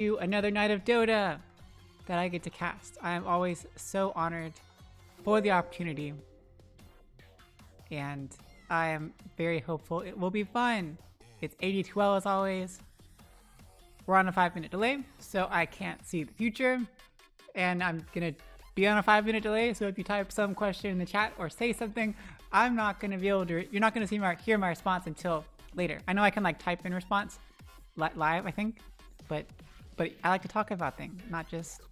to another night of Dota that I get to cast. I am always so honored for the opportunity, and I am very hopeful it will be fun. It's 80-12 as always. We're on a 5-minute delay, so I can't see the future, and I'm gonna be on a 5-minute delay. So if you type some question in the chat or say something, I'm not gonna be able to. You're not gonna hear my response until later. I know I can like type in response live, I think, but I like to talk about things, not just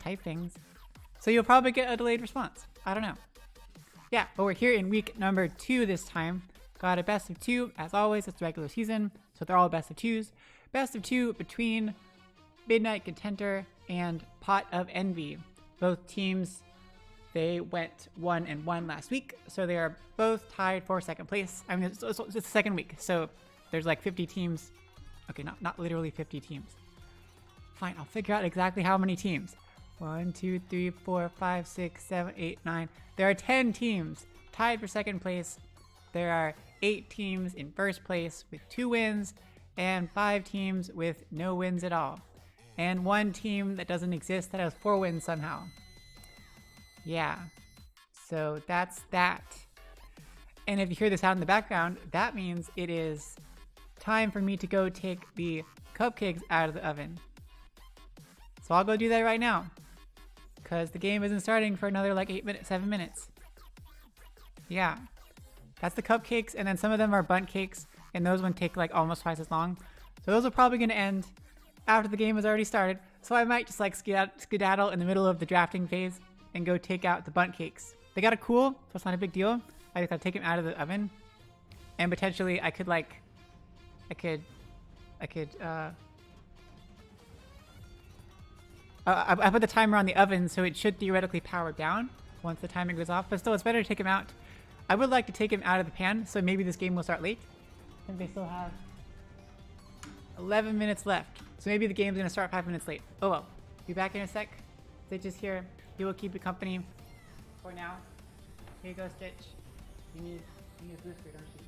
type things. So you'll probably get a delayed response. I don't know. Yeah, but we're here in week number 2 this time. Got a best of 2. As always, it's the regular season, so they're all best of 2s. Best of 2 between Midnight.Contender and Pot of Envy. Both teams, they went 1-1 last week, so they are both tied for second place. I mean, it's the second week, so there's like 50 teams. Okay, not literally 50 teams. Fine, I'll figure out exactly how many teams. 1, 2, 3, 4, 5, 6, 7, 8, 9. There are 10 teams tied for second place. There are 8 teams in first place with 2 wins and 5 teams with no wins at all. And 1 team that doesn't exist that has 4 wins somehow. Yeah, so that's that. And if you hear this out in the background, that means it is time for me to go take the cupcakes out of the oven. So I'll go do that right now, because the game isn't starting for another like 7 minutes. Yeah, that's the cupcakes, and then some of them are bundt cakes, and those ones take like almost twice as long. So those are probably going to end after the game has already started. So I might just like skedaddle in the middle of the drafting phase and go take out the bundt cakes. They gotta cool, so it's not a big deal. I just gotta take them out of the oven, and potentially I could I put the timer on the oven, so it should theoretically power down once the timer goes off, but still it's better to take him out. I would like to take him out of the pan, so maybe this game will start late. I think they still have 11 minutes left, so maybe the game's gonna start 5 minutes late. Oh well, be back in a sec. Stitch is here. He will keep you company for now. Here you go, Stitch. You need a booster, don't you?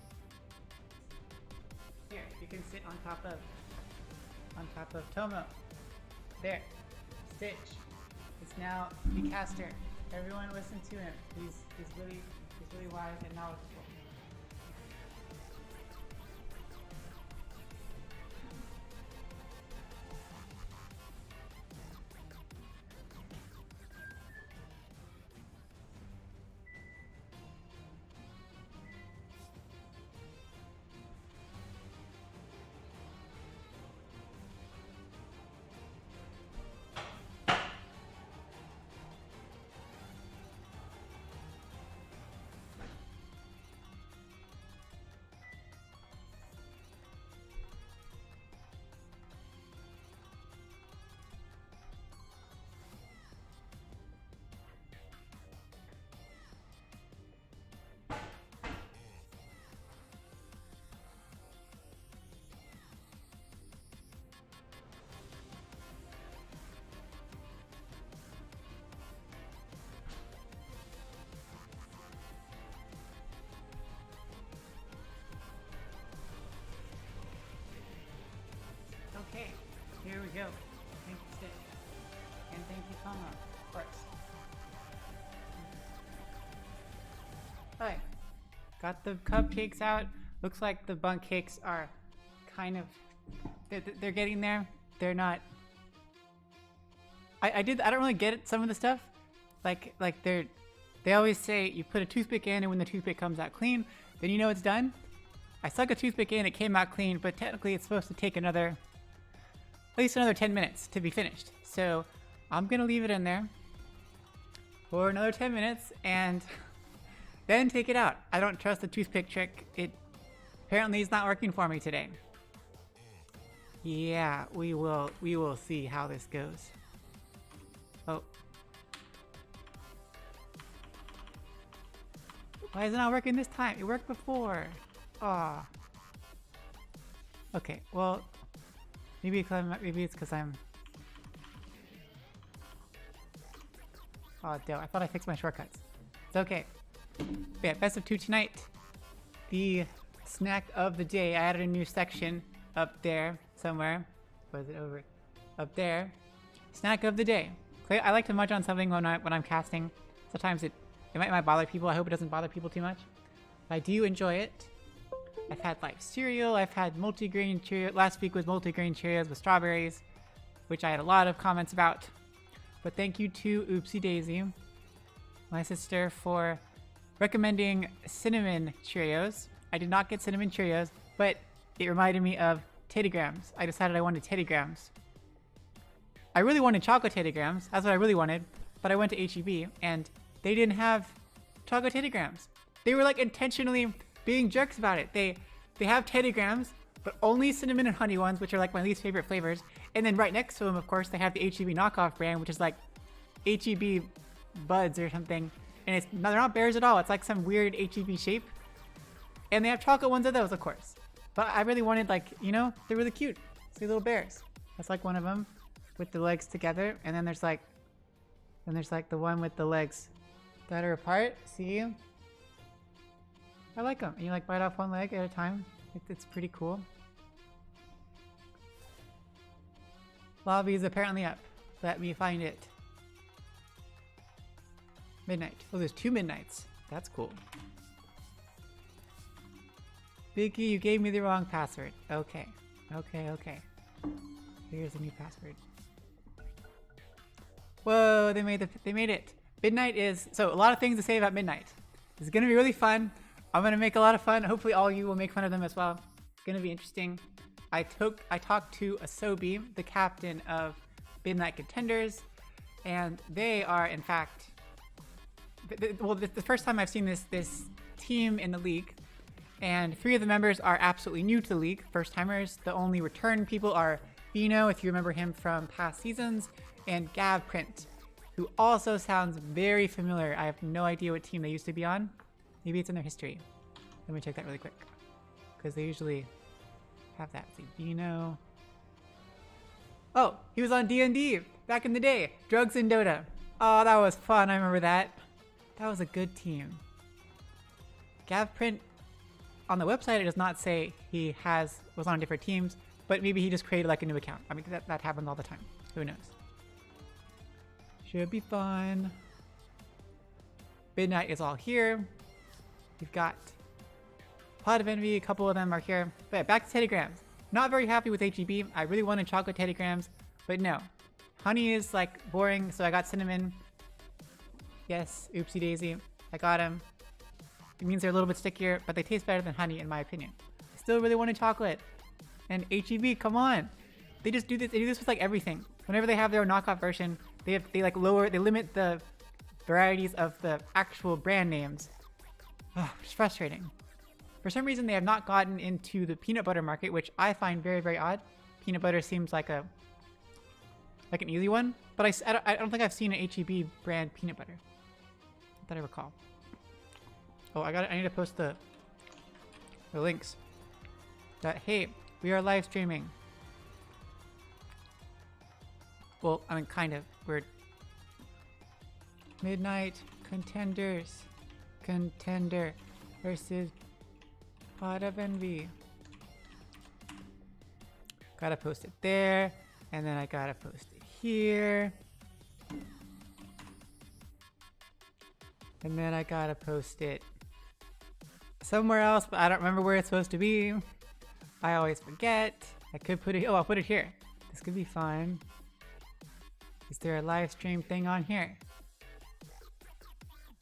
Here, you can sit on top of Tomo. There. Stitch is now the caster. Everyone listen to him. He's really wise and knowledgeable. Okay, here we go. Thank you, Stitch. And thank you, Tomo, of course. Alright, got the cupcakes out. Looks like the bundt cakes are kind of, they're getting there. They're not, I don't really get it, some of the stuff. Like they always say you put a toothpick in, and when the toothpick comes out clean, then you know it's done. I stuck a toothpick in, it came out clean, but technically it's supposed to take at least another 10 minutes to be finished. So I'm gonna leave it in there for another 10 minutes and then take it out. I don't trust the toothpick trick. It apparently is not working for me today. Yeah, we will see how this goes. Oh. Why is it not working this time? It worked before. Aw. Okay, well, maybe it's because I'm... Oh, damn, I thought I fixed my shortcuts. It's okay. Yeah, best of 2 tonight. The snack of the day. I added a new section up there somewhere. Was it over up there. Snack of the day. I like to munch on something when I'm casting. Sometimes it might bother people. I hope it doesn't bother people too much. But I do enjoy it. I've had like cereal. I've had multigrain Cheerios. Last week was multigrain Cheerios with strawberries, which I had a lot of comments about. But thank you to Oopsie Daisy, my sister, for recommending cinnamon Cheerios. I did not get cinnamon Cheerios, but it reminded me of Teddy Grahams. I decided I wanted Teddy Grahams. I really wanted chocolate Teddy Grahams. That's what I really wanted. But I went to H-E-B and they didn't have chocolate Teddy Grahams. They were like intentionally being jerks about it. They have Teddy Grahams, but only cinnamon and honey ones, which are like my least favorite flavors. And then right next to them, of course, they have the H-E-B knockoff brand, which is like H-E-B Buds or something. And they're not bears at all. It's like some weird H-E-B shape. And they have chocolate ones of those, of course. But I really wanted, like, you know, they're really cute. See, little bears. That's like one of them with the legs together. And then there's like the one with the legs that are apart. See? I like them. And you like bite off one leg at a time. It's pretty cool. Lobby is apparently up. Let me find it. Midnight. Oh, there's 2 midnights. That's cool. Biggie, you gave me the wrong password. Okay. Okay. Here's a new password. Whoa, they made it. Midnight is, so a lot of things to say about Midnight. It's gonna be really fun. I'm gonna make a lot of fun. Hopefully all of you will make fun of them as well. It's gonna be interesting. I talked to Asobi, the captain of Midnight Contenders, and they are in fact, well, the first time I've seen this team in the league, and 3 of the members are absolutely new to the league, first timers. The only return people are Bino, if you remember him from past seasons, and Gav Print, who also sounds very familiar. I have no idea what team they used to be on. Maybe it's in their history. Let me check that really quick, because they usually have that. See, Bino. Oh, he was on D&D back in the day. Drugs and Dota. Oh, that was fun. I remember that. That was a good team. Gav Print, on the website, it does not say he was on different teams, but maybe he just created like a new account. I mean, that happens all the time. Who knows? Should be fun. Midnight is all here. We've got Pot of Envy, a couple of them are here. But back to Teddy Grahams. Not very happy with H-E-B. I really wanted chocolate Teddy Grahams, but no. Honey is like boring, so I got cinnamon. Yes, oopsie daisy. I got them. It means they're a little bit stickier, but they taste better than honey in my opinion. I still really wanted chocolate. And H-E-B, come on. They just do this. They do this with like everything. Whenever they have their knockoff version, they limit the varieties of the actual brand names. Oh, it's frustrating. For some reason, they have not gotten into the peanut butter market, which I find very, very odd. Peanut butter seems like an easy one, but I don't think I've seen an H-E-B brand peanut butter. Not that I recall. Oh, I need to post the links. That, hey, we are live streaming. Well, I mean, kind of. We're Midnight Contenders. Contender versus Pot of Envy. Gotta post it there, and then I gotta post it here. And then I gotta post it somewhere else, but I don't remember where it's supposed to be. I always forget. I could put it, oh, I'll put it here. This could be fun. Is there a live stream thing on here?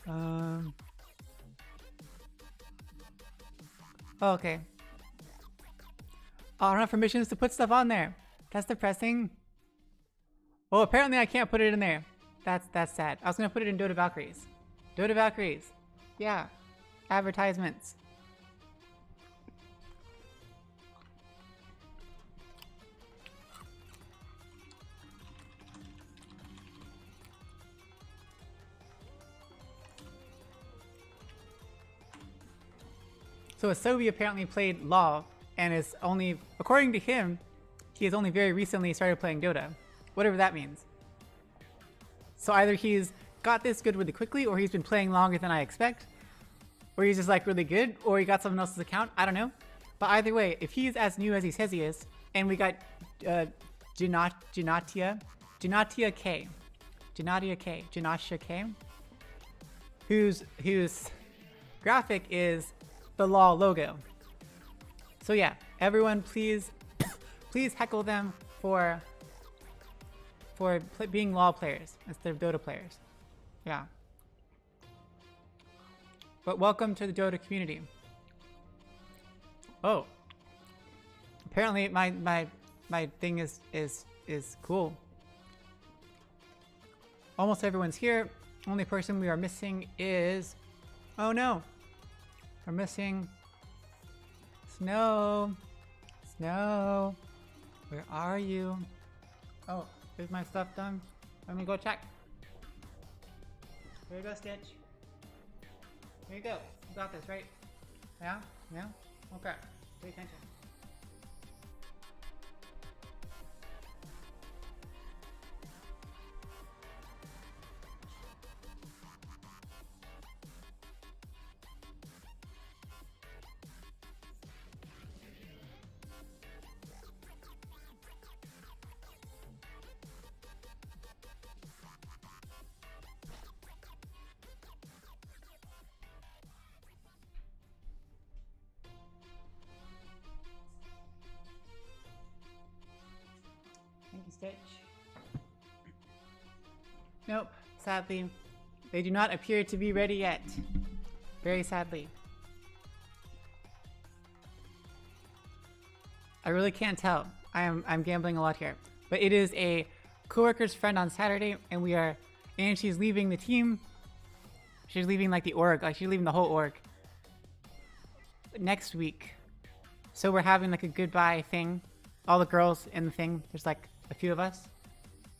Oh, okay. Oh, I don't have permissions to put stuff on there. That's depressing. Oh, apparently I can't put it in there. That's sad. I was gonna put it in Dota Valkyries. Dota Valkyries. Yeah. Advertisements. So Asobi apparently played LoL and is only, according to him, he has only very recently started playing Dota. Whatever that means. So either he's got this good really quickly, or he's been playing longer than I expect, or he's just like really good, or he got someone else's account. I don't know. But either way, if he's as new as he says he is, and we got Janatia K, Janasha K, whose graphic is the LOL logo. So yeah, everyone please heckle them for being LOL players instead of Dota players. Yeah. But welcome to the Dota community. Oh. Apparently my thing is cool. Almost everyone's here. Only person we are missing is... Oh no! We're missing... Snow! Snow! Where are you? Oh, is my stuff done? Let me go check. Here you go, Stitch. Here you go. You got this, right? Yeah? Yeah? Okay. Pay attention. Thank you, Stitch. Nope, sadly. They do not appear to be ready yet. Very sadly. I really can't tell. I'm gambling a lot here. But it is a coworker's friend on Saturday, and she's leaving the team. She's leaving like the org, like she's leaving the whole org next week. So we're having like a goodbye thing. All the girls in the thing, there's like a few of us.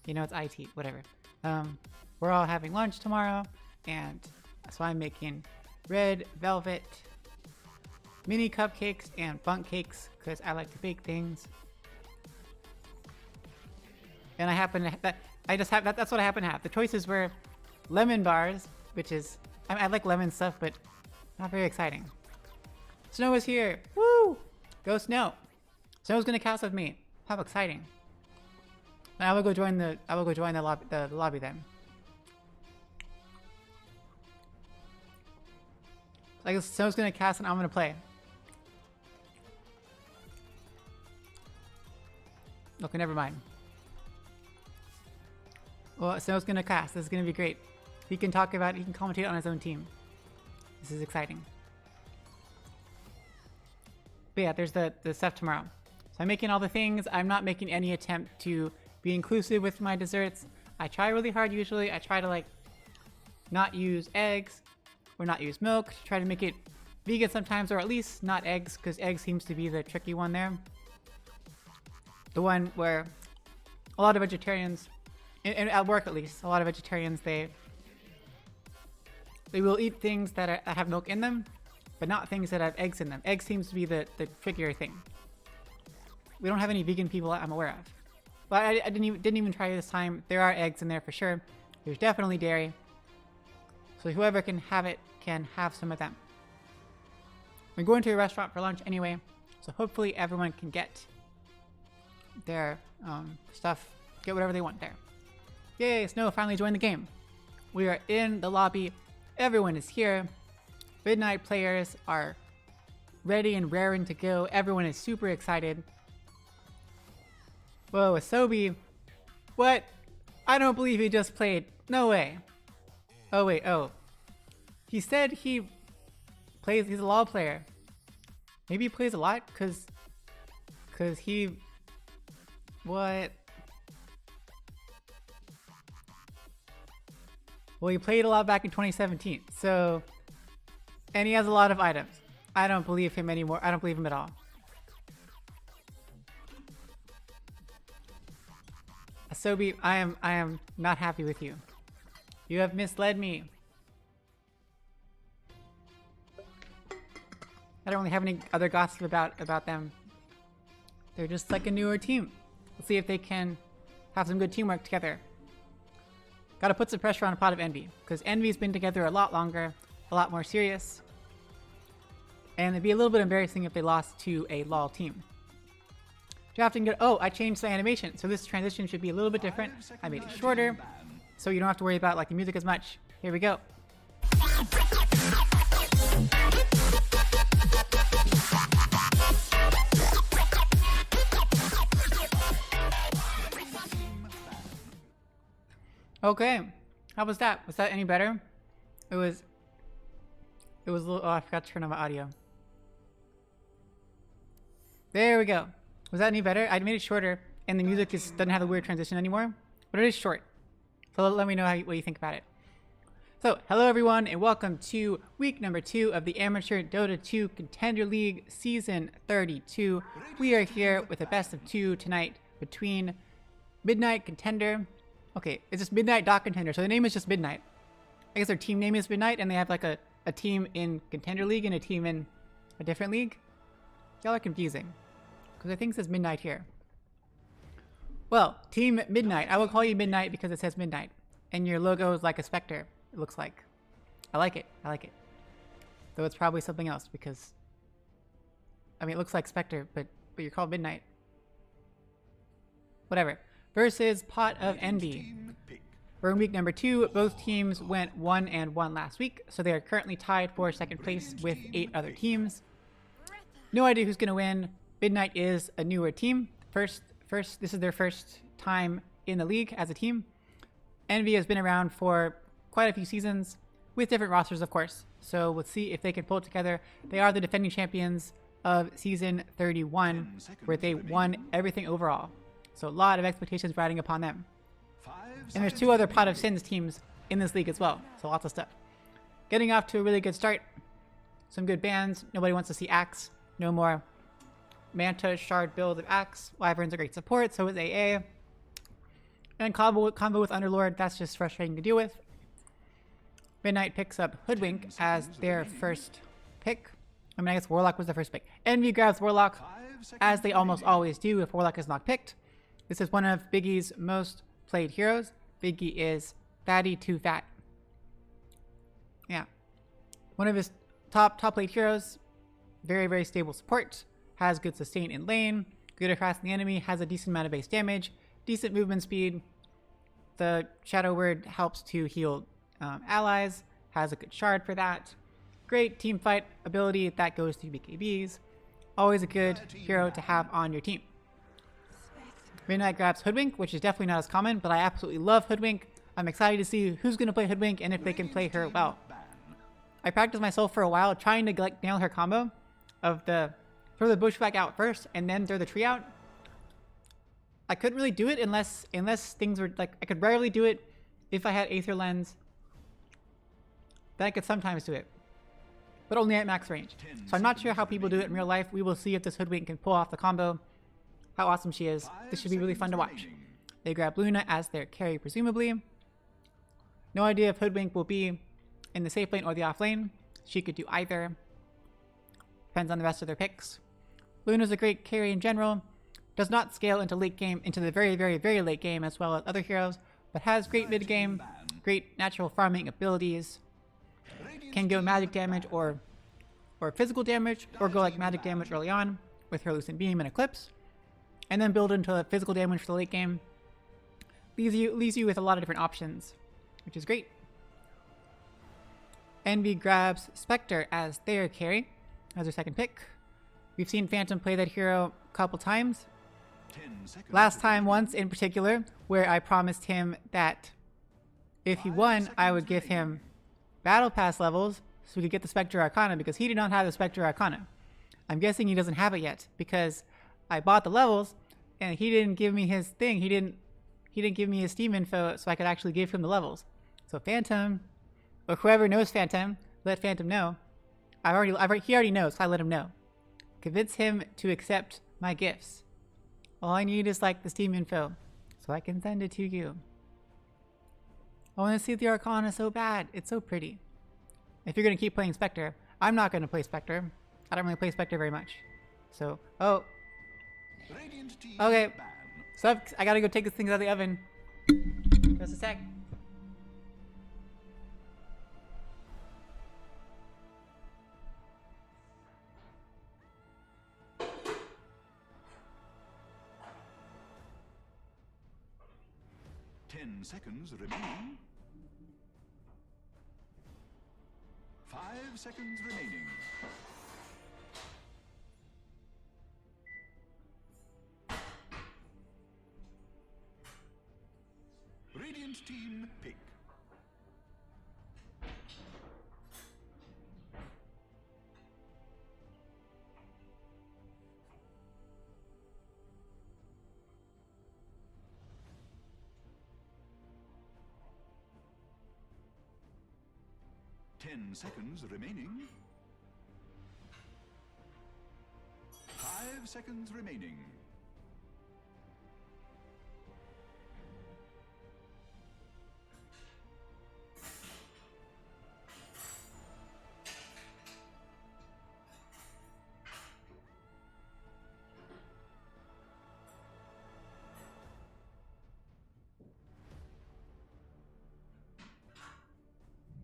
You know, it's IT, whatever. We're all having lunch tomorrow, and so I'm making red velvet mini cupcakes and bunk cakes because I like to bake things. And I happen to that's what I happen to have. The choices were lemon bars, which is I like lemon stuff, but not very exciting. Snow is here. Woo! Go Snow. Snow's gonna cast with me. How exciting! And I will go join the lobby then. I guess Snow's gonna cast and I'm gonna play. Okay, never mind. Well, Snow's gonna cast. This is gonna be great. He can commentate on his own team. This is exciting. But yeah, there's the stuff tomorrow. So I'm making all the things. I'm not making any attempt to be inclusive with my desserts. I try really hard usually. I try to like not use eggs or not use milk. Try to make it vegan sometimes, or at least not eggs, because eggs seems to be the tricky one there. The one where a lot of vegetarians, and at work at least, a lot of vegetarians, they will eat things that have milk in them, but not things that have eggs in them. Eggs seems to be the trickier thing. We don't have any vegan people I'm aware of. But I didn't even try this time. There are eggs in there for sure. There's definitely dairy. So whoever can have it can have some of them. We're going to a restaurant for lunch anyway, so hopefully everyone can get their stuff, get whatever they want there. Yay, Snow finally joined the game. We are in the lobby. Everyone is here. Midnight players are ready and raring to go. Everyone is super excited. Whoa, Asobi. What? I don't believe he just played. No way. Oh wait, oh. He said he's a LoL player. Maybe he plays a lot cause he, what? Well, he played a lot back in 2017, so, and he has a lot of items. I don't believe him anymore. I don't believe him at all. Asobi, I am not happy with you. You have misled me. I don't really have any other gossip about them. They're just like a newer team. Let's see if they can have some good teamwork together. Gotta put some pressure on a Pot of Envy, because Envy's been together a lot longer, a lot more serious. And it'd be a little bit embarrassing if they lost to a LoL team. Drafting good. Oh, I changed the animation. So this transition should be a little bit different. I made it shorter, so you don't have to worry about like the music as much. Here we go. Okay, how was that? Was that any better? It was a little, oh, I forgot to turn on my audio. There we go. Was that any better? I made it shorter, and the music doesn't have the weird transition anymore, but it is short. So let me know what you think about it. So, hello everyone, and welcome to week number 2 of the Amateur Dota 2 Contender League Season 32. We are here with a best of 2 tonight between Midnight.Contender. Okay, it's just Midnight.Contender, so the name is just Midnight. I guess their team name is Midnight, and they have like a team in Contender League and a team in a different league. Y'all are confusing, because I think it says Midnight here. Well, Team Midnight. I will call you Midnight because it says Midnight, and your logo is like a specter. It looks like. I like it. I like it. Though it's probably something else because, I mean, it looks like Spectre, but you're called Midnight. Whatever. Versus Pot of Envy. We're in week number 2. Both teams went 1-1 last week, so they are currently tied for second place with 8 other teams. No idea who's going to win. Midnight is a newer team. This is their first time in the league as a team. Envy has been around for quite a few seasons with different rosters, of course. So we'll see if they can pull it together. They are the defending champions of season 31, where they won everything overall. So a lot of expectations riding upon them. And there's 2 other Pot of Sins teams in this league as well. So lots of stuff. Getting off to a really good start. Some good bans. Nobody wants to see Axe. No more Manta Shard build of Axe. Wyvern's a great support. So is AA. And combo with Underlord. That's just frustrating to deal with. Midnight picks up Hoodwink as their first pick. I mean, I guess Warlock was the first pick. Envy grabs Warlock, as they almost always do if Warlock is not picked. This is one of Biggie's most played heroes. Biggie is fatty too fat. Yeah. One of his top played heroes. Very, very stable support. Has good sustain in lane. Good across the enemy. Has a decent amount of base damage. Decent movement speed. The Shadow Word helps to heal allies, has a good shard for that. Great team fight ability that goes to BKBs. Always a good hero to have on your team. Midnight grabs Hoodwink, which is definitely not as common, but I absolutely love Hoodwink. I'm excited to see who's going to play Hoodwink and if they can play her well. I practiced myself for a while trying to nail her combo of throw the bushwhack out first and then throw the tree out. I couldn't really do it unless things were like, I could rarely do it if I had Aether Lens. Then I could sometimes do it, but only at max range. So I'm not sure how people do it in real life. We will see if this Hoodwink can pull off the combo. How awesome she is. This should be really fun to watch. They grab Luna as their carry, presumably. No idea if Hoodwink will be in the safe lane or the off lane. She could do either. Depends on the rest of their picks. Luna's a great carry in general. Does not scale into late game, into the very, very, very late game as well as other heroes, but has great mid game, great natural farming abilities. Can go magic damage or physical damage, or go like magic damage early on with her Lucent Beam and Eclipse, and then build into physical damage for the late game. Leaves you with a lot of different options, which is great. Envy grabs Spectre as their carry, as their second pick. We've seen Phantom play that hero a couple times. Last time once in particular, where I promised him that if he won, I would give him Battle Pass levels so we could get the Spectre Arcana, because he did not have the Spectre Arcana. I'm guessing he doesn't have it yet because I bought the levels and he didn't give me his thing. He didn't give me his Steam info so I could actually give him the levels. So Phantom, or whoever knows Phantom, let Phantom know. He already knows, so I let him know. Convince him to accept my gifts. All I need is like the Steam info so I can send it to you. I want to see the Arcana so bad. It's so pretty. If you're going to keep playing Spectre, I'm not going to play Spectre. I don't really play Spectre very much. So, oh. Okay. So I got to go take this thing out of the oven. Just a sec. 10 seconds remaining. 5 seconds remaining. Radiant team pick. Ten seconds remaining. 5 seconds remaining.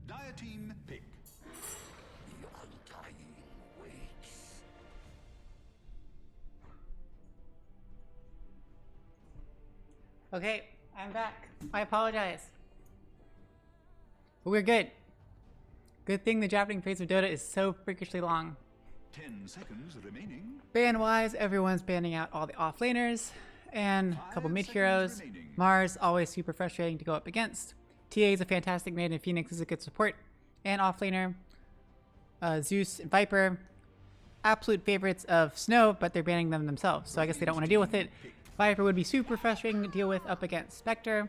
Dire team pick. The undying waits. Okay, I'm back. I apologize. But we're good. Good thing the drafting phase of Dota is so freakishly long. 10 seconds remaining. Ban-wise, everyone's banning out all the offlaners and a couple mid heroes. Mars, always super frustrating to go up against. TA is a fantastic mid and Phoenix is a good support. And offlaner, Zeus and Viper, absolute favorites of Snow, but they're banning them themselves, so I guess they don't want to deal with it. Viper would be super frustrating to deal with up against Spectre.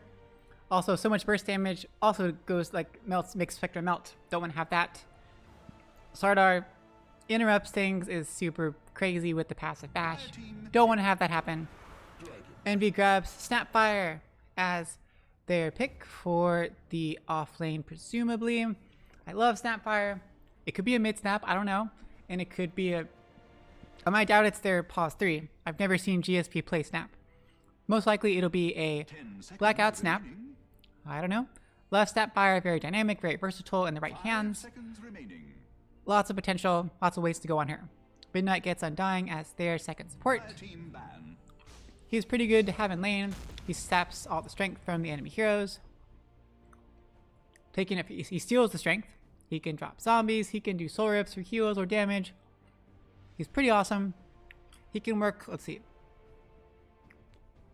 Also, so much burst damage. Also goes like melts, makes Spectre melt. Don't want to have that. Sardar interrupts things, is super crazy with the passive bash. Don't want to have that happen. Envy grabs Snapfire as their pick for the off lane, presumably. I love Snapfire. It could be a mid snap, I don't know. And it could be a... I might doubt it's their pause 3. I've never seen GSP play snap. Most likely it'll be a blackout snap. I don't know. Love Snapfire, very dynamic, very versatile in the right hands. Lots of potential, lots of ways to go on her. Midnight gets Undying as their second support. He's pretty good to have in lane. He saps all the strength from the enemy heroes. Taking it, he steals the strength. He can drop zombies. He can do soul rips for heals or damage. He's pretty awesome. He can work. Let's see.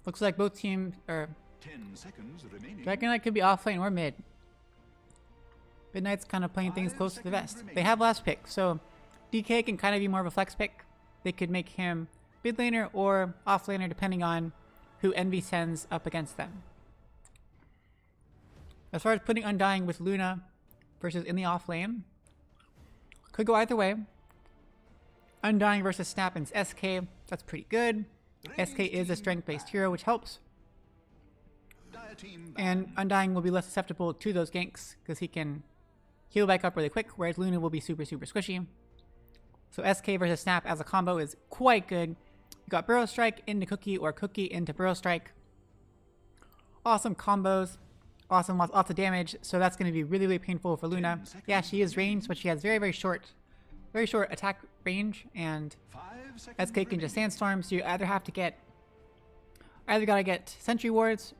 Looks like both teams are. 10 seconds remaining. Dragon Knight could be off lane or mid. Midnight's kind of playing things close to the vest. They have last pick, so DK can kind of be more of a flex pick. They could make him mid laner or off laner depending on who Envy sends up against them. As far as putting Undying with Luna versus in the off lane, could go either way. Undying versus Snap and SK, that's pretty good. SK is a strength-based hero, which helps. And Undying will be less susceptible to those ganks because he can heal back up really quick, whereas Luna will be super, super squishy. So SK versus Snap as a combo is quite good. You got Burrow Strike into Cookie or Cookie into Burrow Strike. Awesome combos. Awesome, lots of damage. So that's going to be really, really painful for Luna. Yeah, she is ranged, but she has very, very short attack range, and SK can just Sandstorm. So you either gotta get Sentry Wards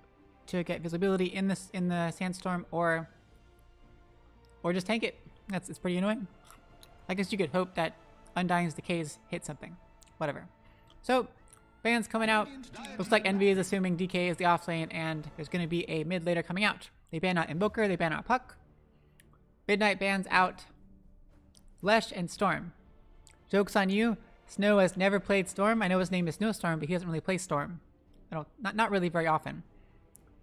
to get visibility in the Sandstorm, or just tank it. It's pretty annoying. I guess you could hope that Undying's Decays hit something. Whatever. So, bans coming out. Looks like Envy is assuming DK is the off lane, and there's going to be a mid laner coming out. They ban out Invoker, they ban out Puck. Midnight bans out Lesh and Storm. Joke's on you. Snow has never played Storm. I know his name is Snowstorm, but he doesn't really play Storm. Not really very often.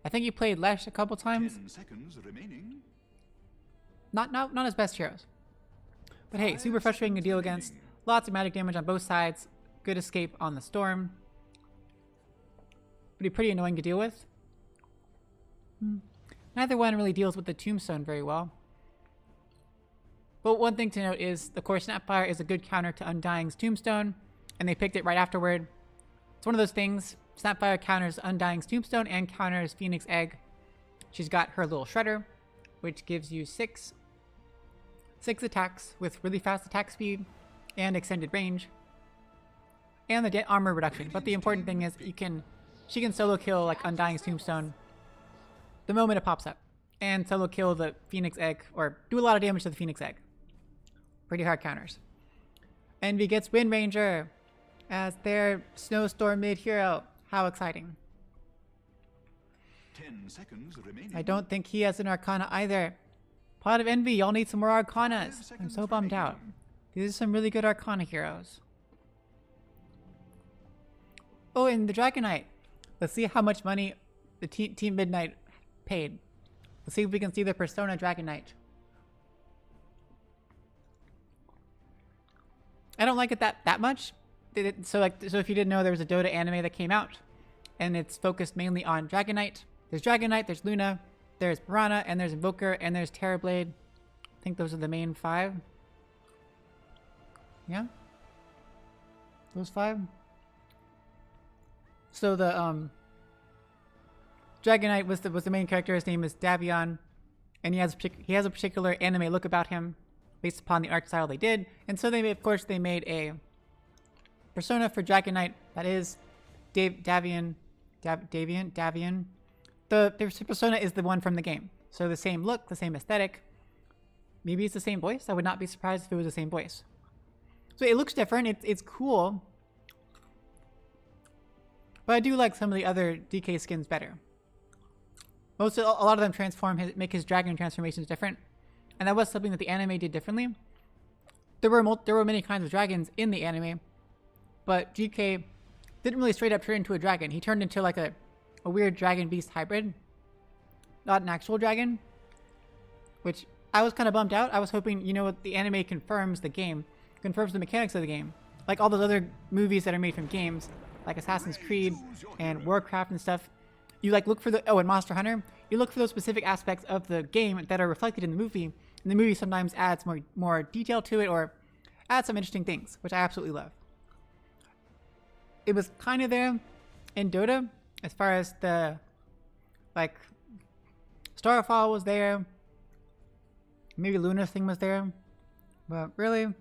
I think he played Lesh a couple times. 10 seconds remaining. Not his best heroes. But hey, super frustrating to deal against. Lots of magic damage on both sides. Good escape on the Storm. Pretty annoying to deal with. Neither one really deals with the Tombstone very well. But one thing to note is, of course, Snapfire is a good counter to Undying's Tombstone, and they picked it right afterward. It's one of those things. Snapfire counters Undying's Tombstone and counters Phoenix Egg. She's got her little Shredder, which gives you six attacks with really fast attack speed and extended range, and the armor reduction. But the important thing is she can solo kill like Undying's Tombstone the moment it pops up. And some will kill the Phoenix Egg, or do a lot of damage to the Phoenix Egg. Pretty hard counters. Envy gets Wind Ranger as their Snowstorm mid-hero. How exciting. 10 seconds remaining. I don't think he has an Arcana either. Pot of Envy, y'all need some more Arcanas. I'm so bummed out. These are some really good Arcana heroes. Oh, and the Dragonite. Let's see how much money the Team Midnight paid. Let's see if we can see the Persona Dragonite. I don't like it that much. So if you didn't know, there was a Dota anime that came out, and it's focused mainly on Dragonite. There's Dragonite, there's Luna, there's Piranha, and there's Invoker, and there's Terrorblade. I think those are the main 5. Yeah? Those 5? So the Dragonite was the main character. His name is Davion, and he has a particular anime look about him based upon the art style they did. And so of course they made a persona for Dragonite that is Davion. The persona is the one from the game. So the same look, the same aesthetic. Maybe it's the same voice. I would not be surprised if it was the same voice. So it looks different. It's cool. But I do like some of the other DK skins better. A lot of them make his dragon transformations different. And that was something that the anime did differently. There were many kinds of dragons in the anime, but GK didn't really straight up turn into a dragon. He turned into like a weird dragon beast hybrid, not an actual dragon, which I was kind of bummed out. I was hoping, the anime confirms the game, confirms the mechanics of the game, like all those other movies that are made from games, like Assassin's Creed and Warcraft and stuff. You look for and Monster Hunter, you look for those specific aspects of the game that are reflected in the movie. And the movie sometimes adds more detail to it or adds some interesting things, which I absolutely love. It was kind of there in Dota as far as the, Starfall was there. Maybe Luna's thing was there. But really,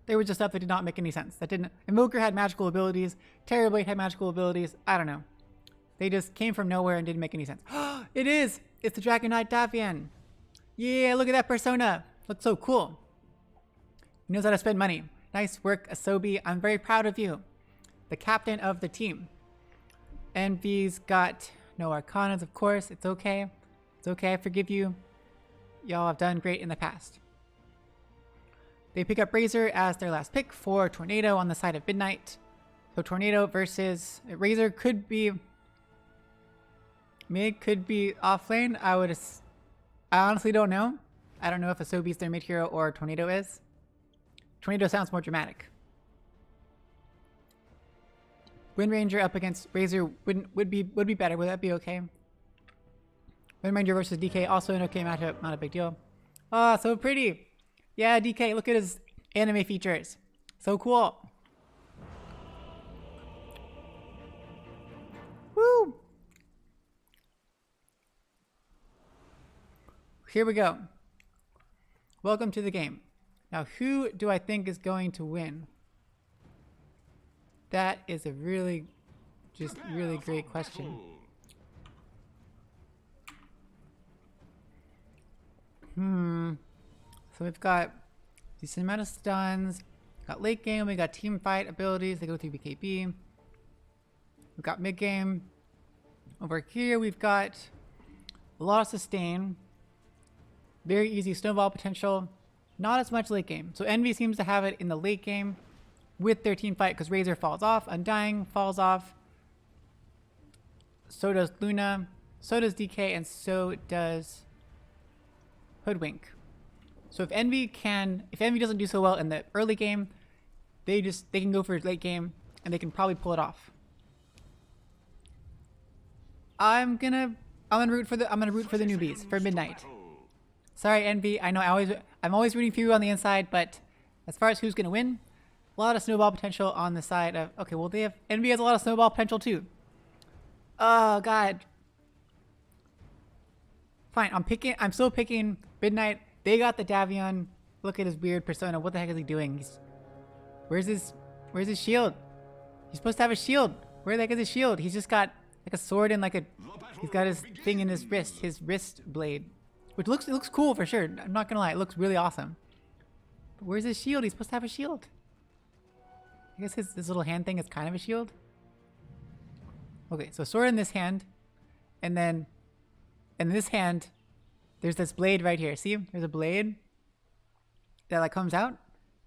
there was just stuff that did not make any sense. Invoker had magical abilities. Terrorblade had magical abilities. I don't know. They just came from nowhere and didn't make any sense. It is! It's the Dragonite Davion. Yeah, look at that persona. Looks so cool. He knows how to spend money. Nice work, Asobi. I'm very proud of you. The captain of the team. Envy's got no Arcanas, of course. It's okay. It's okay, I forgive you. Y'all have done great in the past. They pick up Razor as their last pick for Tornado on the side of Midnight. So Tornado versus Razor could be mid, could be off lane. I honestly don't know. I don't know if Asobi's their mid hero or Tornado is. Tornado sounds more dramatic. Wind Ranger up against Razor would be better. Would that be okay? Wind Ranger versus DK, also an okay matchup. Not a big deal. Oh, so pretty. Yeah, DK, look at his anime features. So cool. Woo! Here we go. Welcome to the game. Now, who do I think is going to win? That is a really great question. So we've got decent amount of stuns. Got late game, we got team fight abilities. They go through BKB. We've got mid game. Over here, we've got a lot of sustain. Very easy snowball potential. Not as much late game. So Envy seems to have it in the late game with their team fight because Razor falls off, Undying falls off. So does Luna. So does DK, and so does Hoodwink. So if Envy doesn't do so well in the early game, they can go for late game and they can probably pull it off. I'm gonna root for the newbies for Midnight. Sorry, Envy. I know I'm always rooting for you on the inside, but as far as who's gonna win, a lot of snowball potential on the side of Envy has a lot of snowball potential too. Oh god. Fine, I'm still picking Midnight. They got the Davion. Look at his weird persona. What the heck is he doing? Where's his shield? He's supposed to have a shield. Where the heck is his shield? He's just got like a sword and like a He's got his thing in his wrist blade, which looks cool for sure. I'm not gonna lie, it looks really awesome. But where's his shield? He's supposed to have a shield. I guess his little hand thing is kind of a shield. Okay, so sword in this hand, and then in this hand, there's this blade right here. See, there's a blade that like comes out,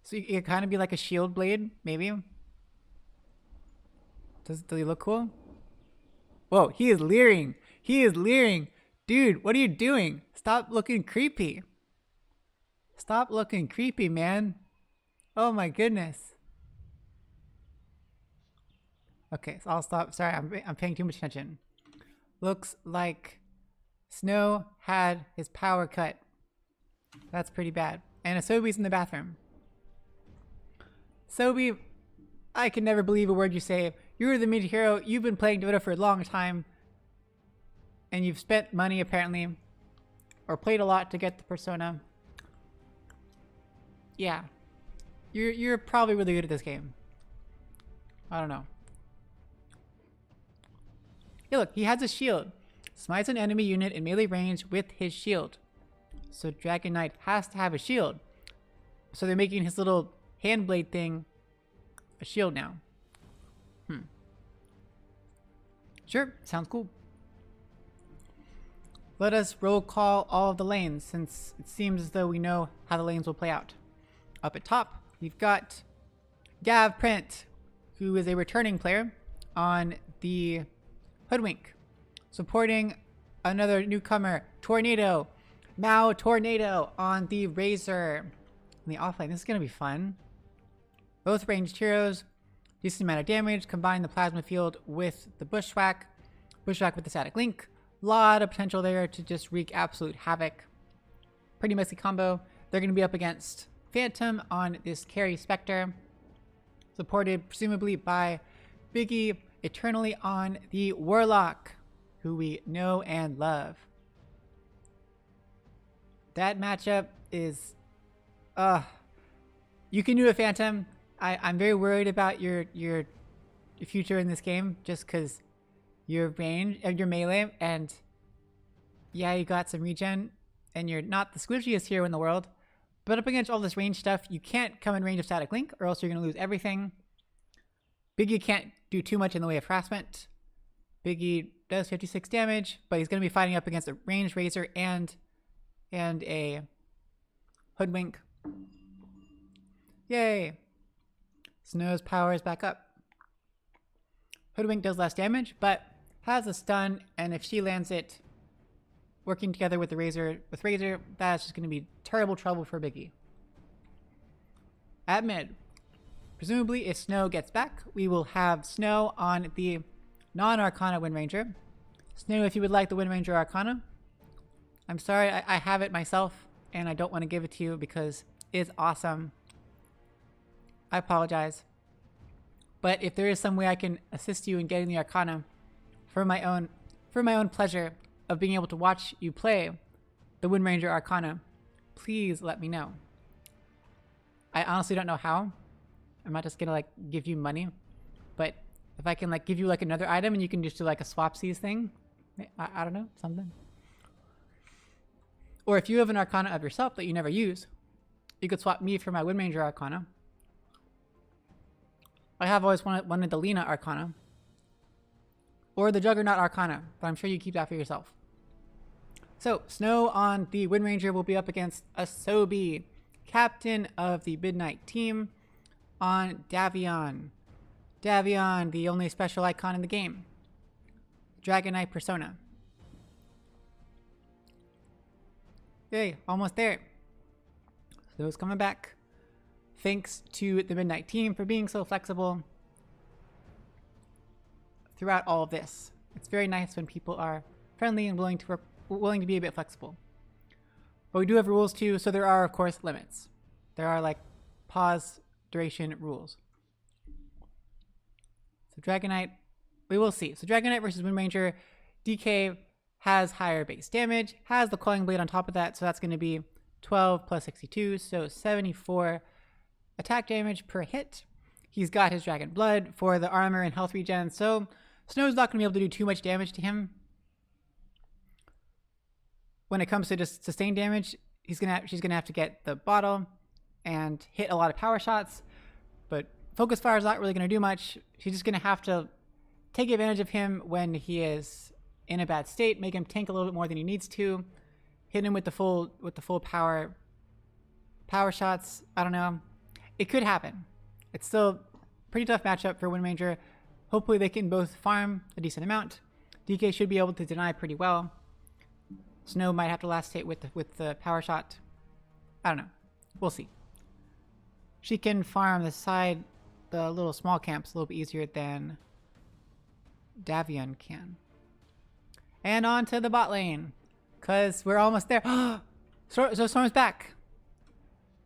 so it could kind of be like a shield blade, maybe. Does he look cool? Whoa, he is leering. He is leering. Dude, what are you doing? Stop looking creepy. Stop looking creepy, man. Oh my goodness. Okay, so I'll stop. Sorry, I'm paying too much attention. Looks like Snow had his power cut. That's pretty bad. And Asobi's in the bathroom. Sobi, I can never believe a word you say. You're the mid hero. You've been playing Dota for a long time. And you've spent money apparently. Or played a lot to get the persona. Yeah. You're probably really good at this game. I don't know. Hey look, he has a shield. Smites an enemy unit in melee range with his shield. So Dragon Knight has to have a shield. So they're making his little hand blade thing a shield now. Sure, sounds cool. Let us roll call all of the lanes, since it seems as though we know how the lanes will play out. Up at top, we've got Gav Print, who is a returning player on the Hoodwink, supporting another newcomer, Tornado, Mao Tornado on the Razor. In the offlane, this is going to be fun. Both ranged heroes, decent amount of damage, combine the plasma field with the Bushwhack with the static link. Lot of potential there to just wreak absolute havoc. Pretty messy combo. They're going to be up against Phantom on this carry Spectre, supported presumably by Biggie eternally on the Warlock, who we know and love. That matchup is, you can do a Phantom. I'm very worried about your future in this game, just because your range of your melee, and yeah, you got some regen, and you're not the squishiest hero in the world, but up against all this range stuff, you can't come in range of static link, or else you're going to lose everything. Biggie can't do too much in the way of harassment. Biggie does 56 damage, but he's going to be fighting up against a ranged Razor and a Hoodwink. Yay! Snow's power is back up. Hoodwink does less damage, but has a stun, and if she lands it, working together with the Razor, that's just going to be terrible trouble for Biggie. At mid, presumably if Snow gets back, we will have Snow on the non-Arcana Wind Ranger. Snow, if you would like the Wind Ranger Arcana, I'm sorry, I have it myself, and I don't want to give it to you because it's awesome. I apologize. But if there is some way I can assist you in getting the Arcana for my own pleasure of being able to watch you play the Wind Ranger Arcana, please let me know. I honestly don't know how. I'm not just gonna like give you money, but if I can like give you like another item and you can just do like a swapsies thing, I don't know, something. Or if you have an Arcana of yourself that you never use, you could swap me for my Wind Ranger Arcana. I have always wanted the Lena Arcana. Or the Juggernaut Arcana, but I'm sure you keep that for yourself. So, Snow on the Wind Ranger will be up against Asobi, captain of the Midnight team, on Davion. Davion, the only special icon in the game. Dragon Knight persona. Yay, almost there. Snow's coming back. Thanks to the Midnight team for being so flexible throughout all of this. It's very nice when people are friendly and willing to be a bit flexible. But we do have rules too, so there are of course limits. There are like pause duration rules. So Dragon Knight, we will see. So Dragon Knight versus Wind Ranger, DK has higher base damage, has the Coiling Blade on top of that, so that's going to be 12 plus 62, so 74 attack damage per hit. He's got his Dragon Blood for the armor and health regen, so Snow's not going to be able to do too much damage to him. when it comes to just sustained damage, she's gonna have to get the bottle and hit a lot of power shots. But focus fire is not really gonna do much. She's just gonna have to take advantage of him when he is in a bad state, make him tank a little bit more than he needs to, hit him with the full power shots. I don't know. It could happen. It's still a pretty tough matchup for Wind Ranger. Hopefully they can both farm a decent amount. DK should be able to deny pretty well. Snow might have to last hit with the power shot. I don't know. We'll see. She can farm the side, the little small camps a little bit easier than Davion can. And on to the bot lane, because we're almost there. So Storm's back.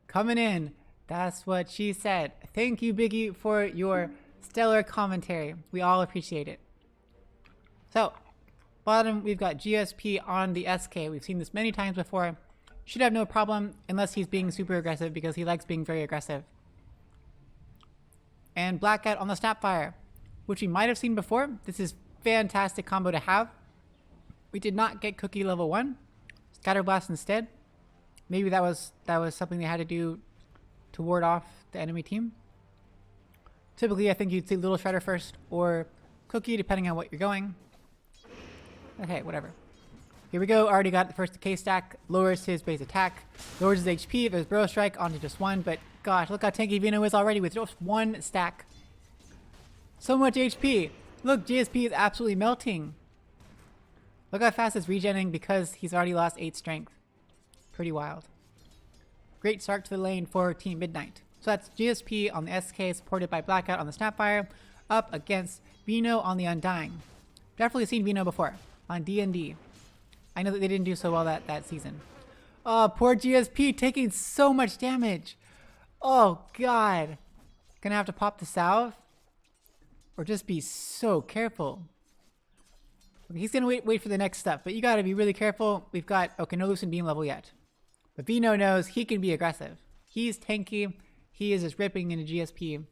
Coming in. That's what she said. Thank you, Biggie, for your stellar commentary. We all appreciate it. So, bottom, we've got GSP on the SK. We've seen this many times before. Should have no problem unless he's being super aggressive, because he likes being very aggressive. And Blackout on the Snapfire, which we might have seen before. This is fantastic combo to have. We did not get Cookie level 1. Scatterblast instead. Maybe that was something they had to do to ward off the enemy team. Typically, I think you'd see Little Shredder first, or Cookie, depending on what you're going. Okay, whatever. Here we go. Already got the first K stack. Lowers his base attack. Lowers his HP. There's Burrow Strike onto just 1, but gosh, look how tanky Vino is already with just 1 stack. So much HP. Look, GSP is absolutely melting. Look how fast it's regenerating because he's already lost 8 strength. Pretty wild. Great start to the lane for Team Midnight. So that's GSP on the SK, supported by Blackout on the Snapfire, up against Vino on the Undying. Definitely seen Vino before on D&D. I know that they didn't do so well that season. Oh, poor GSP taking so much damage. Oh god. Gonna have to pop the salve, or just be so careful. He's gonna wait for the next stuff, but you gotta be really careful. We've got, okay, no Lucent Beam level yet. But Vino knows he can be aggressive. He's tanky. He is just ripping into GSP.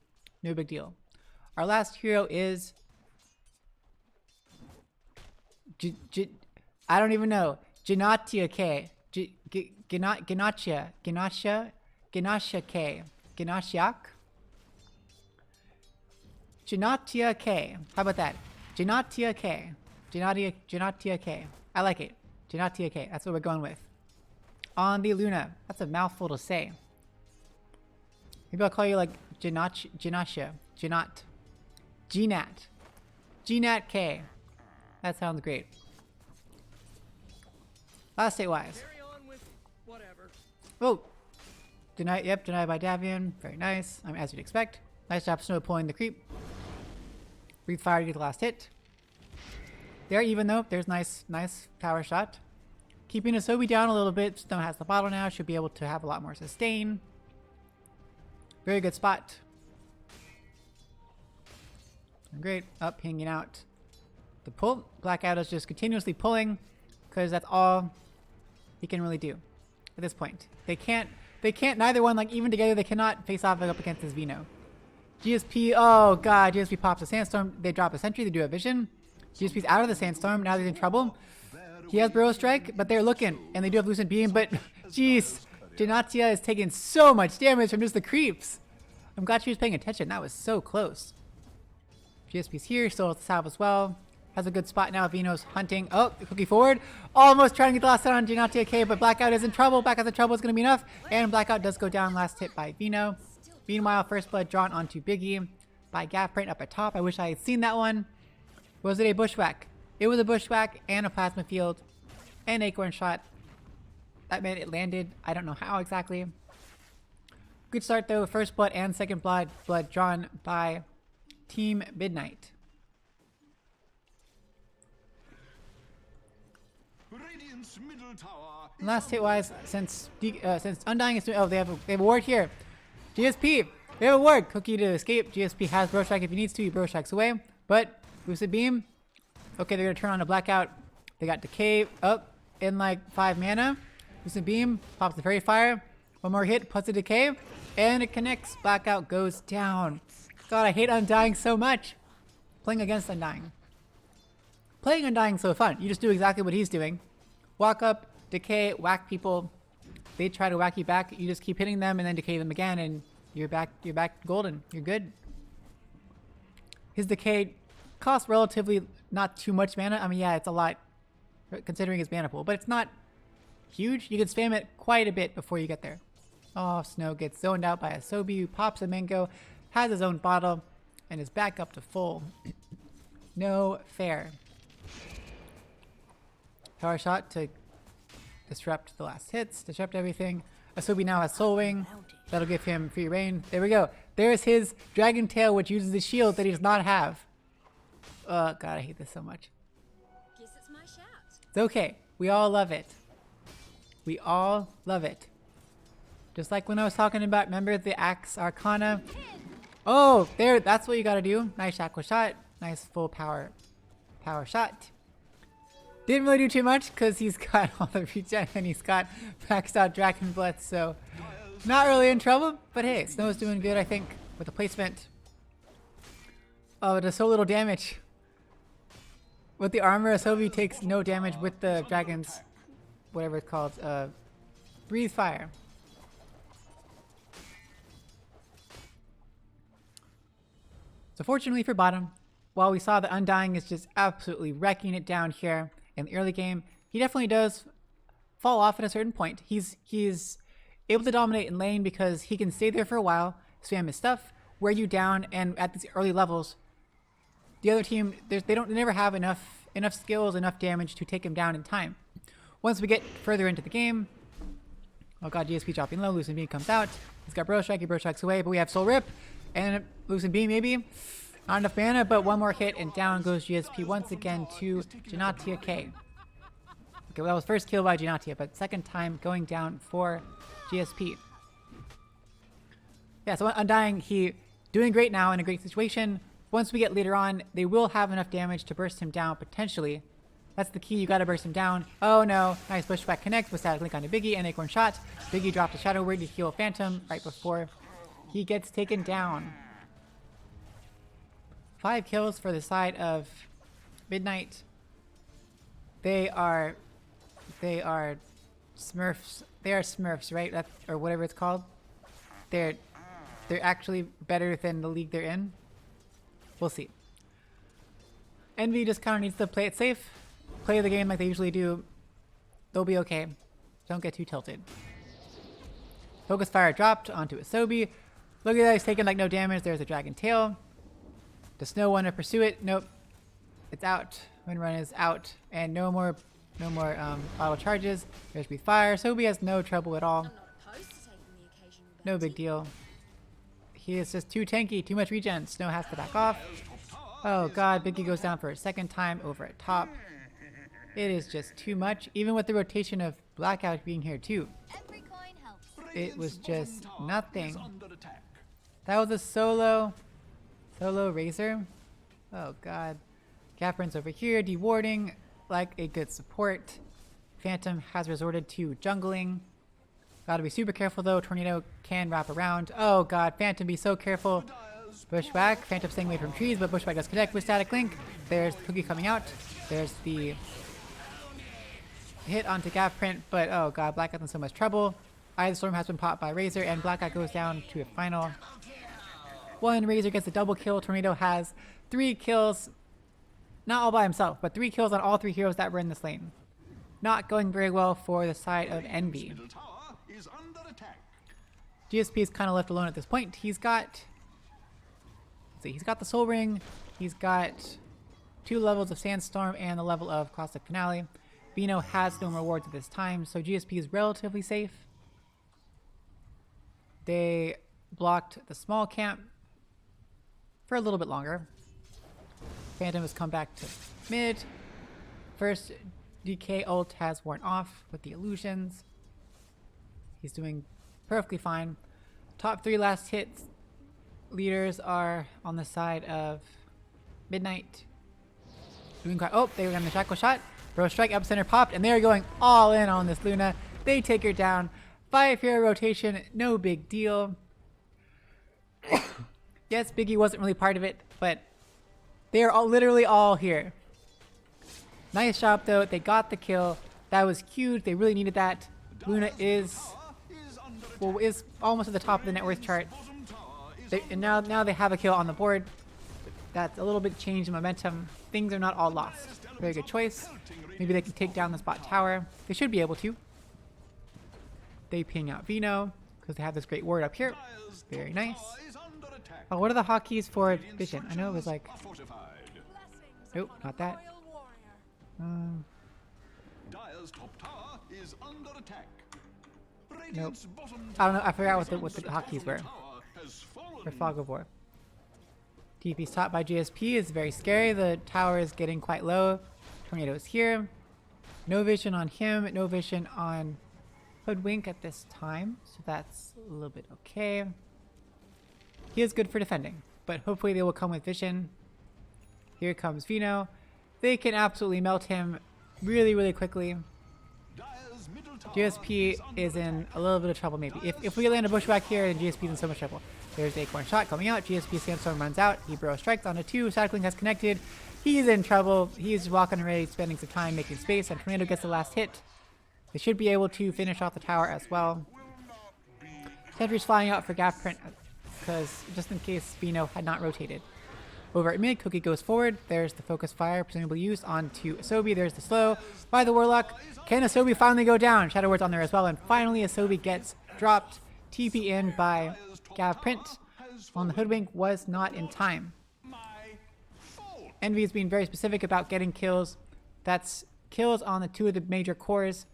No big deal. Our last hero is... I don't even know. Ganatia K. Ganatia K. Ganatiak? Ganatia K. How about that? Ganatia K. Ganatia K. I like it. Ganatia K. That's what we're going with. On the Luna. That's a mouthful to say. Maybe I'll call you like Ginat. Gnat K. That sounds great. Last state wise. Oh! Denied, yep, denied by Davion. Very nice. I mean, as you'd expect. Nice job, Snow pulling the creep. Breathe fire to get the last hit. There, even though there's nice power shot. Keeping Asobi down a little bit. Snow has the bottle now. Should be able to have a lot more sustain. Very good spot. Great. Up, hanging out. The pull. Blackout is just continuously pulling, because that's all he can really do at this point. They can't, neither one, like, even together, they cannot face off up against this Vino. GSP, oh god, GSP pops a Sandstorm. They drop a Sentry, they do a Vision. GSP's out of the Sandstorm, now they're in trouble. He has Burrow Strike, but they're looking, and they do have Lucent Beam, but jeez, Genatia is taking so much damage from just the creeps. I'm glad she was paying attention, that was so close. GSP's here, still has the salve as well. Has a good spot now. Vino's hunting. Oh, Cookie forward. Almost trying to get the last hit on Genatia K, but Blackout is in trouble. Blackout's in trouble. It's going to be enough. And Blackout does go down. Last hit by Vino. Meanwhile, first blood drawn onto Biggie by Gaffbrain up at top. I wish I had seen that one. Was it a bushwhack? It was a bushwhack and a plasma field and acorn shot. That meant it landed. I don't know how exactly. Good start though. First blood and second blood drawn by Team Midnight. Radiant's middle tower. Last hit wise, since Undying is doing, oh, they have a ward here. GSP, they have a ward. Cookie to escape. GSP has Burrow Strike if he needs to. He Burrow Strikes away. But Lucid Beam. Okay, they're gonna turn on a Blackout. They got Decay up in like 5 mana. Lucid Beam pops the Fairy Fire. One more hit, puts a Decay, and it connects. Blackout goes down. God, I hate Undying so much. Playing against Undying. Playing Undying so fun. You just do exactly what he's doing. Walk up, decay, whack people. They try to whack you back. You just keep hitting them and then decay them again, and you're back golden. You're good. His decay costs relatively not too much mana. I mean, yeah, it's a lot considering his mana pool, but it's not huge. You can spam it quite a bit before you get there. Oh, Snow gets zoned out by a Sobi who pops a mango, has his own bottle, and is back up to full. No fair. Power shot to disrupt the last hits, disrupt everything. Asobi now has Soul Wing. That'll give him free reign. There we go. There's his Dragon Tail, which uses the shield that he does not have. Oh, God, I hate this so much. Guess it's my shout. It's okay. We all love it. We all love it. Just like when I was talking about, remember the Axe Arcana? Oh, there, that's what you gotta do. Nice Aqua shot. Nice full power shot. Didn't really do too much because he's got all the regen and he's got maxed out Dragon Breath, so not really in trouble. But hey, Snow's doing good, I think, with the placement. Oh, it does so little damage. With the armor, Asobi takes no damage with the dragon's, whatever it's called, breathe fire. So fortunately for bottom, while we saw the Undying is just absolutely wrecking it down here in the early game, he definitely does fall off at a certain point. He's able to dominate in lane because he can stay there for a while, spam his stuff, wear you down, and at these early levels, the other team, they never have enough skills, enough damage to take him down in time. Once we get further into the game, oh god, GSP dropping low, Lucent Beam comes out. He's got Bro Strike, he Bro Strikes away, but we have Soul Rip, and Lucent Beam maybe. Not enough mana, but one more hit, and down goes GSP once again to Janatia K. Okay, well, that was first kill by Janatia, but second time going down for GSP. Yeah, so Undying, he doing great now in a great situation. Once we get later on, they will have enough damage to burst him down, potentially. That's the key, you gotta burst him down. Oh no, nice pushback connect with Static Link onto Biggie and Acorn shot. Biggie dropped a Shadow Word to heal Phantom right before he gets taken down. 5 kills for the side of Midnight. They are Smurfs. They are Smurfs, right? Or whatever it's called. They're actually better than the league they're in. We'll see. Envy just kind of needs to play it safe. Play the game like they usually do. They'll be okay. Don't get too tilted. Focus Fire dropped onto Asobi. Look at that, he's taking like no damage. There's a Dragon Tail. Does Snow want to pursue it? Nope. It's out. Windrun is out. And no more auto charges. There's Breathe Fire. Asobi has no trouble at all. I'm not opposed to taking the occasional No big deal. He is just too tanky, too much regen. Snow has to back off. Oh god, Biggie goes down for a second time over at top. It is just too much, even with the rotation of Blackout being here too. Every coin helps. It was just nothing. That was a solo Razor. Oh god. Gaprin's over here, dewarding like a good support. Phantom has resorted to jungling. Gotta be super careful though, Tornado can wrap around. Oh god, Phantom, be so careful. Bushwhack, Phantom staying away from trees, but Bushwhack does connect with Static Link. There's the Cookie coming out. There's the hit onto Gapprint, but oh god, Blackout's in so much trouble. Eye of the Storm has been popped by Razor, and Blackout goes down to a final. One, Razor gets a double kill. Tornado has 3 kills, not all by himself, but 3 kills on all 3 heroes that were in this lane. Not going very well for the side of Envy. GSP is kind of left alone at this point. He's got, let's see, he's got the Soul Ring, he's got 2 levels of Sandstorm and the level of Classic Finale. Bino has no rewards at this time, so GSP is relatively safe. They blocked the small camp for a little bit longer. Phantom has come back to mid. First DK ult has worn off with the illusions. He's doing perfectly fine. Top 3 last hits leaders are on the side of Midnight. Doing quite, oh, they were getting the Shackle shot. Bro Strike, Epicenter popped, and they're going all in on this Luna. They take her down. 5 hero rotation, no big deal. Yes, Biggie wasn't really part of it, but they are all literally all here. Nice job though, they got the kill. That was huge. They really needed that. Luna is, well, is almost at the top of the net worth chart. And now they have a kill on the board. That's a little bit change in momentum. Things are not all lost. Very good choice. Maybe they can take down this bot tower. They should be able to. They ping out Vino because they have this great ward up here. Very nice. Oh, what are the hotkeys for Vision? I know it was like... Nope, not that. Nope. I don't know. I forgot what the hotkeys were. For Fog of War. TP's top by GSP is very scary. The tower is getting quite low. Tornado is here. No vision on him. No vision on Hoodwink at this time. So that's a little bit okay. He is good for defending. But hopefully they will come with vision. Here comes Vino. They can absolutely melt him really, really quickly. GSP is in a little bit of trouble maybe. If we land a bushwhack here, then GSP is in so much trouble. There's the Acorn shot coming out. GSP Sandstorm runs out. He burrow strikes onto 2. Static Link has connected. He's in trouble. He's walking away, spending some time making space, and Tornado gets the last hit. They should be able to finish off the tower as well. Sentry's flying out for gap print because just in case Vino had not rotated. Over at mid, Cookie goes forward. There's the focus fire, presumably used onto Asobi. There's the slow by the Warlock. Can Asobi finally go down? Shadow Ward's on there as well, and finally Asobi gets dropped. TP in by Gav Print on the Hoodwink was not in time. Envy is being very specific about getting kills. That's kills on the 2 of the major cores,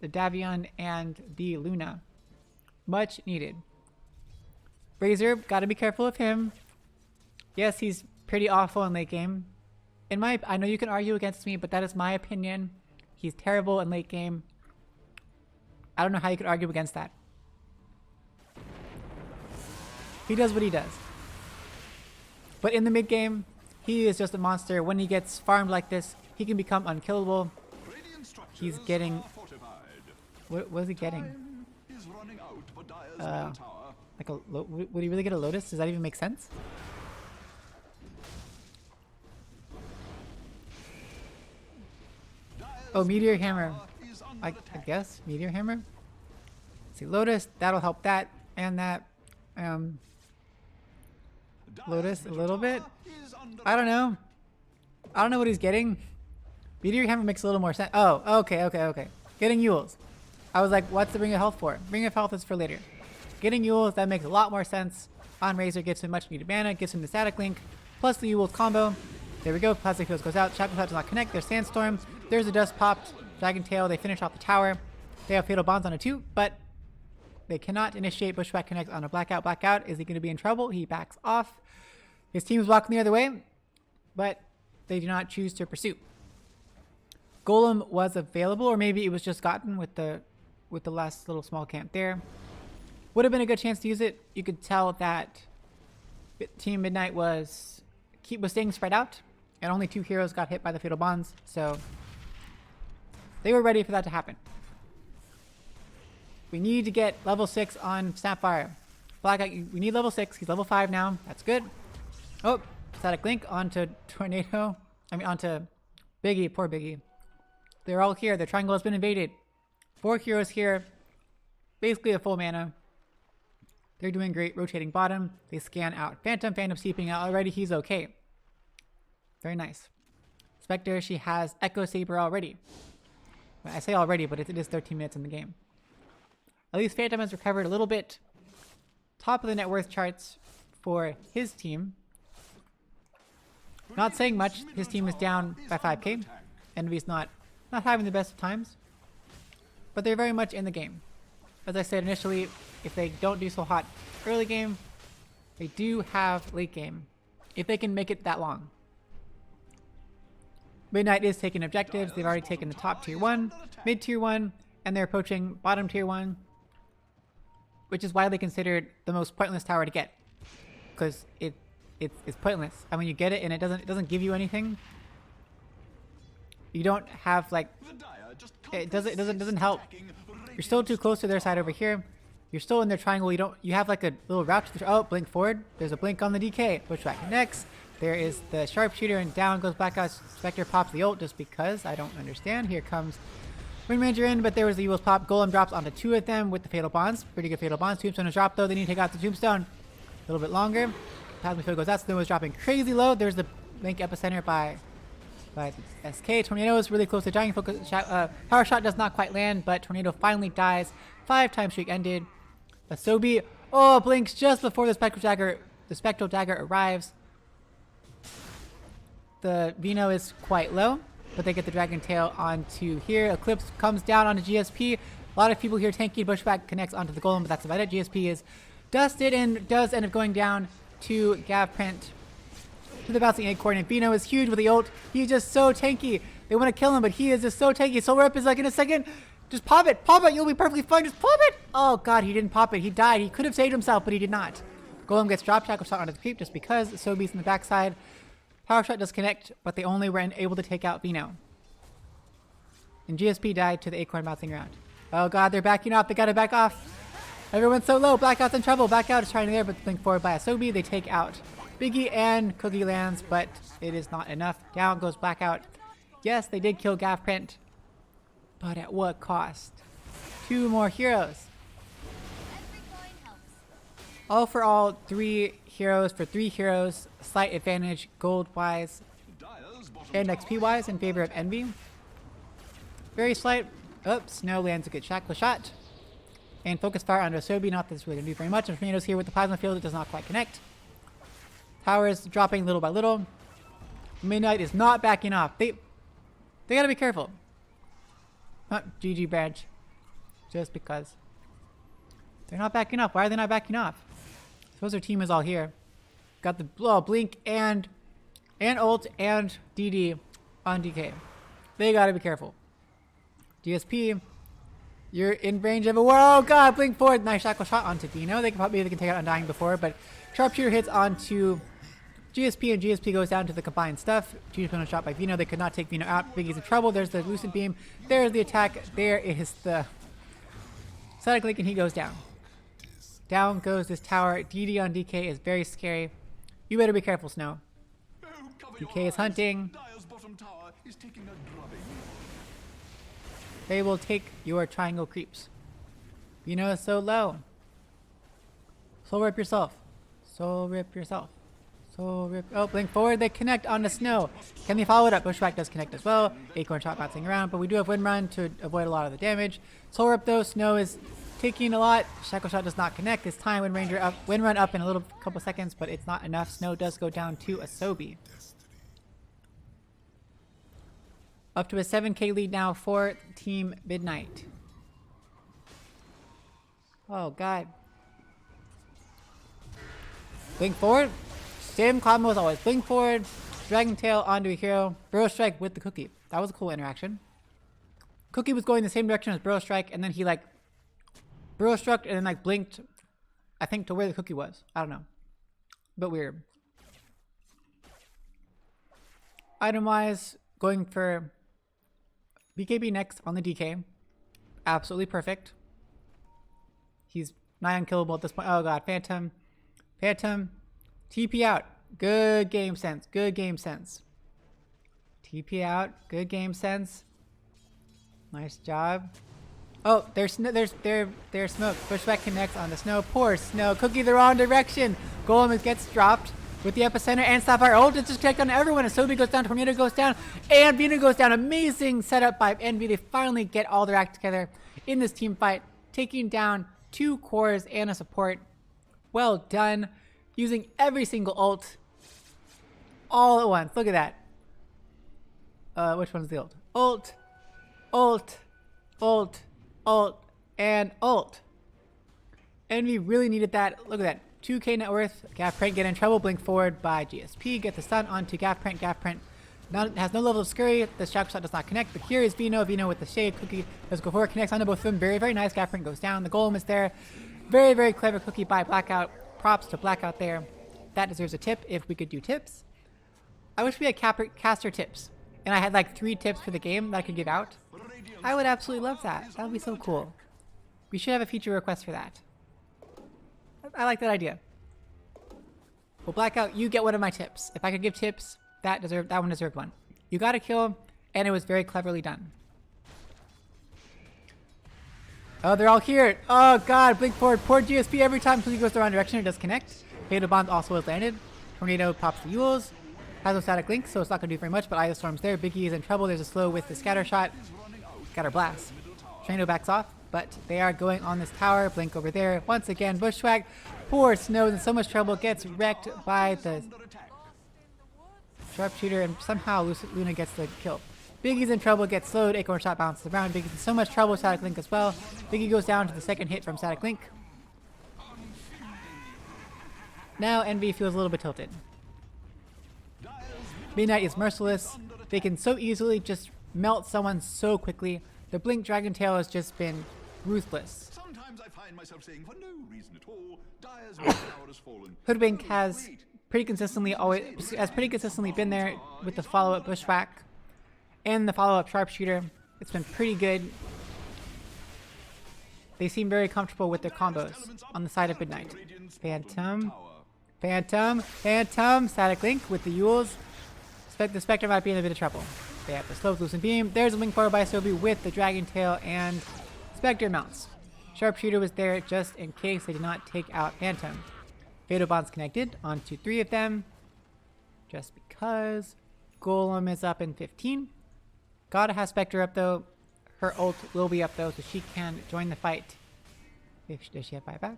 the Davion and the Luna. Much needed. Razor, gotta be careful of him. Yes, he's pretty awful in late game. I know you can argue against me, but that is my opinion. He's terrible in late game. I don't know how you could argue against that. He does what he does. But in the mid game, he is just a monster. When he gets farmed like this, he can become unkillable. He's getting... What is he getting? Like would he really get a Lotus? Does that even make sense? Oh, Meteor Hammer. I guess. Meteor Hammer? Let's see, Lotus. That'll help that and that. Lotus a little bit. I don't know. I don't know what he's getting. Meteor Hammer makes a little more sense. Oh, okay. Getting Yules. I was like, what's the Ring of Health for? Ring of Health is for later. Getting Yules, that makes a lot more sense. On Razor gives him much needed mana, gives him the Static Link, plus the Yules combo. There we go. Plastic Fields goes out. Shadow Cloud does not connect. There's Sandstorm. There's a Dust popped. Dragon Tail. They finish off the tower. They have Fatal Bonds on a 2, but they cannot initiate Bushwhack Connect on a Blackout. Blackout. Is he going to be in trouble? He backs off. His team is walking the other way, but they do not choose to pursue. Golem was available, or maybe it was just gotten with the last little small camp there. Would have been a good chance to use it. You could tell that Team Midnight was staying spread out, and only 2 heroes got hit by the Fatal Bonds, so they were ready for that to happen. We need to get level 6 on Snapfire. Blackout, we need level 6. He's level 5 now. That's good. Oh, Static Link onto Tornado. Onto Biggie. Poor Biggie. They're all here. The triangle has been invaded. 4 heroes here. Basically a full mana. They're doing great. Rotating bottom. They scan out Phantom. Phantom seeping out already. He's okay. Very nice. Spectre, she has Echo Saber already. Well, I say already, but it is 13 minutes in the game. At least Phantom has recovered a little bit. Top of the net worth charts for his team. Not saying much. His team is down by 5k. Envy's not having the best of times. But they're very much in the game. As I said initially, if they don't do so hot early game, they do have late game. If they can make it that long. Midnight is taking objectives. They've already taken the top tier 1, mid tier 1, and they're approaching bottom tier 1. Which is widely considered the most pointless tower to get. Because it's pointless. I mean, you get it and it doesn't give you anything. You don't have like it doesn't help. You're still too close to their side over here. You're still in their triangle. You have like a little route to the, oh, blink forward. There's a blink on the DK. Bushwhack connects. There is the sharpshooter and down goes Blackout. Spectre pops the ult just because. I don't understand. Here comes Wind Ranger in, but there was the Evil's pop. Golem drops onto 2 of them with the Fatal Bonds. Pretty good Fatal Bonds. Tombstone is dropped though. They need to take out the Tombstone. A little bit longer. Plasma Field goes out. Snow is dropping crazy low. There's the Blink Epicenter by SK. Tornado is really close to dying. Power Shot does not quite land, but Tornado finally dies. 5-time streak ended. Asobi, oh, blinks just before the Spectral Dagger arrives. The Vino is quite low, but they get the Dragon Tail onto here. Eclipse comes down onto GSP. A lot of people here tanky. Bushback connects onto the Golem, but that's about it. GSP is dusted and does end up going down to Gavprint. To the bouncing acorn, and Vino is huge with the ult. He's just so tanky. They want to kill him, but he is just so tanky. Soul Rep is like in a second. Just pop it, you'll be perfectly fine. Just pop it. Oh god, he didn't pop it. He died. He could have saved himself, but he did not. Golem gets drop shackle shot onto the creep just because. Sobi's in the backside. Power Shot does connect, but they only were able to take out Vino. And GSP died to the acorn bouncing around. Oh god, they're backing off. They gotta back off. Everyone's so low. Blackout's in trouble. Blackout is trying there, but blink forward by Asobi. They take out Biggie and Cookie lands, but it is not enough. Down goes Blackout. Yes, they did kill Gavprint, but at what cost? 2 more heroes. Every coin helps. All for all, 3 heroes for 3 heroes. Slight advantage gold-wise Dire's bottom and tower XP-wise in favor of Envy. Very slight. Oh, Snow lands a good shackle shot. And focus fire onto Asobi. Not that it's really going to do very much. And Tornado's here with the Plasma Field. It does not quite connect. Tower is dropping little by little. Midnight is not backing off. They gotta be careful. GG Branch. Just because. They're not backing off. Why are they not backing off? I suppose their team is all here. Got the Blink and ult and DD on DK. They gotta be careful. GSP, you're in range of a war. Oh god, blink forward. Nice shackle shot onto Dino. They can take out Undying before, but Sharpshooter hits onto GSP, and GSP goes down to the combined stuff. GSP shot by Vino. They could not take Vino out. Biggie's in trouble. There's the Lucent Beam. There's the attack. There is the Static Link, and he goes down. Down goes this tower. DD on DK is very scary. You better be careful, Snow. Oh, cover DK your is eyes. hunting. Dire's bottom tower is taking a drubbing. They will take your triangle creeps. Vino is so low. Soul Rip yourself. Soul Rip yourself. Soul Rip. Oh, blink forward. They connect on the Snow. Can they follow it up? Bushback does connect as well. Acorn shot bouncing around, but we do have Wind Run to avoid a lot of the damage. Soul Rip though, Snow is taking a lot. Shackle shot does not connect. This time Wind Run up in a couple seconds, but it's not enough. Snow does go down to Asobi. Up to a 7k lead now for Team Midnight. Oh god. Blink forward. Same combo as always. Blink forward. Dragon Tail onto a hero. Burrow Strike with the Cookie. That was a cool interaction. Cookie was going the same direction as Burrow Strike, and then he like Burrow struck and then like blinked, I think, to where the Cookie was. I don't know. But weird. Item wise, going for BKB next on the DK. Absolutely perfect. He's nigh unkillable at this point. Oh god, Phantom. TP out. Good game sense. TP out. Good game sense. Nice job. Oh, there's smoke. Pushback connects on the Snow. Poor Snow. Cookie the wrong direction. Golem gets dropped with the epicenter and Sapphire ult. It's just connect on everyone. Asobi goes down. Tornado goes down. And Vina goes down. Amazing setup by Envy. They finally get all their act together in this team fight, taking down 2 cores and a support. Well done. Using every single ult all at once. Look at that. Which one's the ult? Ult, and ult. Envy really needed that. Look at that. 2k net worth. Gavprint get in trouble. Blink forward by GSP. Get the stun onto Gavprint. Gavprint has no level of scurry. The shackle shot does not connect. But here is Vino. Vino with the shade. Cookie does go forward. Connects onto both of them. Very, very nice. Gavprint goes down. The golem is there. Very, very clever Cookie by Blackout. Props to Blackout there. That deserves a tip if we could do tips. I wish we had caster tips. And I had like 3 tips for the game that I could give out. I would absolutely love that. That would be so cool. We should have a feature request for that. I like that idea. Well, Blackout, you get one of my tips. If I could give tips, that one deserved one. You got a kill, and it was very cleverly done. Oh, they're all here. Oh god, blink forward. Poor GSP every time Cookie goes the wrong direction, it does connect. Fatal Bond also has landed. Tornado pops the Yules. Has no static link, so it's not going to do very much, but Eye of Storm's there. Biggie is in trouble. There's a slow with the scatter shot. Scatter blast. Tornado backs off, but they are going on this tower. Blink over there. Once again, Bushwhack. Poor Snow in so much trouble. Gets wrecked by the sharpshooter, and somehow Luna gets the kill. Biggie's in trouble, gets slowed, Acorn Shot bounces around. Biggie's in so much trouble with Static Link as well. Biggie goes down to the second hit from Static Link. Now Envy feels a little bit tilted. Midnight is merciless. They can so easily just melt someone so quickly. The Blink Dragon Tail has just been ruthless. Sometimes I find myself saying for no reason at all, Dyer's tower has fallen. Hoodwink has pretty consistently been there with the follow-up Bushwhack and the follow-up Sharpshooter. It's been pretty good. They seem very comfortable with their combos on the side of Midnight. Phantom, Static Link with the Yules. The Spectre might be in a bit of trouble. They have the Slow Loosen Beam. There's a link forward by Sobi with the Dragon Tail, and Spectre mounts. Sharpshooter was there just in case they did not take out Phantom. Fatal Bond's connected onto 3 of them, just because. Golem is up in 15. Gotta have Spectre up though. Her ult will be up though, so she can join the fight. Does she have buyback?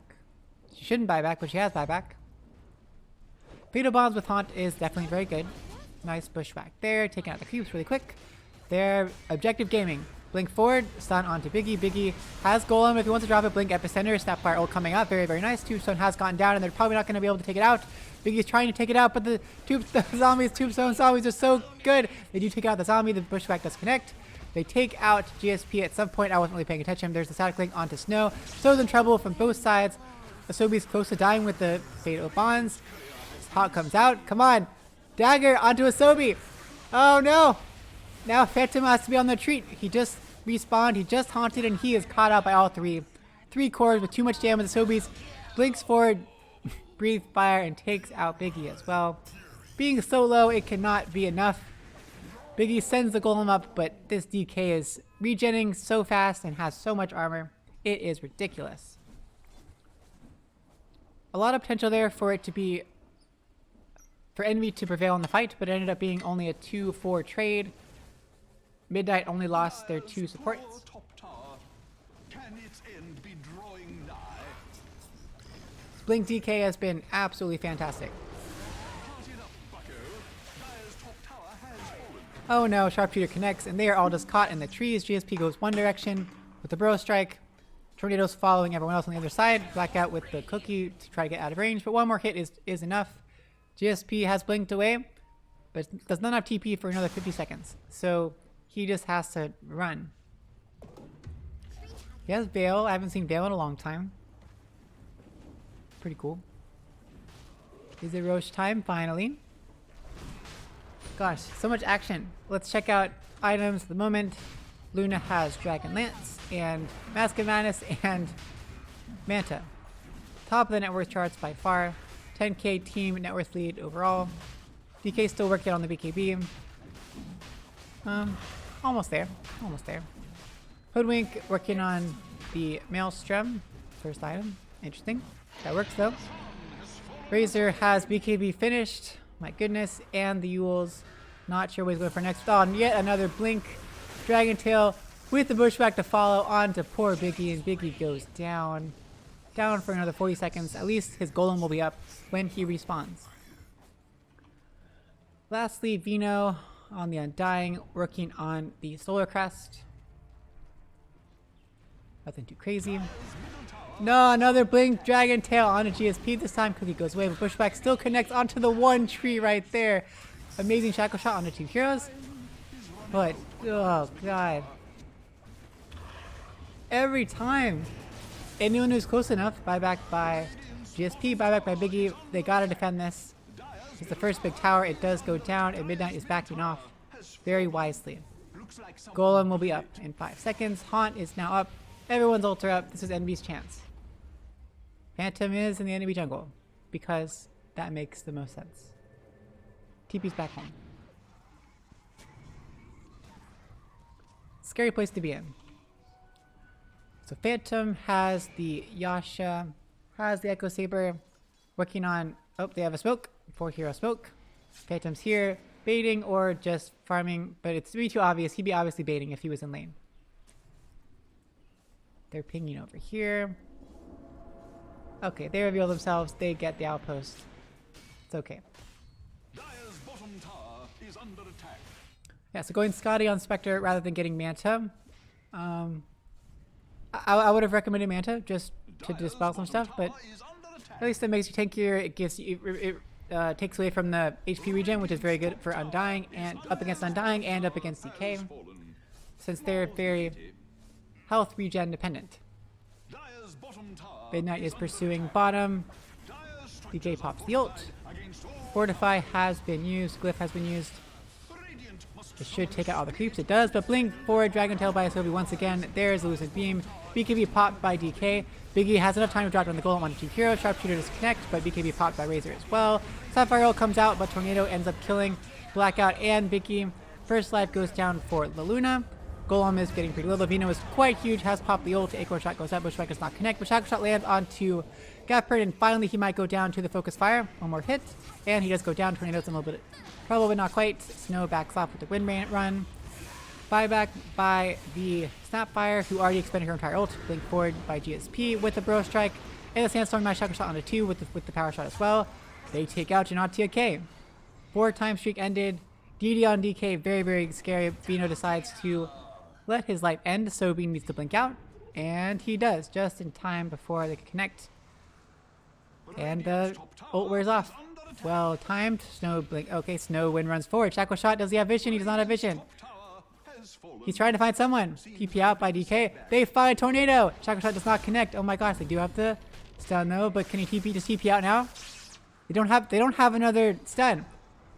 She shouldn't buy back, but she has buyback. Fatal Bonds with Haunt is definitely very good. Nice Bushwhack there, taking out the creeps really quick. Their objective gaming. Blink forward, stun onto Biggie. Biggie has Golem if he wants to drop it. Blink Epicenter, Snapfire ult coming up. Very, very nice. Tombstone has gotten down, and they're probably not going to be able to take it out. Biggie's trying to take it out, but the Tombstone zombies are so good. They do take out the zombie. The Bushwhack does connect. They take out GSP at some point. I wasn't really paying attention. There's the static link onto Snow. Snow's in trouble from both sides. Asobi's close to dying with the Fatal Bonds. Hawk comes out. Come on. Dagger onto Asobi. Oh no. Now Phantom has to be on the retreat. He just respawned. He just haunted, and he is caught out by all 3. 3 cores with too much damage. Asobi's blinks forward, breathes fire, and takes out Biggie as well. Being so low, it cannot be enough. Biggie sends the golem up, but this DK is regenning so fast and has so much armor. It is ridiculous. A lot of potential there for it to be, for Envy to prevail in the fight, but it ended up being only a 2-4 trade. Midnight only lost their 2 supports. Top tower. Can its end be drawing nigh? Blink DK has been absolutely fantastic. Party it up, bucko. Dyer's top tower has fallen. Oh no, Sharpshooter connects, and they are all just caught in the trees. GSP goes one direction with the Burrow Strike. Tornado's following everyone else on the other side. Blackout with the cookie to try to get out of range, but one more hit is enough. GSP has blinked away, but does not have TP for another 50 seconds. So he just has to run. He has Veil. I haven't seen Veil in a long time. Pretty cool. Is it Roche time? Finally. Gosh, so much action. Let's check out items at the moment. Luna has Dragon Lance and Mask of Madness and Manta. Top of the net worth charts by far. 10k team net worth lead overall. DK still working on the BKB. Almost there. Almost there. Hoodwink working on the Maelstrom. First item. Interesting. That works though. Razor has BKB finished. My goodness. And the Yules. Not sure what he's going for next. Oh, and yet another Blink Dragon Tail with the Bushwhack to follow on to poor Biggie. And Biggie goes down. Down for another 40 seconds. At least his golem will be up when he respawns. Lastly, Vino on the Undying, working on the Solar Crest. Nothing too crazy. No, another Blink Dragon Tail onto GSP. This time Cookie goes away, but Bushwhack still connects onto the one tree right there. Amazing Shackle Shot onto 2 heroes. But, oh god. Every time. Anyone who's close enough, buyback by GSP, buyback by Biggie. They gotta defend this. It's the first big tower. It does go down, and Midnight is backing off very wisely. Golem will be up in 5 seconds. Haunt is now up. Everyone's ult are up. This is Envy's chance. Phantom is in the enemy jungle because that makes the most sense. TP's back home. Scary place to be in. So Phantom has the Yasha, has the Echo Saber, working on, oh, they have a smoke, 4 hero smoke. Phantom's here, baiting or just farming, but it's too obvious. He'd be obviously baiting if he was in lane. They're pinging over here. Okay, they reveal themselves, they get the outpost. It's okay. Dire's bottom tower is under attack. Yeah, so going Scotty on Spectre rather than getting Manta. I would have recommended Manta just to dispel some stuff, but at least it makes you tankier. It gives you, it takes away from the HP regen, which is very good for Undying and up against Undying and up against DK, since they're very health regen dependent. Midnight is pursuing bottom. DK pops the ult. Fortify has been used. Glyph has been used. It should take out all the creeps. It does, but blink forward. Dragon Tail by Asobi once again. There's the Lucid Beam. BKB popped by DK. Biggie has enough time to drop down the golem on 2 heroes. Sharpshooter disconnect, but BKB popped by Razor as well. Sapphire Ult comes out, but Tornado ends up killing Blackout and Biggie. First life goes down for La Luna. Golem is getting pretty little. Vino is quite huge, has popped the ult. Acorn Shot goes up, Bushwhack does not connect. Bushwhack Shot lands onto Gapper, and finally he might go down to the Focus Fire. One more hit, and he does go down. Tornado's in a little bit of trouble, but not quite. Snow backs off with the Wind Run. Buyback by the Snapfire, who already expended her entire ult. Blink forward by GSP with the Bro Strike, and the Sandstorm Mash Shackle Shot onto 2 with the Power Shot as well. They take out Janatia K. 4-time streak ended. DD on DK, very, very scary. Vino decides to let his life end, so Bean needs to blink out, and he does, just in time before they can connect. And the ult wears off. Well timed. Snow blink. Okay, Snow Wind runs forward. Shackle Shot, does he have vision? He does not have vision. He's trying to find someone. TP out by DK. They find Tornado. Shackle Shot does not connect. Oh my gosh, they do have the stun though, but can he TP? Just TP out now? They don't have another stun.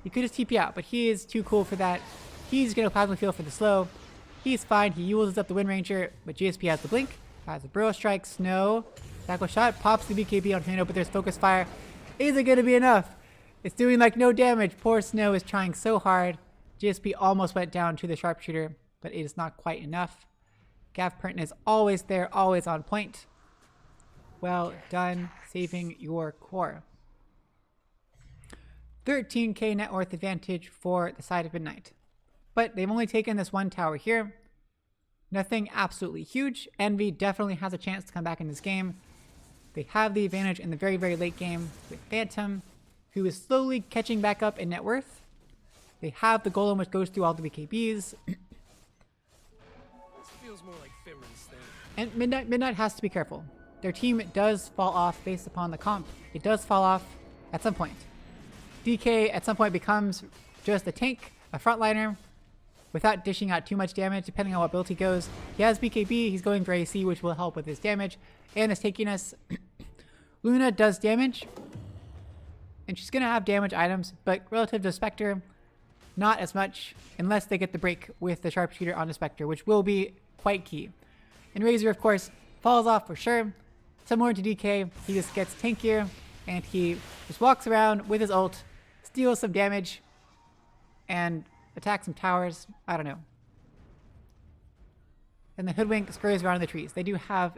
He could just TP out, but he is too cool for that. He's gonna Plasma Field for the slow. He's fine. He uses up the Wind Ranger, but GSP has the blink, has the Burrow Strike. Snow, Shackle Shot, pops the BKB on Tornado, but there's Focus Fire. Is it going to be enough? It's doing like no damage. Poor Snow is trying so hard. GSP almost went down to the Sharpshooter, but it is not quite enough. Gav Pertin is always there, always on point. Well done, saving your core. 13k net worth advantage for the side of Midnight. But they've only taken this one tower here. Nothing absolutely huge. Envy definitely has a chance to come back in this game. They have the advantage in the very, very late game with Phantom, who is slowly catching back up in net worth. They have the Golem, which goes through all the BKBs. This feels more like Fimran's thing. And Midnight has to be careful. Their team does fall off based upon the comp. It does fall off at some point. DK at some point becomes just a tank, a frontliner, without dishing out too much damage, depending on what build he goes. He has BKB, he's going for AC, which will help with his damage, and is taking us. Luna does damage, and she's going to have damage items, but relative to Spectre, not as much, unless they get the break with the Sharpshooter on the Spectre, which will be quite key. And Razor, of course, falls off for sure. Similar to DK, he just gets tankier, and he just walks around with his ult, steals some damage, and attack some towers. I don't know. And the Hoodwink scurries around in the trees. They do have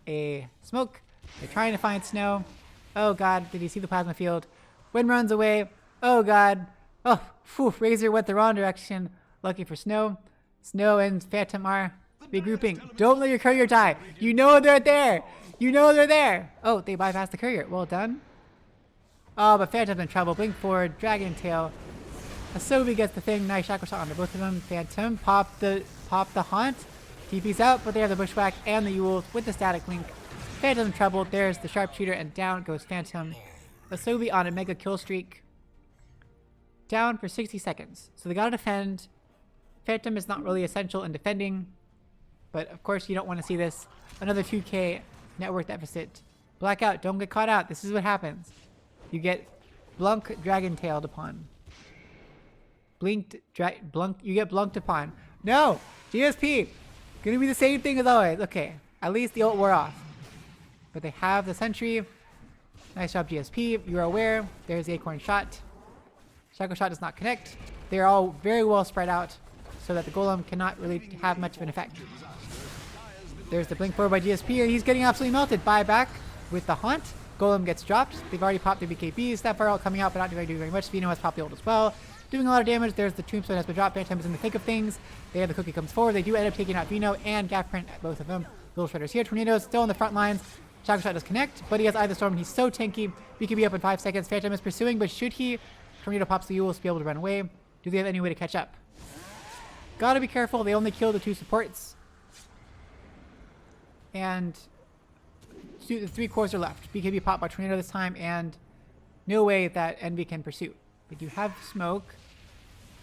a smoke. They're trying to find Snow. Oh god, did he see the plasma field? Wind runs away. Oh god. Oh, phew, Razor went the wrong direction. Lucky for Snow. Snow and Phantom are regrouping. Don't let your courier die. You know they're there. You know they're there. Oh, they bypassed the courier. Well done. Oh, but Phantom's in trouble. Blink forward. Dragon Tail. Asobi gets the thing. Nice Shackle Shot onto both of them. Phantom pop the Haunt. TP's out, but they have the Bushwhack and the Yules with the Static Link. Phantom in trouble. There's the Sharpshooter, and down goes Phantom. Asobi on a mega kill streak. Down for 60 seconds. So they gotta defend. Phantom is not really essential in defending, but of course you don't want to see this. Another 2k network deficit. Blackout, don't get caught out. This is what happens. You get Dragon Tailed upon. You get blunked upon. No! GSP! Gonna be the same thing as always. Okay, at least the ult wore off. But they have the Sentry. Nice job, GSP. You're aware. There's the Acorn Shot. Shackle Shot does not connect. They're all very well spread out so that the Golem cannot really have much of an effect. There's the blink forward by GSP. He's getting absolutely melted. Buyback with the haunt. Golem gets dropped. They've already popped the BKB. Sapphire ult coming out, but not doing very much. Vino has popped the ult as well, doing a lot of damage. There's the tombstone has been dropped. Phantom is in the thick of things. They have the cookie comes forward. They do end up taking out Vino and Gapprint, both of them. Little Shredder's here. Tornado's still on the front lines. Chakra Shot does connect, but he has Either Storm. He's so tanky. BKB up in 5 seconds. Phantom is pursuing, but should he? Tornado pops the Yules to be able to run away. Do they have any way to catch up? Gotta be careful. They only kill the 2 supports. And the 3 cores are left. BKB popped by Tornado this time, and no way that Envy can pursue. They do have smoke.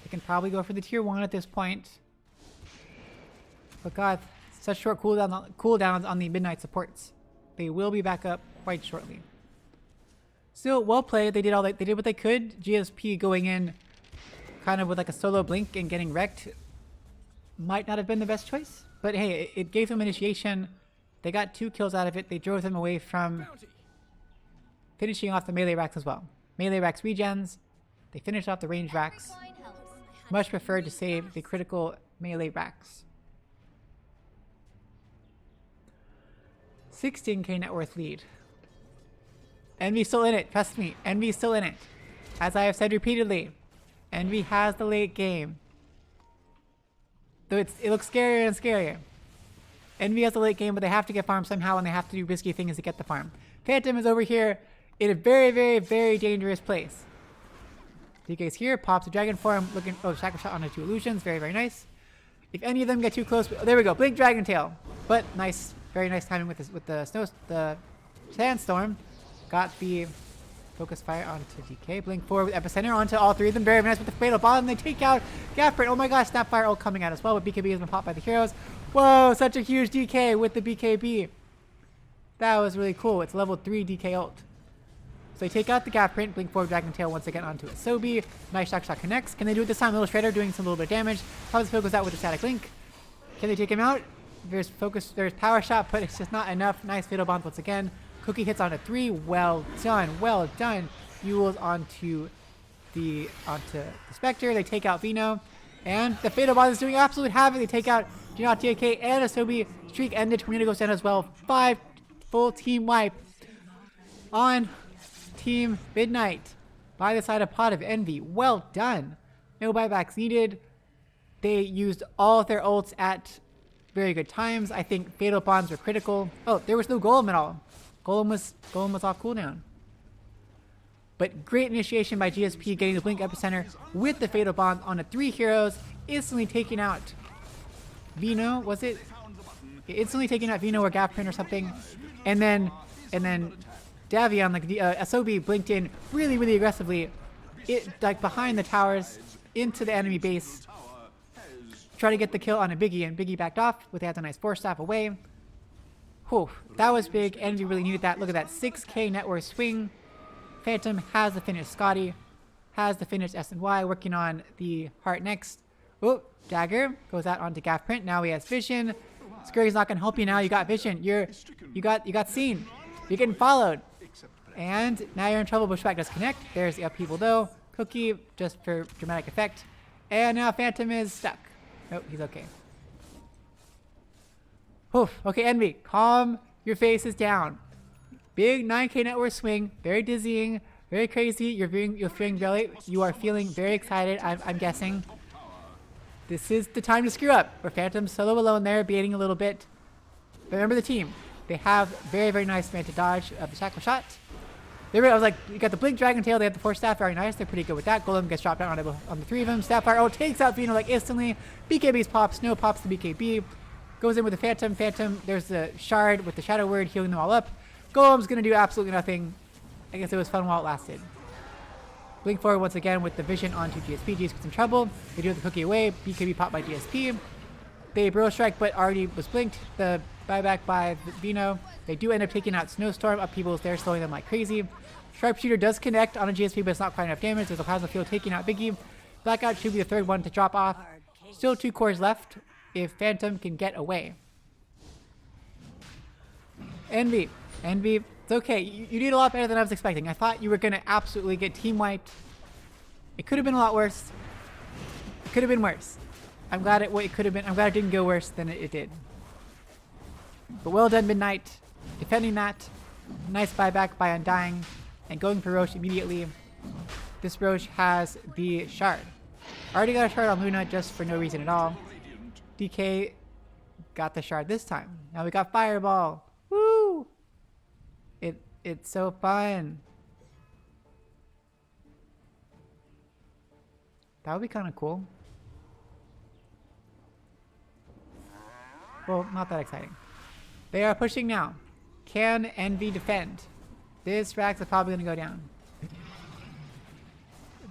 They can probably go for the tier 1 at this point. But god, such short cooldowns on the Midnight supports. They will be back up quite shortly. Still, well played. They did what they could. GSP going in kind of with like a solo blink and getting wrecked might not have been the best choice. But hey, it gave them initiation. They got 2 kills out of it. They drove them away from finishing off the melee racks as well. Melee racks regens. They finished off the range racks. Much preferred to save the critical melee racks. 16k net worth lead. Envy's still in it. Trust me. Envy's still in it. As I have said repeatedly, Envy has the late game. Though it looks scarier and scarier. Envy has the late game, but they have to get farm somehow, and they have to do risky things to get the farm. Phantom is over here in a very, very, very dangerous place. DK's here, pops a dragon form, looking. Oh, Chakra Shot onto 2 illusions. Very, very nice. If any of them get too close, oh, there we go. Blink Dragon Tail. But nice, very nice timing with this, with the sandstorm. Got the focus fire onto DK. Blink forward with epicenter onto all 3 of them. Very nice with the fatal bomb. They take out Gapprint. Oh my gosh, Snapfire ult coming out as well. But BKB has been popped by the heroes. Whoa, such a huge DK with the BKB. That was really cool. It's level 3 DK ult. So they take out the Gapprint, blink forward Dragon Tail once again onto Asobi. Nice Shock Shot connects. Can they do it this time? Little Shredder doing some little bit of damage. Probably goes out with a static link. Can they take him out? There's focus, there's power shot, but it's just not enough. Nice fatal bomb once again. Cookie hits onto 3. Well done. Well done. Yules onto the Spectre. They take out Vino. And the fatal bomb is doing absolute havoc. They take out Jinot TK and Asobi. Streak ended. Tornado goes down as well. 5 full team wipe on Team Midnight by the side of Pot of Envy. Well done. No buybacks needed. They used all of their ults at very good times. I think fatal bombs were critical. Oh, there was no golem at all. Golem was off cooldown. But great initiation by GSP, getting the blink epicenter with the fatal bomb onto 3 heroes, instantly taking out Vino. Was it? Instantly taking out Vino or Gapprint or something, and then Davion, like the Asobi, blinked in really, really aggressively, like behind the towers into the enemy base, try to get the kill on a Biggie, and Biggie backed off with a nice Force Staff away. Whew, that was big. Envy really needed that. Look at that 6k net worth swing. Phantom has the finish. Scotty has the finish. S&Y working on the heart next. Oh, dagger goes out onto Gapprint. Now he has vision. Scurry's not gonna help you now. You got vision. You got seen. You're getting followed. And now you're in trouble. Bushback does connect. There's the upheaval though. Cookie just for dramatic effect. And now Phantom is stuck. Nope, he's okay. Oof. Okay, Envy, calm your faces down. Big 9k net worth swing, very dizzying, very crazy. You are feeling very excited. I'm guessing. This is the time to screw up. Where Phantom's solo alone there, baiting a little bit. But remember the team. They have very, very nice man to dodge of the Chakra Shot. I was like, you got the Blink Dragon Tail, they have the Force Staff, very nice. They're pretty good with that. Golem gets dropped down on the 3 of them. Sapphire takes out Vino like instantly. BKB's pop, Snow pops the BKB. Goes in with the Phantom. Phantom, there's the Shard with the Shadow Word healing them all up. Golem's gonna do absolutely nothing. I guess it was fun while it lasted. Blink forward once again with the vision onto GSP. GSP's in trouble. They do have the cookie away. BKB popped by GSP. They Bro Strike, but already was blinked. The buyback by Vino. They do end up taking out Snowstorm. Upheavals there, slowing them like crazy. Sharpshooter does connect on a GSP, but it's not quite enough damage. There's a Plasma Field taking out Biggie. Blackout should be the 3rd one to drop off. Still 2 cores left if Phantom can get away. Envy, it's okay. You did a lot better than I was expecting. I thought you were going to absolutely get team wiped. It could have been a lot worse. It could have been worse. I'm glad it could have been. I'm glad it didn't go worse than it did. But well done, Midnight. Defending that. Nice buyback by Undying. And going for Roche immediately. This Roche has the shard. Already got a shard on Luna just for no reason at all. DK got the shard this time. Now we got Fireball. Woo! It's so fun. That would be kind of cool. Well, not that exciting. They are pushing now. Can Envy defend? This Rax is probably going to go down.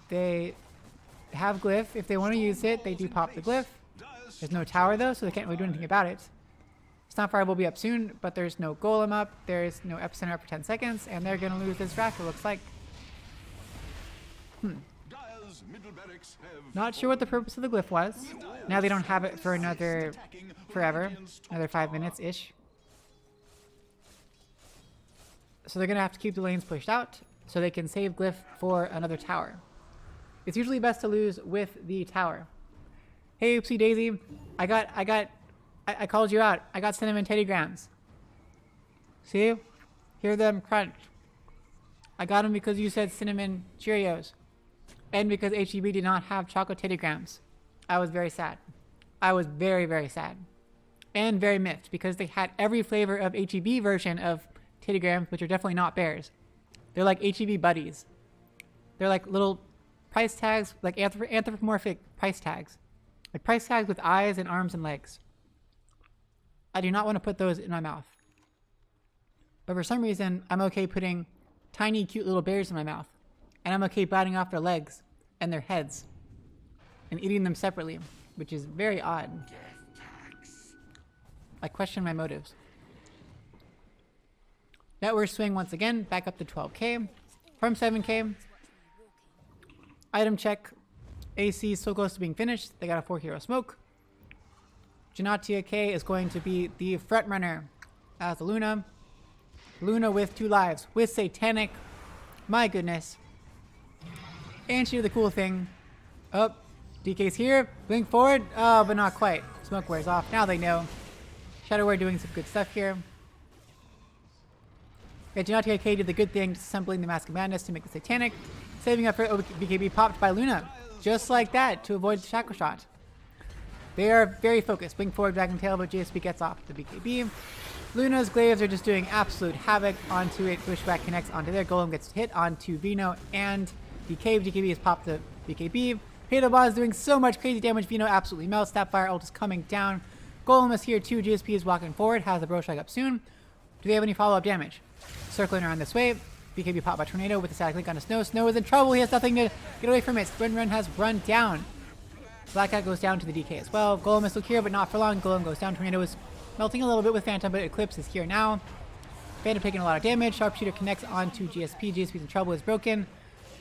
They have Glyph. If they want to use it, they do pop the Glyph. There's no tower though, so they can't really do anything about it. Snapfire will be up soon, but there's no Golem up. There's no Epicenter up for 10 seconds, and they're going to lose this Rax, it looks like. Not sure what the purpose of the Glyph was. Now they don't have it for another forever. Another 5 minutes-ish. So they're going to have to keep the lanes pushed out so they can save Glyph for another tower. It's usually best to lose with the tower. Hey, Oopsie Daisy. I called you out. I got cinnamon teddygrams. See? Hear them crunch. I got them because you said cinnamon Cheerios. And because HEB did not have chocolate teddygrams. I was very sad. I was very, very sad. And very miffed because they had every flavor of HEB version of teddygrams, which are definitely not bears. They're like HEB buddies. They're like little price tags, like anthropomorphic price tags. Like price tags with eyes and arms and legs. I do not want to put those in my mouth. But for some reason, I'm okay putting tiny, cute little bears in my mouth. And I'm okay biting off their legs and their heads and eating them separately, which is very odd. I question my motives. Network swing once again, back up to 12k from 7k. Item check. AC is so close to being finished. They got a 4-hero smoke. Janatia K is going to be the front runner as the Luna. Luna with 2 lives with Satanic. My goodness. And she did the cool thing. Oh, DK's here. Blink forward. Oh, but not quite. Smoke wears off. Now they know. Shadowware doing some good stuff here. Yeah, Janatia K did the good thing, disassembling the Mask of Madness to make the Satanic. Saving up for BKB popped by Luna. Just like that to avoid the Shackle Shot. They are very focused. Blink forward, Dragon Tail, but GSP gets off the BKB. Luna's Glaives are just doing absolute havoc onto it. Pushback connects onto their Golem, gets hit onto Vino and DK. DKB has popped the BKB. Halo Ball is doing so much crazy damage. Vino absolutely melts. Snapfire ult is coming down. Golem is here too. GSP is walking forward. Has the Bro Strike up soon. Do they have any follow-up damage? Circling around this way. BKB popped by Tornado with the static link onto Snow. Snow is in trouble. He has nothing to get away from it. Sprint Run has run down. Black Cat goes down to the DK as well. Golem is still here, but not for long. Golem goes down. Tornado is melting a little bit with Phantom, but Eclipse is here now. Phantom taking a lot of damage. Sharpshooter connects onto GSP. GSP's in trouble, is broken.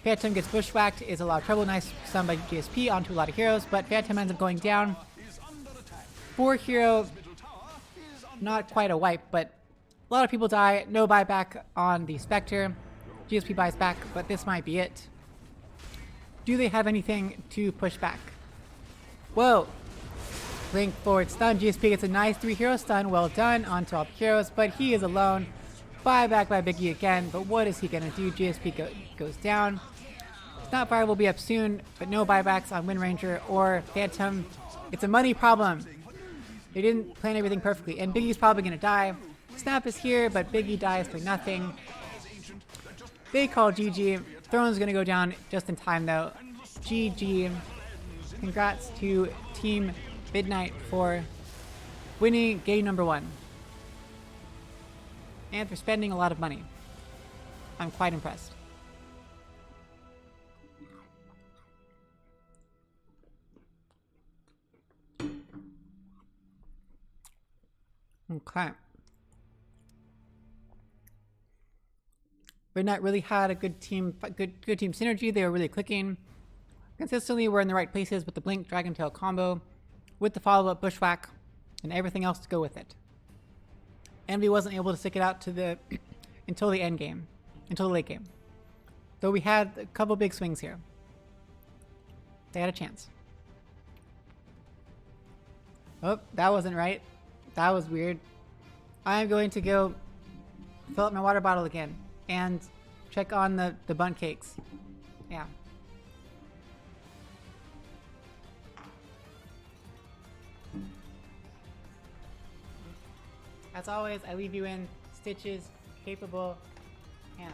Phantom gets bushwhacked, is a lot of trouble. Nice stun by GSP onto a lot of heroes, but Phantom ends up going down. 4-hero, not quite a wipe, but a lot of people die. No buyback on the Spectre. GSP buys back, but this might be it. Do they have anything to push back? Whoa. Blink forward stun. GSP gets a nice 3-hero stun. Well done onto all the heroes, but he is alone. Buyback by Biggie again, but what is he going to do? GSP goes down. Snapfire will be up soon, but no buybacks on Wind Ranger or Phantom. It's a money problem. They didn't plan everything perfectly, and Biggie's probably going to die. Snap is here, but Biggie dies for nothing. They call GG. Throne's going to go down just in time, though. GG. Congrats to Team Midnight for winning game number 1. And for spending a lot of money. I'm quite impressed. Okay. Midnight really had a good team synergy. They were really clicking. Consistently were in the right places with the Blink Dragon Tail combo, with the follow-up Bushwhack, and everything else to go with it. Envy wasn't able to stick it out to the until the end game, until the late game. Though we had a couple big swings here. They had a chance. Oh, that wasn't right. That was weird. I'm going to go fill up my water bottle again and check on the bundt cakes. Yeah. As always, I leave you in Stitch's capable hands.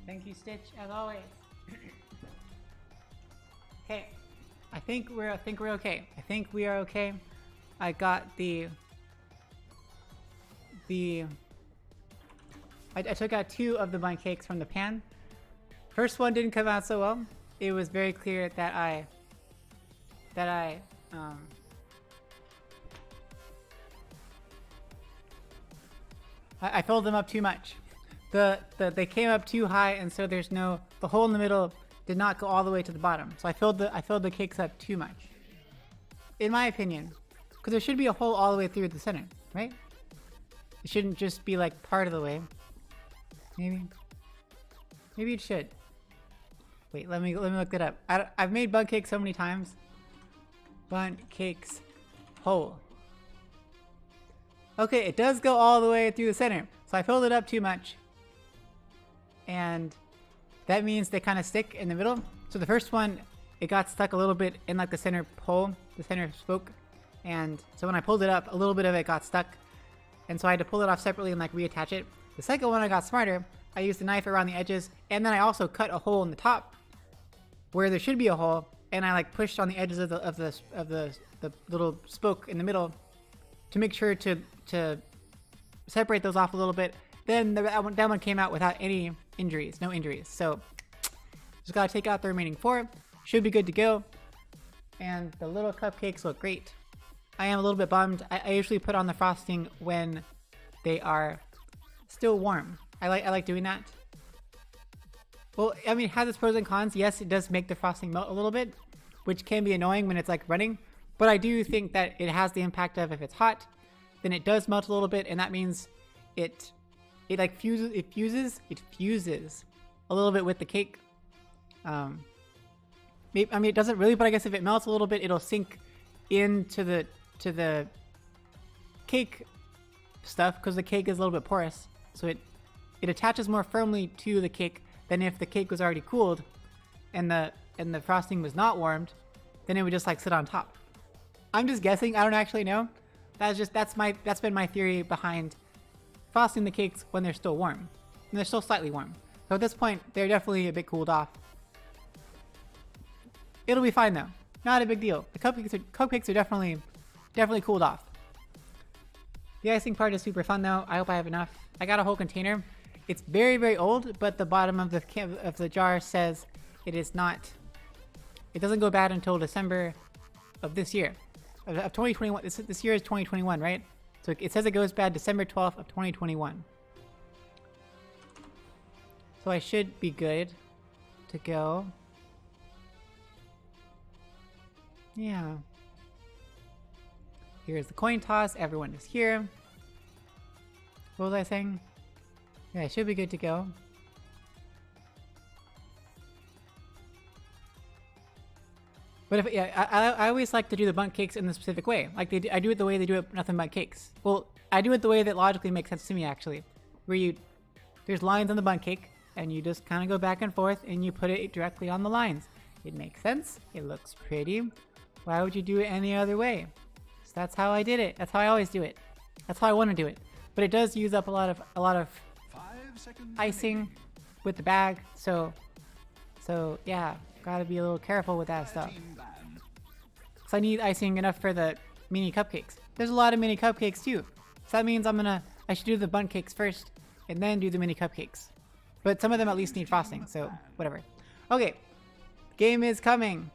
Thank you, Stitch, as always. Okay, I think we're okay. I think we are okay. I got I took out 2 of the bundt cakes from the pan. First one didn't come out so well. It was very clear that I filled them up too much. They came up too high, and so there's the hole in the middle did not go all the way to the bottom. So I filled the cakes up too much, in my opinion, because there should be a hole all the way through the center, right? It shouldn't just be like part of the way. Maybe it should. Wait, let me look that up. I've made bundt cakes so many times. Bundt cakes hole. Okay, it does go all the way through the center. So I filled it up too much. And that means they kind of stick in the middle. So the first one, it got stuck a little bit in like the center pole, the center spoke. And so when I pulled it up, a little bit of it got stuck. And so I had to pull it off separately and like reattach it. The second one, I got smarter. I used a knife around the edges, and then I also cut a hole in the top where there should be a hole. And I like pushed on the edges of the little spoke in the middle to make sure to separate those off a little bit. Then that one came out without any injuries, no injuries. So just gotta take out the remaining 4. Should be good to go. And the little cupcakes look great. I am a little bit bummed. I usually put on the frosting when they are still warm. I like doing that. Well, I mean, it has its pros and cons. Yes, it does make the frosting melt a little bit, which can be annoying when it's like running. But I do think that it has the impact of if it's hot, then it does melt a little bit, and that means it like fuses a little bit with the cake. I mean, it doesn't really, but I guess if it melts a little bit, it'll sink into the cake stuff because the cake is a little bit porous, so it attaches more firmly to the cake than if the cake was already cooled and the frosting was not warmed. Then it would just like sit on top. I'm just guessing. I don't actually know. That's been my theory behind frosting the cakes when they're still warm. And they're still slightly warm. So at this point, they're definitely a bit cooled off. It'll be fine though. Not a big deal. The cupcakes are definitely cooled off. The icing part is super fun though. I hope I have enough. I got a whole container. It's very, very old, but the bottom of the jar says it is not. It doesn't go bad until December of this year, of 2021. This year is 2021, right? So it says it goes bad December 12th of 2021. So I should be good to go. Yeah. Here's the coin toss. Everyone is here. What was I saying? Yeah, I should be good to go. But if, yeah, I always like to do the bundt cakes in the specific way. Like I do it the way they do it Nothing But Cakes. Well, I do it the way that logically makes sense to me actually. Where there's lines on the bundt cake and you just kind of go back and forth and you put it directly on the lines. It makes sense. It looks pretty. Why would you do it any other way? So that's how I did it. That's how I always do it. That's how I want to do it. But it does use up a lot of 5 seconds icing with the bag. So yeah, gotta be a little careful with that stuff. team ban. So I need icing enough for the mini cupcakes. There's a lot of mini cupcakes too. So that means I should do the bundt cakes first and then do the mini cupcakes. But some of them at least need frosting, so whatever. Okay, game is coming.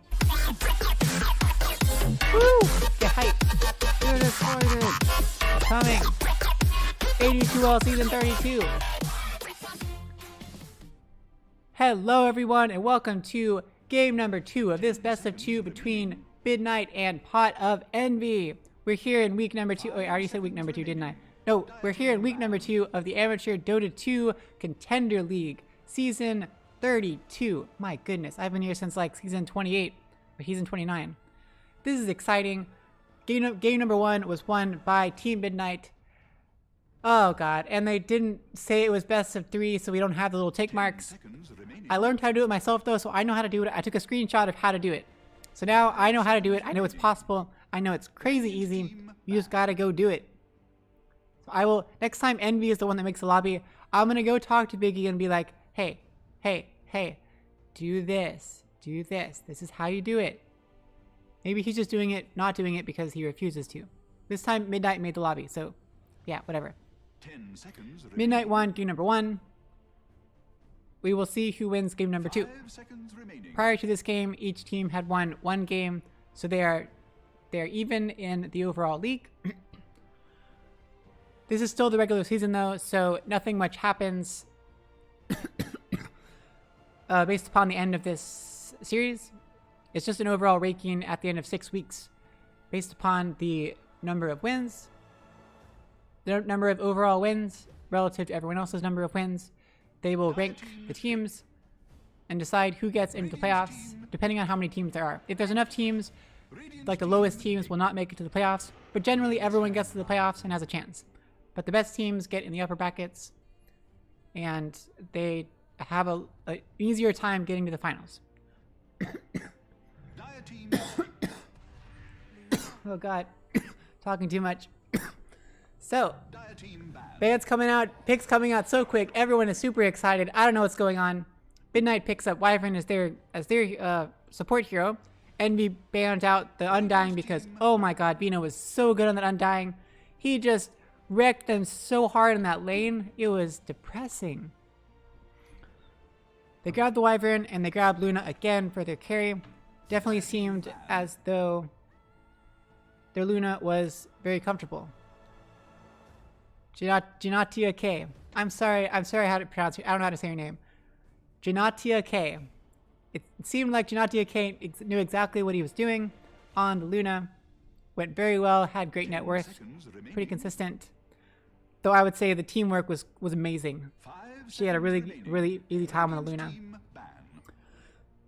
Woo! Get hype. It is started. It's coming. 82L season 32. Hello everyone and welcome to game number 2 of this best of 2 between Midnight and Pot of Envy. We're here in week number 2. Oh, I already said week number 2, didn't I? No, we're here in week number 2 of the Amateur Dota 2 Contender League, season 32. My goodness, I've been here since like season 28, or season 29. This is exciting. Game number 1 was won by Team Midnight. Oh god, and they didn't say it was best of 3, so we don't have the little tick marks. Seconds remaining. I learned how to do it myself though, so I know how to do it. I took a screenshot of how to do it. So now I know how to do it. I know it's possible. I know it's crazy easy. You just gotta go do it. So I will, next time Envy is the one that makes the lobby, I'm gonna go talk to Biggie and be like, hey, do this. Do this. This is how you do it. Maybe he's just not doing it because he refuses to. This time Midnight made the lobby, so yeah, whatever. 10 seconds remaining. Midnight won game number 1. We will see who wins game number 2. 5 seconds remaining. Prior to this game, each team had won 1 game, so they're even in the overall league. This is still the regular season though, so nothing much happens based upon the end of this series. It's just an overall ranking at the end of 6 weeks based upon the number of wins, the number of overall wins relative to everyone else's number of wins. They will rank the teams and decide who gets into the playoffs depending on how many teams there are. If there's enough teams, like the lowest teams will not make it to the playoffs, but generally everyone gets to the playoffs and has a chance. But the best teams get in the upper brackets and they have an easier time getting to the finals. Dire team. Oh god, talking too much. So, Dire team ban. bands coming out, picks coming out so quick. Everyone is super excited. I don't know what's going on. Midnight picks up Wyvern as their support hero. Envy banned out the Undying because, oh my god, Vino was so good on that Undying. He just wrecked them so hard in that lane. It was depressing. They grabbed the Wyvern and they grabbed Luna again for their carry. Definitely seemed as though their Luna was very comfortable. Janatia K. I'm sorry how to pronounce it. I don't know how to say your name. Janatia K. It seemed like Janatia K knew exactly what he was doing on the Luna. Went very well, had great net worth, Seconds remaining. pretty consistent. Though I would say the teamwork was amazing. 5 She had a seconds remaining. really easy time on the Red Luna. team ban.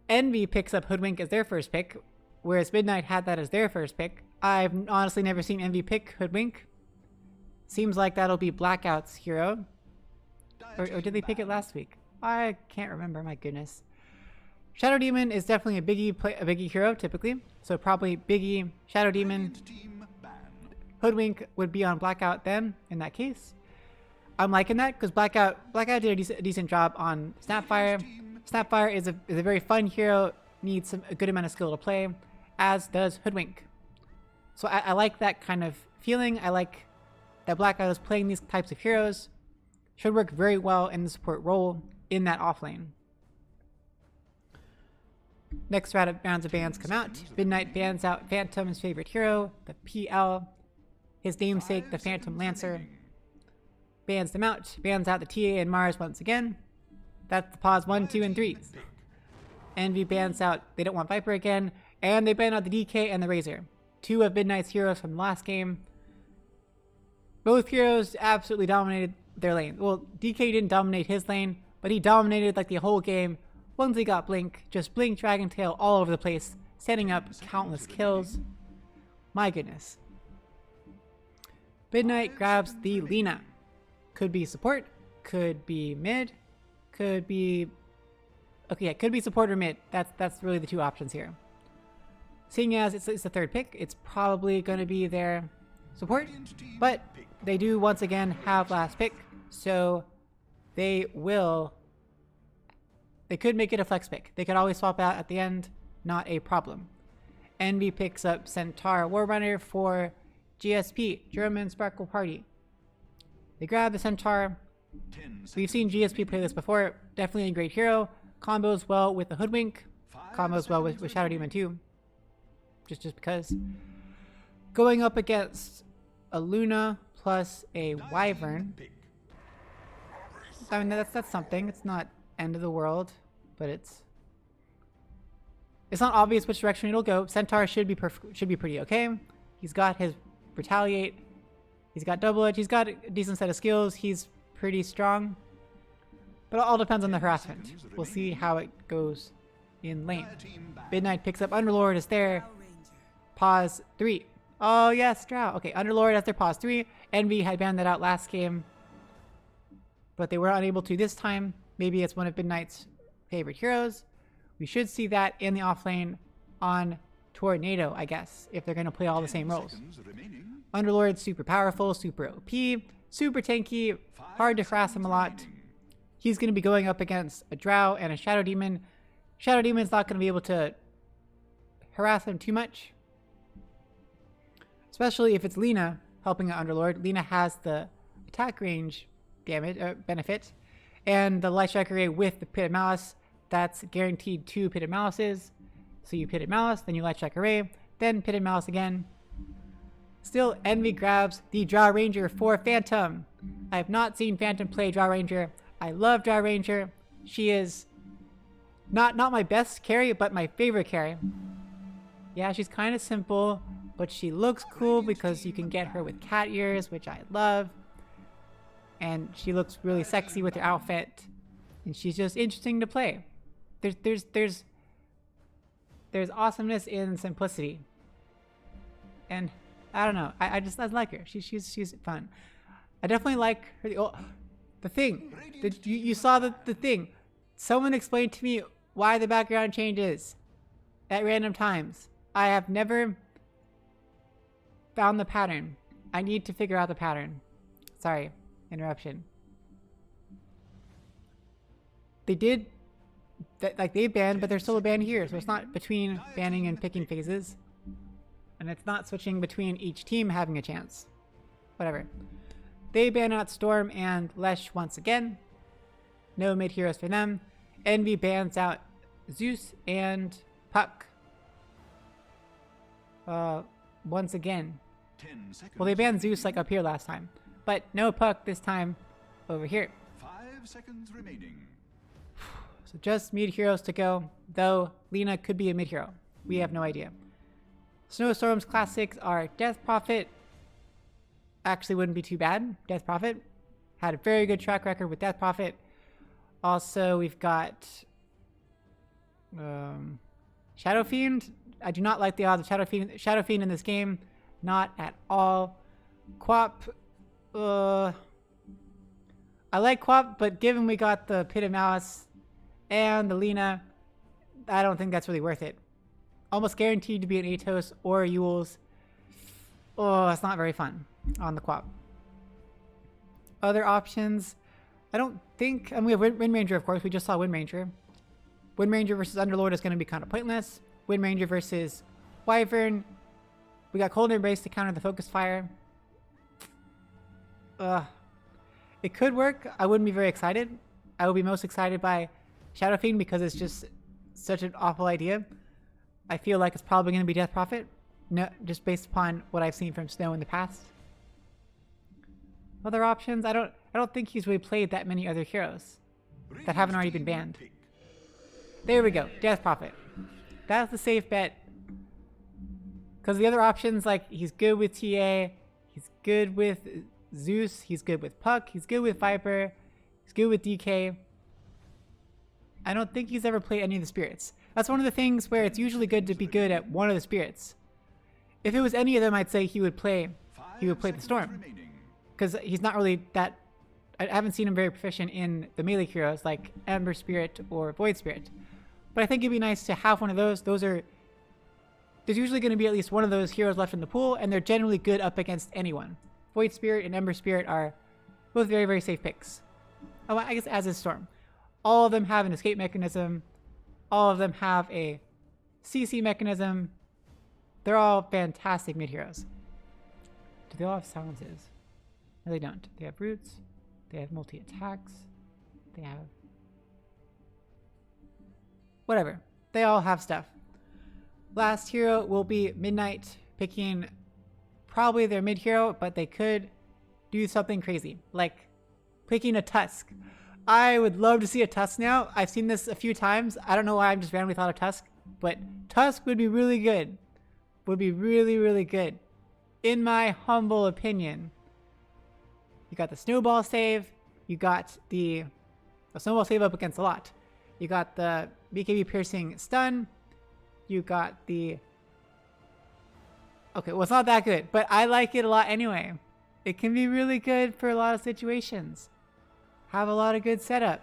Envy picks up Hoodwink as their first pick, whereas Midnight had that as their first pick. I've honestly never seen Envy pick Hoodwink. Seems like that'll be Blackout's hero. Dire Or did they team pick it ban. last week? I can't remember, my goodness. Shadow Demon is definitely a Biggie hero, typically. So probably Biggie, Shadow Demon, Red team ban. Hoodwink would be on Blackout then, in that case. I'm liking that, because Blackout did a decent job on Snapfire. Snapfire is a very fun hero, needs a good amount of skill to play, as does Hoodwink. So I like that kind of feeling. I like that Blackout is playing these types of heroes should work very well in the support role in that off lane. Next rounds of bans come out. Midnight bans out Phantom's favorite hero, the PL, his namesake, the Phantom Lancer. Bans them out. Bans out the TA and Mars once again. That's the pause 1, 2, and 3s. Envy bans out They Don't Want Viper again. And they ban out the DK and the Razor. 2 of Midnight's heroes from the last game. Both heroes absolutely dominated their lane. Well, DK didn't dominate his lane, but he dominated like the whole game. Once he got Blink, just Blink, Dragon Tail all over the place, setting up countless kills. My goodness. Midnight grabs the Lina. Could be support, could be mid, could be... Okay, yeah, could be support or mid. That's really the two options here. Seeing as it's the third pick, it's probably going to be their support, but they do once again have last pick, so they could make it a flex pick. They could always swap out at the end, not a problem. Envy picks up Centaur Warrunner for GSP, German Sparkle Party. They grab the Centaur. We've seen GSP play this before. Definitely a great hero. Combos well with the Hoodwink. Combos well with Shadow Demon too. Just because. Going up against a Luna plus a Wyvern. I mean, that's something. It's not end of the world, but it's not obvious which direction it'll go. Centaur should be pretty okay. He's got his Retaliate. He's got Double Edge. He's got a decent set of skills. He's pretty strong. But it all depends on the harassment. We'll see how it goes in lane. Midnight picks up Underlord is there. Pause 3. Oh yes, Drow. Okay, Underlord has their pause 3. Envy had banned that out last game, but they were unable to this time. Maybe it's one of Midnight's favorite heroes. We should see that in the offlane on Tornado, I guess, if they're going to play all the same roles. Underlord's super powerful, super OP, super tanky, hard to harass him a lot. He's going to be going up against a Drow and a Shadow Demon. Shadow Demon's not going to be able to harass him too much, especially if it's Lina helping out Underlord. Lina has the attack range damage benefit, and the Light Strike Array with the Pitted Malice. That's guaranteed 2 Pitted Malices. So you Pitted Malice, then you Light Strike Array, then Pitted Malice again. Still, Envy grabs the Draw Ranger for Phantom. I have not seen Phantom play Draw Ranger. I love Draw Ranger. She is not my best carry, but my favorite carry. Yeah, she's kind of simple, but she looks cool because you can get her with cat ears, which I love. And she looks really sexy with her outfit, and she's just interesting to play. There's awesomeness in simplicity, and I don't know. I like her. She's fun. I definitely like her. Oh, the thing. You saw the thing. Someone explained to me why the background changes at random times. I have never found the pattern. I need to figure out the pattern. Sorry, interruption. They did like they banned, but there's still a ban here, so it's not between banning and picking phases, and it's not switching between each team having a chance. Whatever. They ban out Storm and Lesh once again. No mid heroes for them. Envy bans out Zeus and Puck. Once again. Well, they banned Zeus like up here last time, but no Puck this time over here. 5 seconds remaining. So just mid heroes to go, though Lina could be a mid hero. We have no idea. Snowstorm's classics are Death Prophet. Actually wouldn't be too bad. Death Prophet had a very good track record with Death Prophet. Also, we've got Shadow Fiend. I do not like the odds of Shadow Fiend in this game. Not at all. Quap. I like Quap, but given we got the Pitted Malice and the Lina, I don't think that's really worth it. Almost guaranteed to be an Atos or a Yules. Oh, it's not very fun on the Quap. Other options, I don't think... we have Wind Ranger, of course. We just saw Wind Ranger. Wind Ranger versus Underlord is going to be kind of pointless. Wind Ranger versus Wyvern. We got Cold Embrace to counter the Focus Fire. It could work. I wouldn't be very excited. I would be most excited by Shadow Fiend because it's just such an awful idea. I feel like it's probably going to be Death Prophet, no, just based upon what I've seen from Snow in the past. Other options? I don't think he's really played that many other heroes that haven't already been banned. There we go, Death Prophet. That's the safe bet. Because the other options, like, he's good with TA, he's good with Zeus, he's good with Puck, he's good with Viper, he's good with DK. I don't think he's ever played any of the spirits. That's one of the things where it's usually good to be good at one of the spirits. If it was any of them, I'd say he would play the Storm. Because he's not really that... I haven't seen him very proficient in the melee heroes like Ember Spirit or Void Spirit. But I think it'd be nice to have one of those. There's usually going to be at least one of those heroes left in the pool, and they're generally good up against anyone. Void Spirit and Ember Spirit are both very, very safe picks. Oh, I guess as is Storm. All of them have an escape mechanism. All of them have a CC mechanism. They're all fantastic mid-heroes. Do they all have silences? No, they don't. They have roots. They have multi-attacks. They have... whatever. They all have stuff. Last hero will be Midnight, picking probably their mid-hero, but they could do something crazy, like picking a Tusk. I would love to see a Tusk now. I've seen this a few times. I don't know why I just randomly thought of Tusk, but Tusk would be really good. Would be really, really good. In my humble opinion. You got the Snowball save. You got the Snowball save up against a lot. You got the BKB piercing stun. You got the... okay, well, it's not that good, but I like it a lot anyway. It can be really good for a lot of situations. Have a lot of good setup.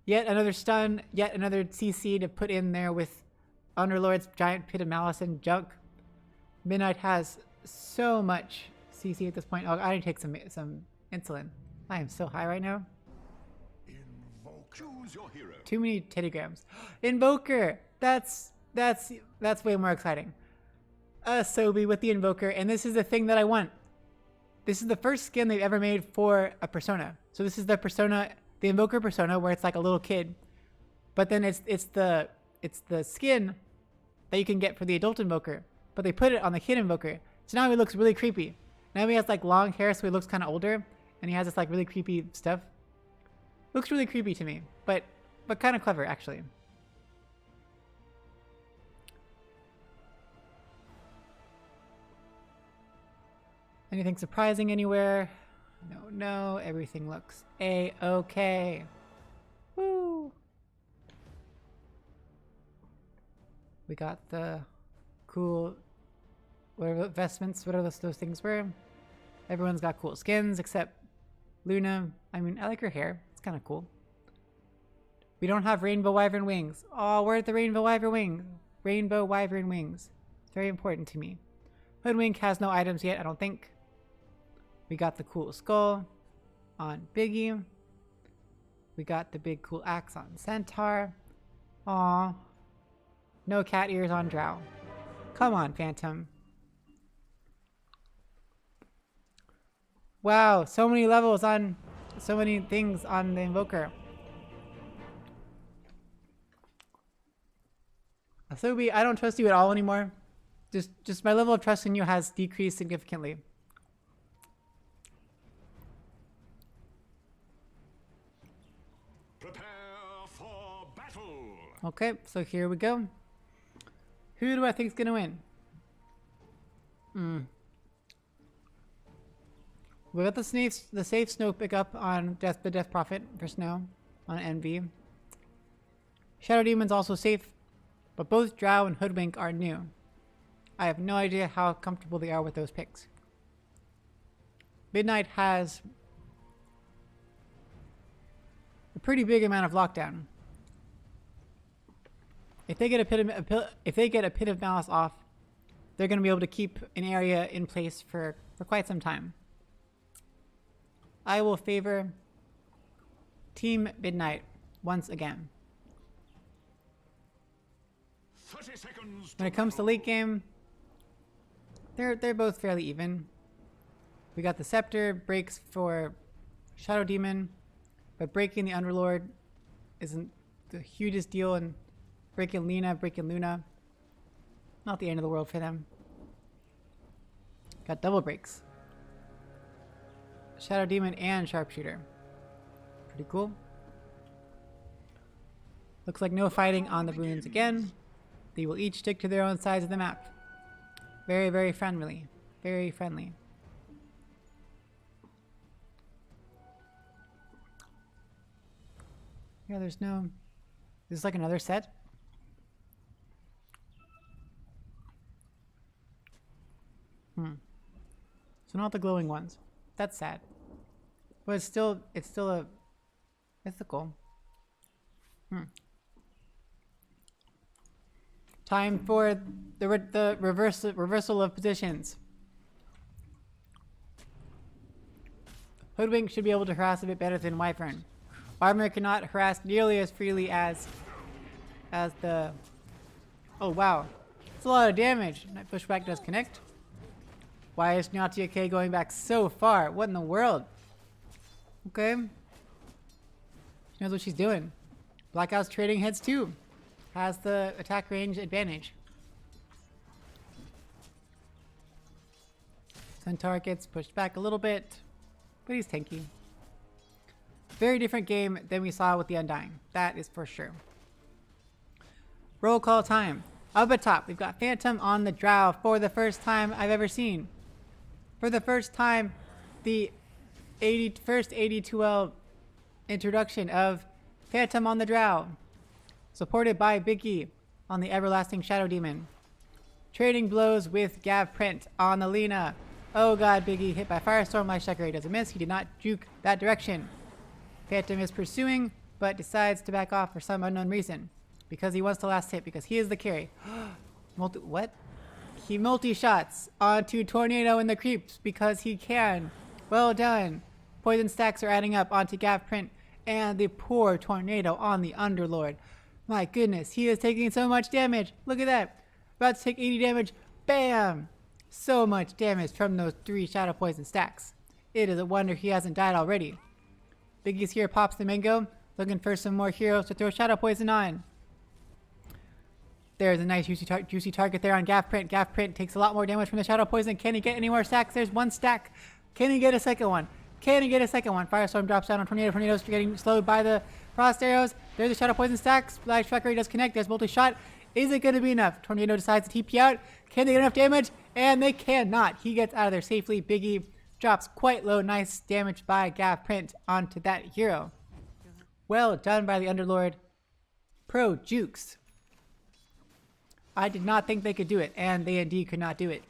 Yet another stun, yet another CC to put in there with Underlord's Giant Pit of Malice and junk. Midnight has so much CC at this point. Oh, I need to take some insulin. I am so high right now. Choose your hero. Too many teddygrams. Invoker! That's way more exciting. Sobi with the Invoker, and this is the thing that I want. This is the first skin they've ever made for a persona. So this is the persona, the Invoker persona, where it's like a little kid. But then it's the skin that you can get for the adult Invoker. But they put it on the kid Invoker. So now he looks really creepy. Now he has like long hair, so he looks kind of older, and he has this like really creepy stuff. Looks really creepy to me, but kind of clever actually. Anything surprising anywhere? No, everything looks A-okay. Woo! We got the cool, whatever vestments, whatever those things were. Everyone's got cool skins except Luna. I mean, I like her hair. It's kind of cool. We don't have Rainbow Wyvern wings. Oh, where's the Rainbow Wyvern wings? Rainbow Wyvern wings. It's very important to me. Hoodwink has no items yet, I don't think. We got the cool skull on Biggie. We got the big cool axe on Centaur. Aw. No cat ears on Drow. Come on, Phantom. Wow, so many levels on, so many things on the Invoker. Asobi, I don't trust you at all anymore. Just my level of trust in you has decreased significantly. Prepare for battle. Okay, so here we go. Who do I think is gonna win? We got the safe Snow pickup on the Death Prophet for Snow on NV. Shadow Demon's also safe, but both Drow and Hoodwink are new. I have no idea how comfortable they are with those picks. Midnight has a pretty big amount of lockdown. If they get a Pit of Malice off, they're going to be able to keep an area in place for quite some time. I will favor Team Midnight once again. 30 seconds. When it comes to late game, they're both fairly even. We got the Scepter, breaks for Shadow Demon, but breaking the Underlord isn't the hugest deal, and breaking Luna, not the end of the world for them. Got double breaks. Shadow Demon and Sharpshooter. Pretty cool. Looks like no fighting on the runes again. They will each stick to their own sides of the map. Very, very friendly. Very friendly. Yeah, there's no... This is like another set. So not the glowing ones. That's sad. But it's still a mythical. Time for the reversal of positions. Hoodwink should be able to harass a bit better than Wyvern. Armor cannot harass nearly as freely as the... Oh wow. That's a lot of damage. That pushback does connect. Why is Natia K going back so far? What in the world? Okay. She knows what she's doing. Blackout's trading heads too. Has the attack range advantage. Centaur gets pushed back a little bit, but he's tanky. Very different game than we saw with the Undying. That is for sure. Roll call time. Up at top, we've got Phantom on the Drow for the first time I've ever seen. For the first time, the first 82L introduction of Phantom on the Drow. Supported by Biggie on the Everlasting Shadow Demon. Trading blows with Gav Print on the Lena. Oh god, Biggie hit by Firestorm. Light Striker doesn't miss. He did not juke that direction. Phantom is pursuing, but decides to back off for some unknown reason. Because he wants the last hit, because he is the carry. What? He multi-shots onto Tornado in the creeps because he can. Well done. Poison stacks are adding up onto Gav Print and the poor Tornado on the Underlord. My goodness, he is taking so much damage. Look at that. About to take 80 damage. Bam! So much damage from those 3 Shadow Poison stacks. It is a wonder he hasn't died already. Biggie's here, pops the mango. Looking for some more heroes to throw Shadow Poison on. There's a nice juicy target there on Gav Print. Gav Print takes a lot more damage from the Shadow Poison. Can he get any more stacks? There's 1 stack. Can he get a second one? Can he get a second one? Firestorm drops down on Tornado. Tornado's getting slowed by the Frost Arrows. There's the Shadow Poison stacks. Light Striker does connect. There's multi-shot. Is it going to be enough? Tornado decides to TP out. Can they get enough damage? And they cannot. He gets out of there safely. Biggie drops quite low. Nice damage by Gav Print onto that hero. Well done by the Underlord. Pro Jukes. I did not think they could do it, and they indeed could not do it.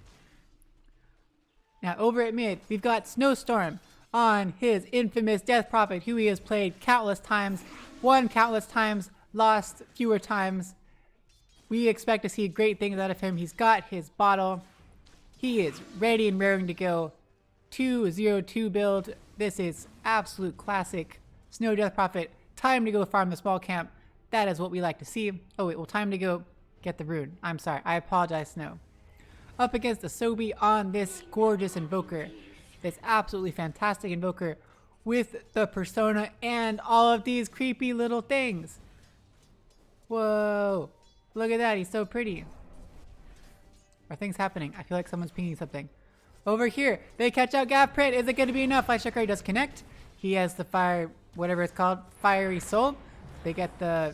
Now over at mid, we've got Snowstorm on his infamous Death Prophet, who he has played countless times, won countless times, lost fewer times. We expect to see great things out of him. He's got his bottle. He is ready and raring to go. 2-0-2 build. This is absolute classic Snow Death Prophet. Time to go farm the small camp. That is what we like to see. Oh wait, well, time to go get the rune. I'm sorry. I apologize, Snow. Up against the Sobi on this gorgeous Invoker. This absolutely fantastic Invoker with the Persona and all of these creepy little things. Whoa. Look at that. He's so pretty. Are things happening? I feel like someone's pinging something. Over here, they catch out Gav Print. Is it going to be enough? Light Striker does connect. He has the fire, whatever it's called, Fiery Soul. They get the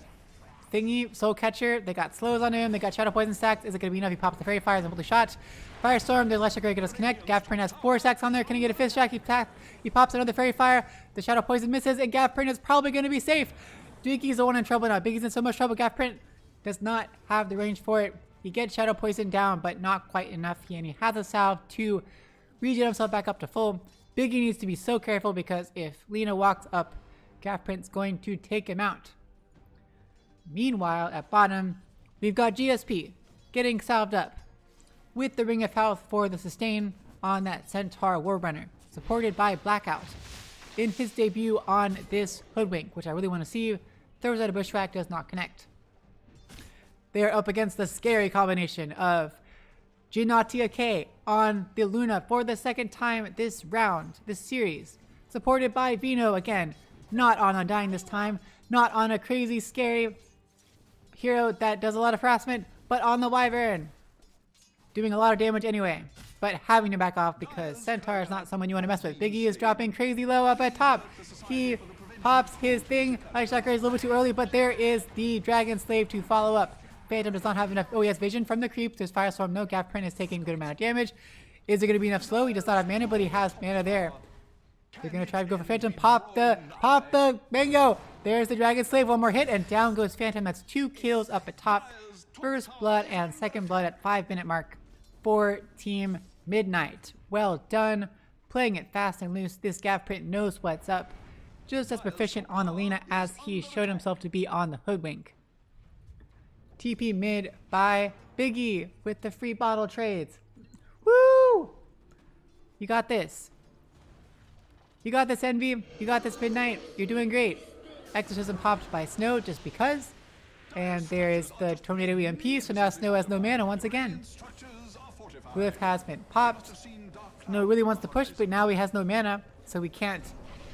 thingy, Soul Catcher. They got slows on him. They got Shadow Poison stacks. Is it going to be enough? He pops the Fairy Fire and multi shot. Firestorm. The Light Striker does connect. Gav Print has 4 stacks on there. Can he get a 5th stack? He pops another Fairy Fire. The Shadow Poison misses, and Gav Print is probably going to be safe. Biggie's the one in trouble now. Biggie's in so much trouble. Gav Print does not have the range for it. He gets Shadow Poison down, but not quite enough. And he has a salve to regen himself back up to full. Biggie needs to be so careful because if Lena walks up, Gav Print's going to take him out. Meanwhile, at bottom, we've got GSP getting salved up with the Ring of Health for the sustain on that Centaur Warrunner, supported by Blackout. In his debut on this Hoodwink, which I really want to see, throws out a Bushwhack, does not connect. They are up against the scary combination of Ginatia K on the Luna for the second time this round, this series. Supported by Vino again. Not on Undying this time. Not on a crazy, scary hero that does a lot of harassment, but on the Wyvern. Doing a lot of damage anyway, but having to back off because Centaur is not someone you want to mess with. Biggie is dropping crazy low up at top. He pops his thing. Ice Chakra is a little bit too early, but there is the Dragon Slave to follow up. Phantom does not have enough. Oh, he has vision from the creep. There's Firestorm. No, Gap Print is taking a good amount of damage. Is it going to be enough slow? He does not have mana, but he has mana there. They're going to try to go for Phantom. Pop the mango. There's the Dragon Slave. One more hit, and down goes Phantom. That's 2 kills up at top. First blood and second blood at 5-minute mark for Team Midnight. Well done. Playing it fast and loose. This Gap Print knows what's up. Just as proficient on Alina as he showed himself to be on the Hoodwink. TP mid by Biggie with the free bottle trades. Woo! You got this. You got this, Envy. You got this, Midnight. You're doing great. Exorcism popped by Snow just because. And there is the Tornado EMP, so now Snow has no mana once again. Glyph has been popped. Snow really wants to push, but now he has no mana, so we can't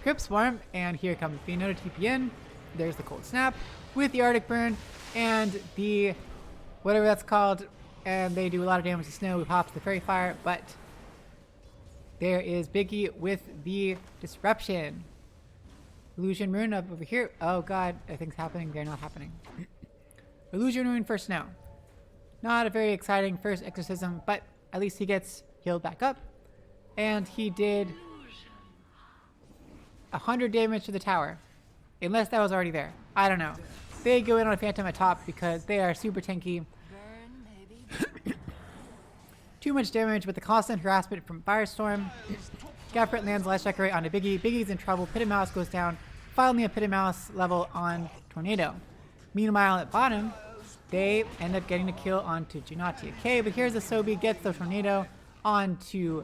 Crypt Swarm. And here comes Vino to TP in. There's the Cold Snap with the Arctic Burn and the whatever that's called. And they do a lot of damage to Snow. He pops the Fairy Fire, but there is Biggie with the Disruption. Illusion Rune up over here. Oh god, are things happening? They're not happening. Illusion Rune for Snow. Not a very exciting first exorcism, but at least he gets healed back up. And he did 100 damage to the tower. Unless that was already there. I don't know. They go in on a Phantom at top because they are super tanky. Too much damage with the constant harassment from Firestorm. Gaffret lands Last Checker onto Biggie. Biggie's in trouble. Pit and Mouse goes down. Finally a Pit and Mouse level on Tornado. Meanwhile at bottom, they end up getting the kill onto Junatia K. But here's a Sobi gets the Tornado onto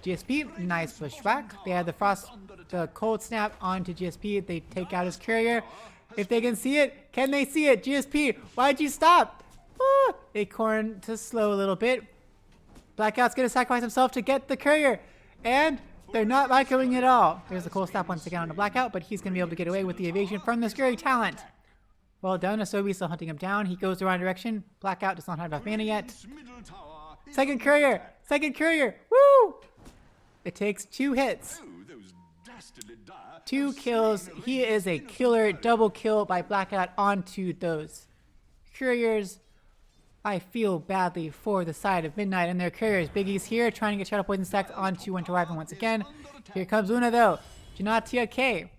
GSP. Nice pushback. They had the Cold Snap onto GSP. They take out his Courier. If they can see it, can they see it? GSP, why'd you stop? Acorn to slow a little bit. Blackout's gonna sacrifice himself to get the Courier. And they're not echoing at all. There's the Cold Snap once again on the Blackout, but he's gonna be able to get away with the evasion from the Scurry talent. Well done, Asobi's still hunting him down. He goes the wrong direction. Blackout does not have enough mana yet. Second Courier! Second Courier! Woo! It takes 2 hits. 2 kills. He is a killer. Double kill by Blackout onto those Couriers. I feel badly for the side of Midnight and their Couriers. Biggie's here trying to get Shadow Poison stacks onto Winter Wyvern once again. Here comes Luna though. Junatia K.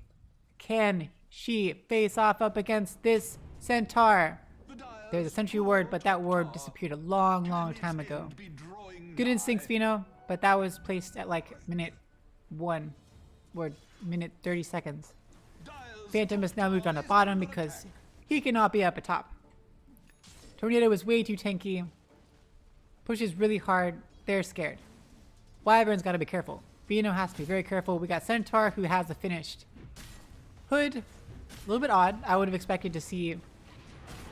Can she face off up against this Centaur? There's a sentry ward, but that ward disappeared a long time ago. Good instincts, Vino, but that was placed at like minute 1 or minute 30 seconds. Phantom has now moved on to bottom because he cannot be up at top. Tornado is way too tanky. Pushes really hard. They're scared. Wyvern's got to be careful. Vino has to be very careful. We got Centaur who has a finished Hood. A little bit odd. I would have expected to see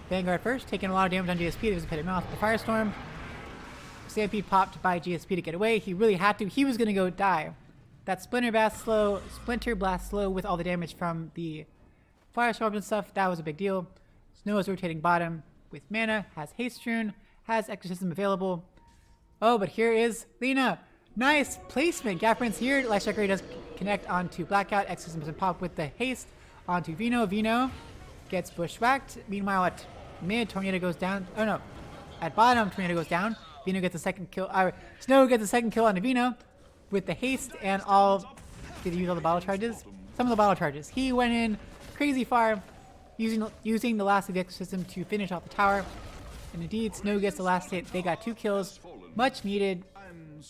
Vanguard first, taking a lot of damage on GSP. There's a Pit of Mouth, the Firestorm. Stampede popped by GSP to get away. He really had to. He was going to go die. That Splinter Blast slow with all the damage from the Firestorm and stuff. That was a big deal. Snow is rotating bottom with mana, has Haste Rune, has Exorcism available. Oh, but here is Lena. Nice placement. Gaffrin's here. Light Checker does connect onto Blackout. Exorcism doesn't pop with the haste onto Vino. Vino gets bushwhacked. Meanwhile, at mid, Tornado goes down. Oh no. At bottom, Tornado goes down. Vino gets a second kill. Snow gets a second kill onto Vino with the haste and all. Did he use all the bottle charges? Some of the bottle charges. He went in crazy far, using the last of the Exorcism to finish off the tower. And indeed, Snow gets the last hit. They got 2 kills. Much needed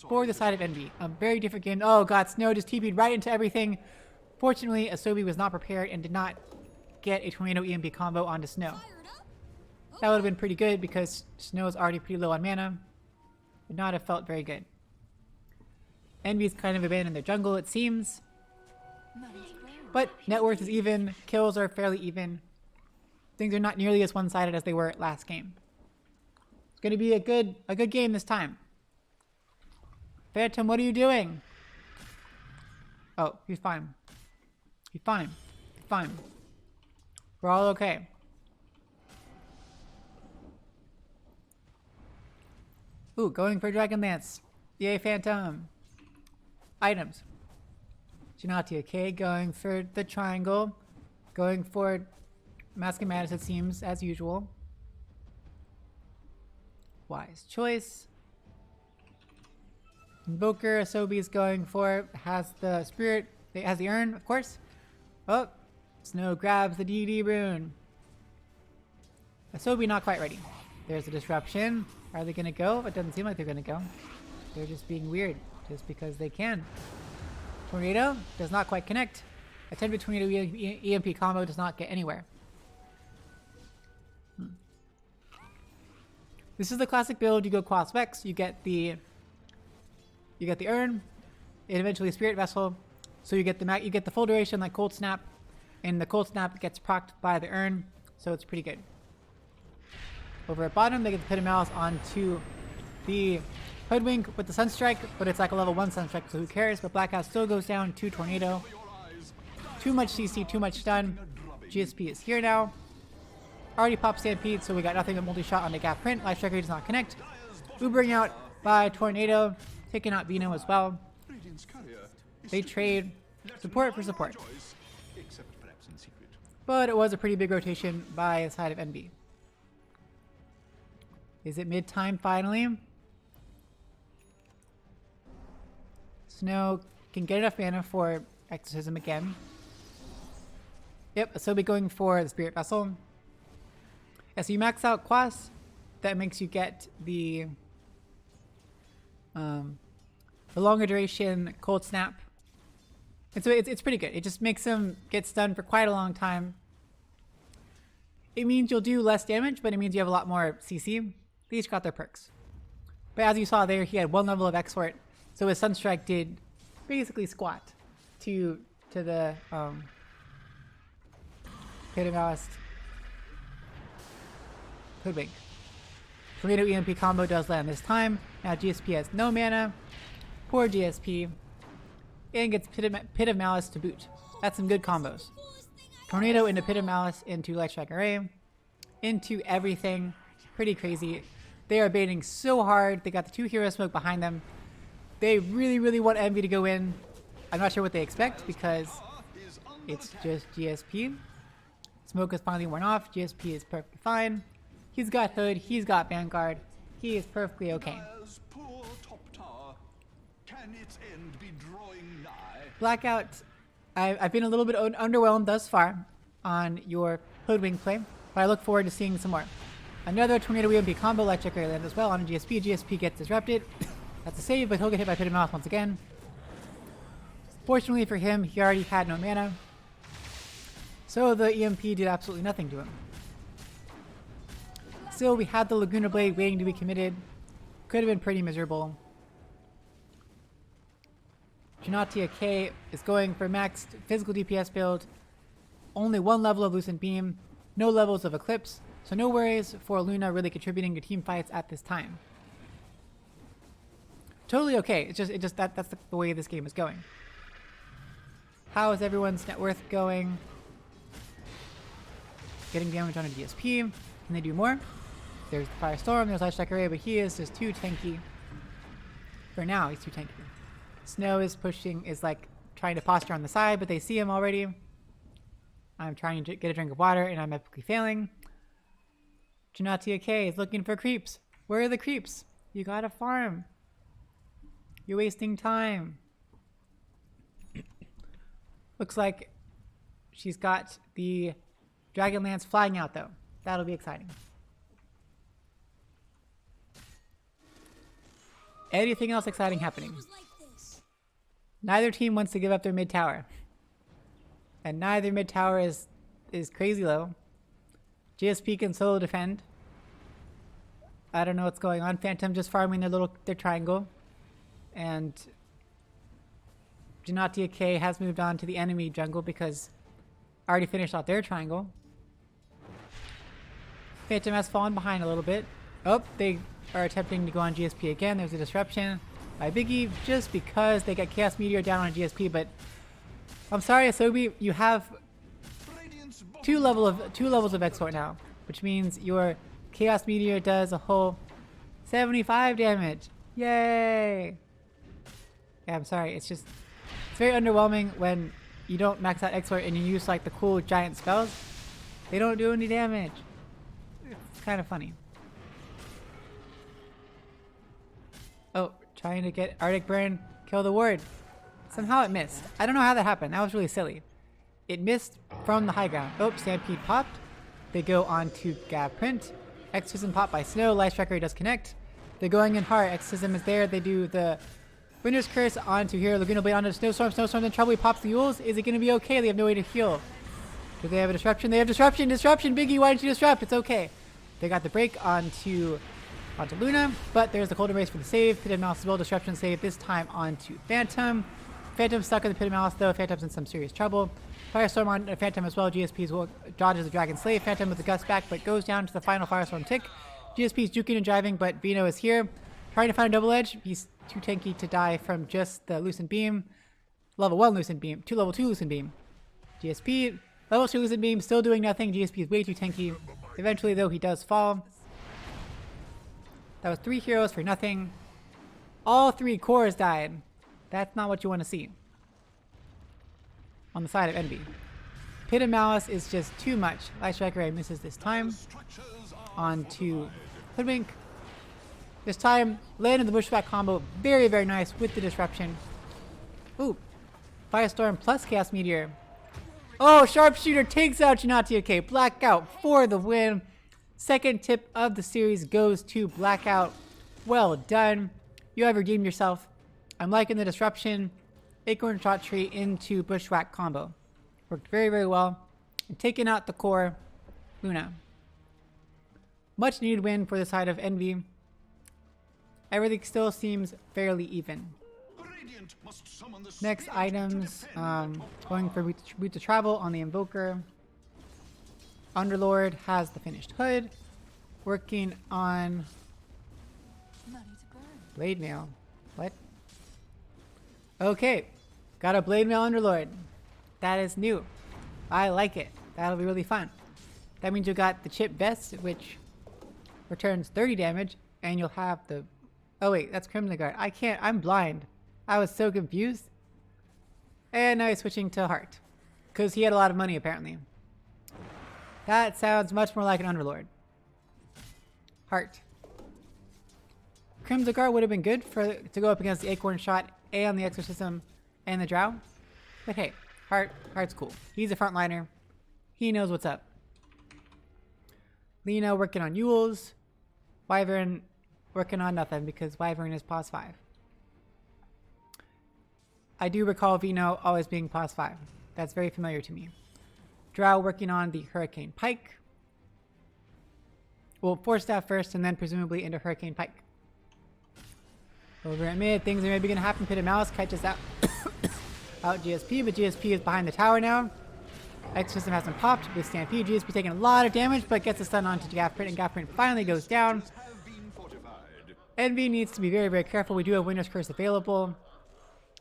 for the side of Envy. A very different game. Oh god, Snow just TP'd right into everything. Fortunately, Asobi was not prepared and did not get a Tornado EMP combo onto Snow. That would have been pretty good because Snow is already pretty low on mana. Would not have felt very good. Envy's kind of abandoned their jungle, it seems. But net worth is even. Kills are fairly even. Things are not nearly as one-sided as they were last game. It's going to be a good game this time. Phantom, what are you doing? Oh, he's fine. He's fine. He's fine. We're all okay. Ooh, going for Dragon Lance. Yay, Phantom. Items. Gennady, okay, going for the triangle. Going for Mask of Madness, it seems, as usual. Wise choice. Invoker, Asobi's going for, has the spirit, it has the urn, of course. Oh, Snow grabs the DD rune. Asobi not quite ready. There's a disruption. Are they gonna go? It doesn't seem like they're gonna go. They're just being weird, just because they can. Tornado does not quite connect. Attempted tornado EMP combo does not get anywhere. This is the classic build. You go Quas Vex, you get the urn, and eventually Spirit Vessel. So you get the full duration like Cold Snap, and the Cold Snap gets procced by the urn, so it's pretty good. Over at bottom, they get the Pit of Malice onto the Hoodwink with the Sunstrike, but it's like a level 1 Sunstrike, so who cares? But Blackout still goes down to Tornado. Too much CC, too much stun. GSP is here now. Already popped Stampede, so we got nothing but multi-shot on the Gap Print. Life Striker does not connect. Ubering out by Tornado, taking out Vino as well. They trade support for support. But it was a pretty big rotation by the side of NB. Is it mid-time finally? Snow can get enough mana for Exorcism again. Yep, so be going for the Spirit Vessel. Yeah, so you max out Quas. That makes you get the longer duration Cold Snap. And so it's pretty good. It just makes them get stunned for quite a long time. It means you'll do less damage, but it means you have a lot more CC. They each got their perks. But as you saw there, he had 1 level of Exort, so his Sunstrike did basically squat to the Pit of Malice Hoodwink. Tornado EMP combo does land this time. Now GSP has no mana. Poor GSP. And gets Pit of Malice to boot. That's some good combos. Tornado into Pit of Malice into Light Strike Array. Into everything. Pretty crazy. They are baiting so hard. They got the 2 Hero Smoke behind them. They really, really want Envy to go in. I'm not sure what they expect because it's just GSP. Smoke is finally worn off. GSP is perfectly fine. He's got Hood. He's got Vanguard. He is perfectly okay. Blackout, I've been a little bit underwhelmed thus far on your Hoodwink play, but I look forward to seeing some more. Another Tornado EMP combo Light Checker land as well on a GSP. GSP gets disrupted. That's a save, but he'll get hit by Pit of Malice once again. Fortunately for him, he already had no mana. So the EMP did absolutely nothing to him. Still, we had the Laguna Blade waiting to be committed. Could have been pretty miserable. Gennady K is going for maxed physical DPS build. Only 1 level of Lucent Beam. No levels of Eclipse. So no worries for Luna really contributing to team fights at this time. Totally okay. It's just that's the way this game is going. How is everyone's net worth going? Getting damage on a DSP. Can they do more? There's the Firestorm, there's Light Strike Array, but he is just too tanky. For now, he's too tanky. Snow is like trying to posture on the side, but they see him already. I'm trying to get a drink of water, and I'm epically failing. Gennady K is looking for creeps. Where are the creeps? You gotta farm. You're wasting time. Looks like she's got the Dragon Lance flying out, though. That'll be exciting. Anything else exciting happening? Neither team wants to give up their mid tower. And neither mid tower is crazy low. GSP can solo defend. I don't know what's going on. Phantom just farming their triangle. And Gennady K has moved on to the enemy jungle because already finished out their triangle. Phantom has fallen behind a little bit. Oh, they are attempting to go on GSP again. There's a disruption. by Biggie just because they got Chaos Meteor down on GSP, but I'm sorry, Asobi, you have Radiant's bottom two levels of export now, which means your Chaos Meteor does a whole 75 damage. Yay! Yeah, I'm sorry, it's very underwhelming when you don't max out export and you use like the cool giant spells. They don't do any damage. It's kind of funny. Oh, trying to get Arctic Burn, kill the ward. Somehow it missed. I don't know how that happened. That was really silly. It missed from the high ground. Oh, Stampede popped. They go on to Gab Print. Exorcism popped by Snow. Life Tracker does connect. They're going in hard. Exorcism is there. They do the Winter's Curse onto here. Laguna Blade onto Snowstorm. Snowstorm then Trouble. He pops the Yules. Is it going to be okay? They have no way to heal. Do they have a disruption? They have disruption. Disruption. Biggie, why didn't you disrupt? It's okay. They got the break onto Luna, but there's the Cold Embrace for the save. Pit of Mouse as well. Disruption save this time onto Phantom. Phantom's stuck in the Pit of Mouse though. Phantom's in some serious trouble. Firestorm on Phantom as well. GSP's will dodges the Dragon Slave. Phantom with the gust back, but goes down to the final Firestorm tick. GSP's juking and driving, but Vino is here. Trying to find a double edge. He's too tanky to die from just the Lucent Beam. Level 1 Lucent Beam. Level 2 Lucent Beam. GSP, level 2 Lucent Beam, still doing nothing. GSP is way too tanky. Eventually though, he does fall. That was 3 heroes for nothing. All 3 cores died. That's not what you want to see. On the side of Envy. Pit of Malice is just too much. Light Striker misses this time. structures are On to Hoodwink. This time, landed the Bushwhack combo. Very, very nice with the disruption. Ooh. Firestorm plus Chaos Meteor. Oh, Sharpshooter takes out Janati. Okay, Blackout for the win. Second tip of the series goes to Blackout. Well done. You have redeemed yourself. I'm liking the disruption. Acorn Shot Tree into Bushwhack combo. Worked very, very well. And taking out the core Luna. Much needed win for the side of Envy. Everything still seems fairly even. Radiant must summon the Next spirit to items, defend. going for Route to Travel on the Invoker. Underlord has the finished hood. Working on Blade Mail. What? Okay. Got a Blade Mail Underlord. That is new. I like it. That'll be really fun. That means you got the Chip Vest, which returns 30 damage, and you'll have the... Oh wait, that's Crimson Guard. I can't... I'm blind. I was so confused. And now he's switching to Heart. Because he had a lot of money, apparently. That sounds much more like an Underlord. Heart. Crimson Guard would have been good to go up against the Acorn Shot and the Exorcism and the Drow. But hey, Heart's cool. He's a frontliner. He knows what's up. Lena working on Yules. Wyvern working on nothing because Wyvern is pos 5. I do recall Vino always being pos 5. That's very familiar to me. Drow working on the Hurricane Pike. Well, Force Staff first and then presumably into Hurricane Pike. Over at mid, things are maybe going to happen. Pit of Malice catches out, out GSP, but GSP is behind the tower now. Exorcism hasn't popped with Stampede. GSP taking a lot of damage, but gets a stun onto Gaffprint, and Gaffprint finally goes down. Have been fortified. Envy needs to be very, very careful. We do have Winter's Curse available.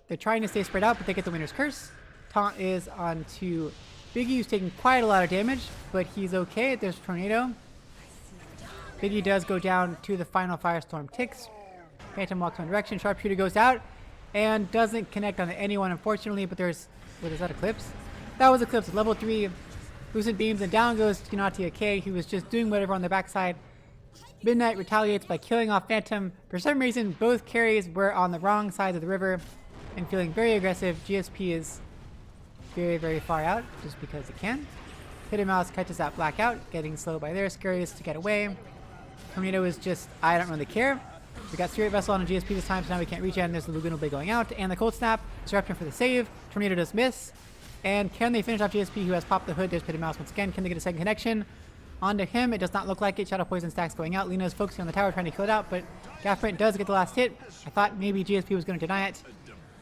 They're trying to stay spread out, but they get the Winter's Curse. Taunt is onto Biggie, who's taking quite a lot of damage, but he's okay. There's Tornado. Biggie does go down to the final Firestorm ticks. Phantom walks one direction. Sharpshooter goes out and doesn't connect on anyone, unfortunately, but there's... What is that, Eclipse? That was Eclipse. Level 3 Lucent Beams, and down goes Gnatia K, who was just doing whatever on the backside. Midnight retaliates by killing off Phantom. For some reason, both carries were on the wrong side of the river and feeling very aggressive. GSP is very, very far out just because he can. Pit of Mouse catches that Blackout, getting slow by there. Scariest to get away. Tornado is just, I don't really care. We got Spirit Vessel on a GSP this time, so now we can't reach it, and there's the Laguna Blade going out, and the Cold Snap. Disruption for the save. Tornado does miss. And can they finish off GSP, who has popped the hood? There's Pit of Mouse once again. Can they get a second connection? Onto him, it does not look like it. Shadow Poison stacks going out. Lena is focusing on the tower, trying to kill it out, but Gaffprint does get the last hit. I thought maybe GSP was going to deny it.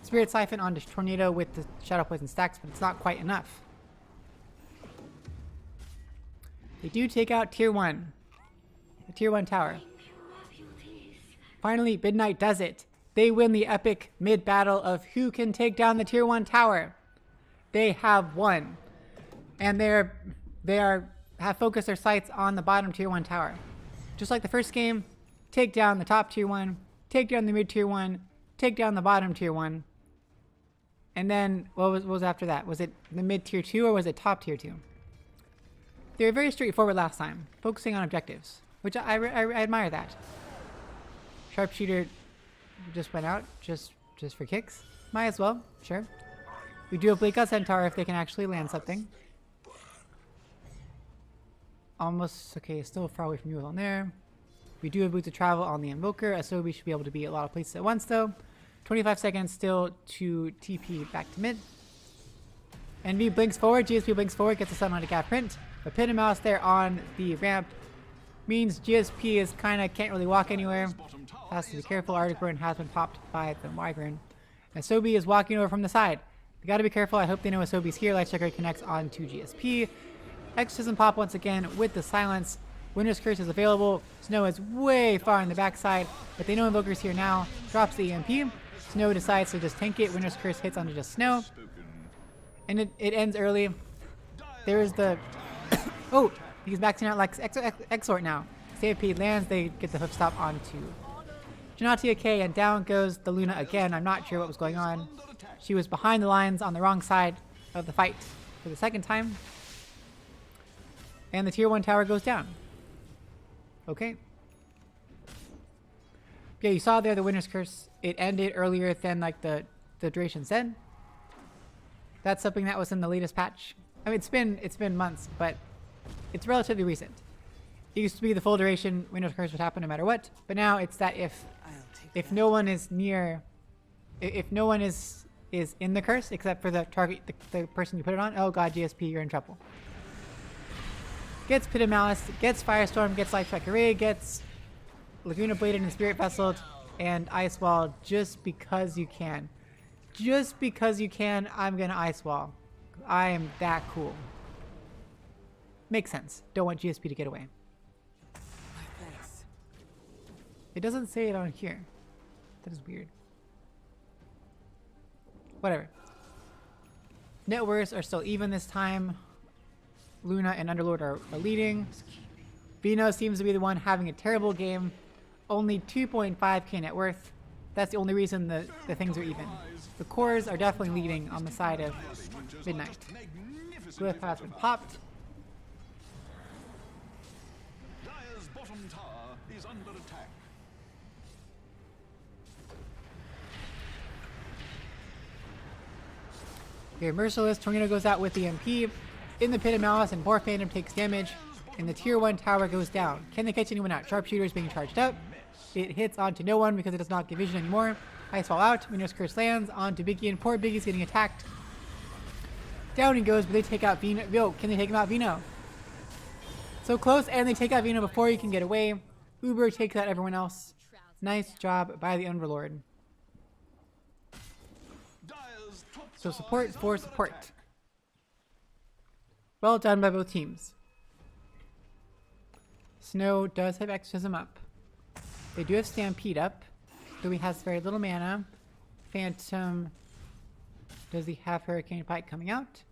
Spirit Siphon onto Tornado with the Shadow Poison stacks, but it's not quite enough. They do take out Tier 1. The Tier 1 tower. Finally, Midnight does it. they win the epic mid battle of who can take down the tier 1 tower. They have won. And they have focused their sights on the bottom tier 1 tower. Just like the first game, take down the top tier 1, take down the mid tier 1, take down the bottom tier 1. And then what was after that? Was it the mid tier 2 or was it top tier 2? They were very straightforward last time, focusing on objectives, which I admire that. Sharpshooter just went out just for kicks. Might as well, sure. We do have Bleak on Centaur if they can actually land something. Almost, okay, still far away from you on there. We do have Boots of Travel on the Invoker, so we should be able to be a lot of places at once though. 25 seconds still to TP back to mid. NV blinks forward, GSP blinks forward, gets a stun on a gap print. The pin and mouse there on the ramp means GSP is kinda can't really walk anywhere. Has to be careful, Arctic Burn has been popped by the Wyvern. Asobi is walking over from the side. We gotta be careful, I hope they know Asobi's here. Light Checker connects on to GSP. Exorcism pop once again with the silence. Winter's Curse is available. Snow is way far on the backside, but they know Invoker's here now. Drops the EMP. Snow decides to just tank it. Winter's Curse hits onto just Snow. And it ends early. There's the... oh! He's maxing out like Exort now. Stampede lands, they get the hoof stop onto Janatia K, and down goes the Luna again. I'm not sure what was going on. She was behind the lines on the wrong side of the fight for the second time. And the tier 1 tower goes down. Okay. Yeah, you saw there the Winter's Curse. It ended earlier than like the duration said. That's something that was in the latest patch. I mean, it's been months, but it's relatively recent. It used to be the full duration Winter's Curse would happen no matter what, but now it's that if no one is near, if no one is in the curse except for the target, the person you put it on. Oh god, GSP, you're in trouble. Gets Pit of Malice, gets Firestorm, gets Light Strike Array, gets Laguna Bladed and Spirit Vesseled, and Ice Wall just because you can. Just because you can, I'm gonna Ice Wall. I am that cool. Makes sense. Don't want GSP to get away. It doesn't say it on here. That is weird. Whatever. Net worths are still even this time. Luna and Underlord are leading. Vino seems to be the one having a terrible game. Only 2.5k net worth. That's the only reason the things are even. The cores are definitely leading on the side of Midnight. Glyph has been popped. Dire's bottom tower is under attack. Okay, Merciless Tornado goes out with the MP. In the Pit of Malice, and Boar Phantom takes damage, and the tier 1 tower goes down. Can they catch anyone out? Sharpshooter is being charged up. It hits onto no one because it does not get vision anymore. Ice Fall out. Winter's Curse lands onto Biggie, and poor Biggie's getting attacked. Down he goes, but they take out Vino. Yo, can they take him out, Vino? So close, and they take out Vino before he can get away. Uber takes out everyone else. Nice job by the Underlord. So support for support. Well done by both teams. Snow does have Exorcism up. They do have Stampede up, though he has very little mana. Phantom, does he have Hurricane Pike coming out?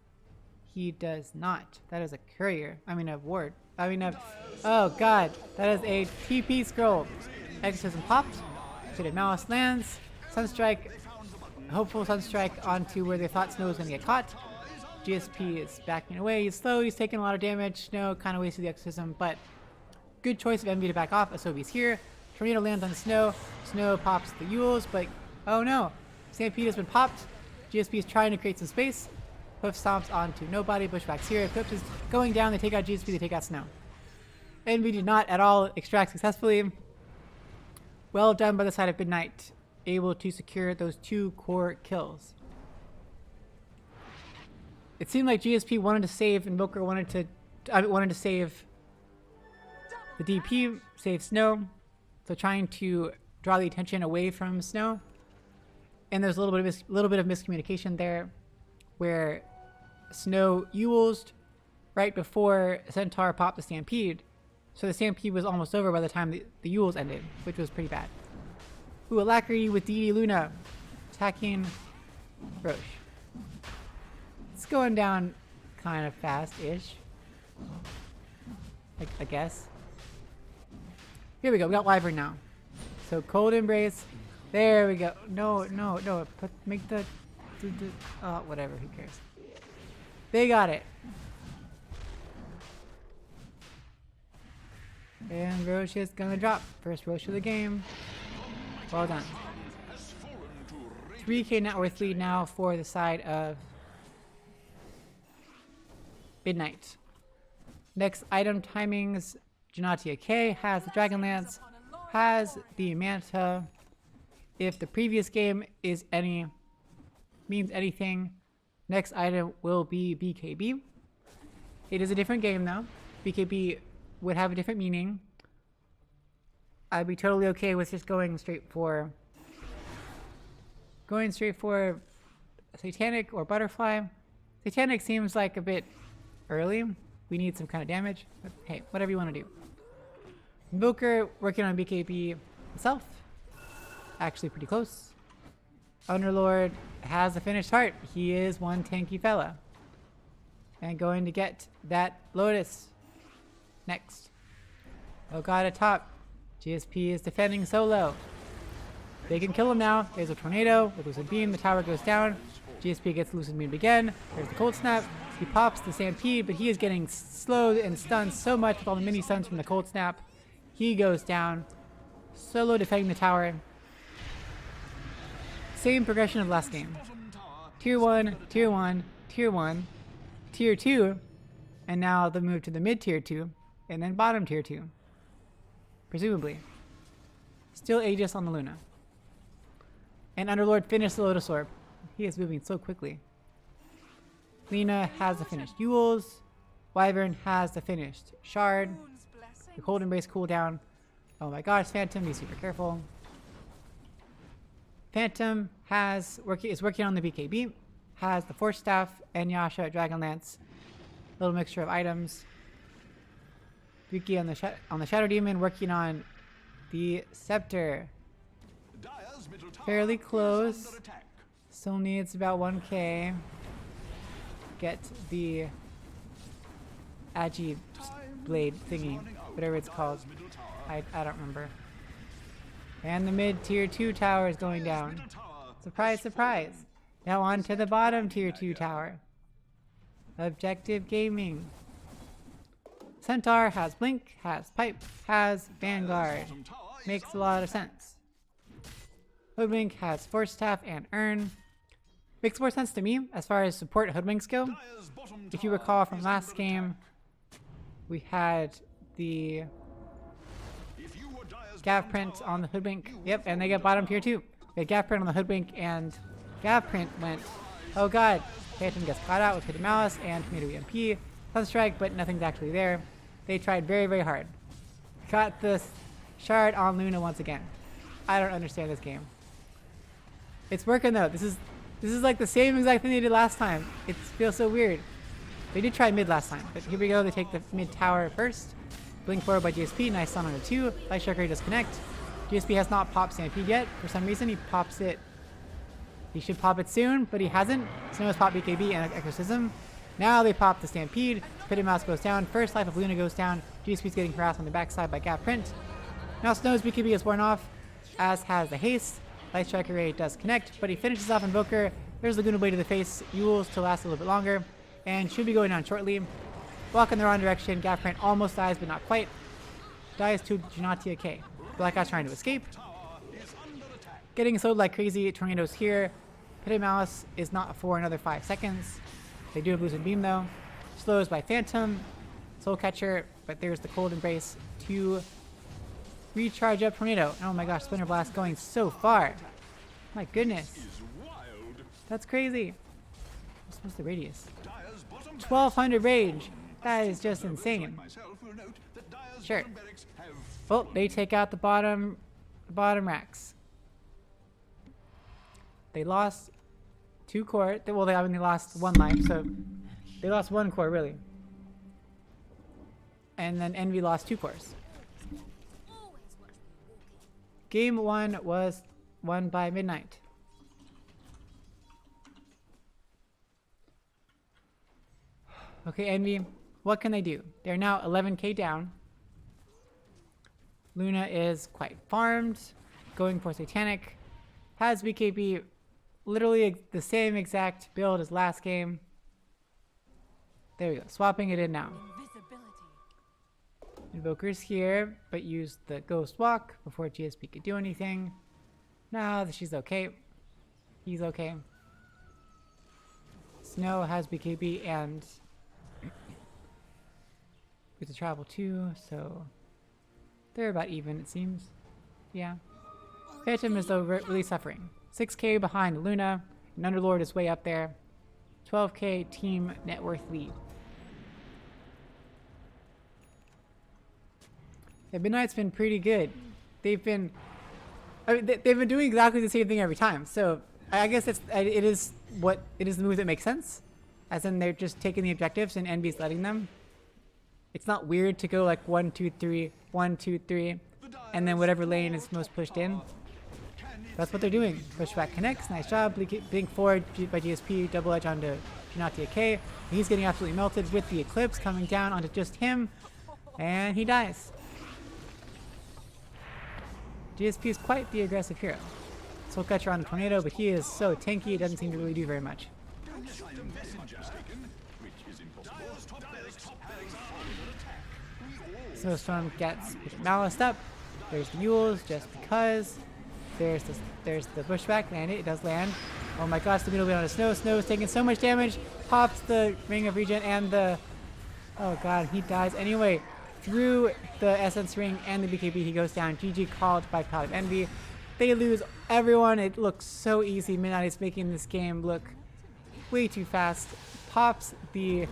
He does not. That is a courier. I mean a ward. I mean a... oh god. That is a TP scroll. Exorcism popped. Pit of Malice lands. Sunstrike. Hopeful Sunstrike onto where they thought Snow was going to get caught. GSP is backing away. He's slow. He's taking a lot of damage. Snow kind of wasted the Exorcism, but good choice of MV to back off. Asobi's here. Tornado lands on Snow. Snow pops the Yules, but oh no. Stampede has been popped. GSP is trying to create some space. Hoof stomps onto nobody. Bushwhack's here. Eclipse is going down. They take out GSP. They take out Snow. NV did not at all extract successfully. Well done by the side of Midnight. Able to secure those 2 core kills. It seemed like GSP wanted to save Invoker, wanted to save the DP, save Snow. So trying to draw the attention away from Snow. And there's a little bit of miscommunication there, where Snow Yules right before Centaur popped the Stampede. So the Stampede was almost over by the time the Yules ended, which was pretty bad. Ooh, Alacrity with DD Luna. Attacking Roche. It's going down kind of fast-ish. I guess. Here we go. We got Wyvern now. So Cold Embrace. There we go. No. Make the oh, whatever. Who cares? They got it. And Roche is gonna drop. First Roche of the game. Well done. 3k net worth lead now for the side of Midnight. Next item timings. Janatia K has the Dragon Lance, has the Manta. If the previous game is means anything, next item will be BKB. It is a different game though. BKB would have a different meaning. I'd be totally okay with just going straight for Satanic or Butterfly. Satanic seems like a bit early. We need some kind of damage. But hey, whatever you want to do. Invoker working on BKB himself. Actually pretty close. Underlord has a finished heart. He is one tanky fella. And going to get that Lotus next. Oh god, at top. GSP is defending solo. They can kill him now. There's a tornado with Lucid Beam. The tower goes down. GSP gets Lucid Beam again. There's the Cold Snap. He pops the Stampede, but he is getting slowed and stunned so much with all the mini stuns from the Cold Snap. He goes down. Solo defending the tower. Same progression of last game. Tier 1, Tier 1, Tier 1, Tier 2, and now the move to the mid Tier 2, and then bottom Tier 2. Presumably. Still Aegis on the Luna. And Underlord finished the Lotus Orb. He is moving so quickly. Lena has the finished Yules. Wyvern has the finished Shard. The Cold Embrace cooldown. Oh my gosh, Phantom, be super careful. Phantom is working on the BKB. Has the Force Staff and Yasha Dragon Lance. Little mixture of items. Yuki on the Shadow Demon working on the Scepter. Fairly close. Still needs about 1k. Get the Agi blade thingy, whatever it's called. I don't remember. And the mid tier 2 tower is going down. Surprise, surprise. Now on to the bottom tier 2 tower. Objective Gaming. Centaur has Blink, has Pipe, has Vanguard. Makes a lot of sense. Hoodwink has Force Staff and Urn. Makes more sense to me as far as support Hoodwinks go. If you recall from last game, we had the Gav Print on the Hoodwink. Yep, and they get bottom tier 2. We had Gav Print on the Hoodwink, and Gav Print went, oh god. Phantom gets caught out with Hidden Malice and Tomato EMP. Sunstrike, but nothing's actually there. They tried very, very hard. Got this Shard on Luna once again. I don't understand this game. It's working though. This is like the same exact thing they did last time. It feels so weird. They did try mid last time, but here we go. They take the mid tower first. Blink forward by GSP. Nice stun on the 2. Light Striker does connect. GSP has not popped Stampede yet. For some reason, he pops it. He should pop it soon, but he hasn't. Snow has popped BKB and Exorcism. Now they pop the Stampede. Pitted Mouse goes down. First Life of Luna goes down. GSP's getting harassed on the backside by Gap Print. Now Snow's BKB is worn off, as has the Haste. Light Striker Ray does connect, but he finishes off Invoker. There's Laguna Blade to the face. Yules to last a little bit longer, and should be going down shortly. Walk in the wrong direction. Gap Print almost dies, but not quite. Dies to Janatia K. Blackout's trying to escape. Getting slowed like crazy. Tornadoes here. Pitted Mouse is not for another 5 seconds. They do have Lucid Beam though. Slows by Phantom. Soul Catcher, but there's the Cold Embrace to recharge up Tornado. Oh my gosh, Splinter Blast going so far. My goodness. That's crazy. What's the radius? 1200 range. That is just insane. Sure. Well, they take out the bottom racks. They lost 2 core. Well, they lost 1 life, so they lost 1 core really. And then Envy lost 2 cores. Game 1 was won by Midnight. Okay, Envy, what can they do? They're now 11k down. Luna is quite farmed, going for Satanic. Has BKB literally the same exact build as last game. There we go, swapping it in now. Invoker's here, but used the Ghost Walk before GSP could do anything. Now that she's okay. He's okay. Snow has BKB and with the travel too, so they're about even, it seems. Yeah. Phantom is though really suffering. 6k behind Luna, and Underlord is way up there. 12k team net worth lead. Yeah, Midnight's been pretty good. They've been doing exactly the same thing every time. So I guess it is the move that makes sense. As in they're just taking the objectives and Envy's letting them. It's not weird to go like 1, 2, 3, 1, 2, 3, and then whatever lane is most pushed in. That's what they're doing. Pushback connects. Nice job. Blink forward by GSP. Double edge onto Gennady AK. He's getting absolutely melted with the Eclipse coming down onto just him. And he dies. GSP is quite the aggressive hero. Soul Catcher on the Tornado, but he is so tanky, it doesn't seem to really do very much. Snowstorm gets Maliced up. There's the Yules, just because. There's the Bushback, land it does land. Oh my gosh, the middle bit on a Snow. Snow's taking so much damage. Pops the Ring of Regen and the... Oh god, he dies anyway. Through the Essence Ring and the BKB, he goes down. GG called by Cloud of Envy. They lose everyone. It looks so easy. Midnight is making this game look way too fast. Pops the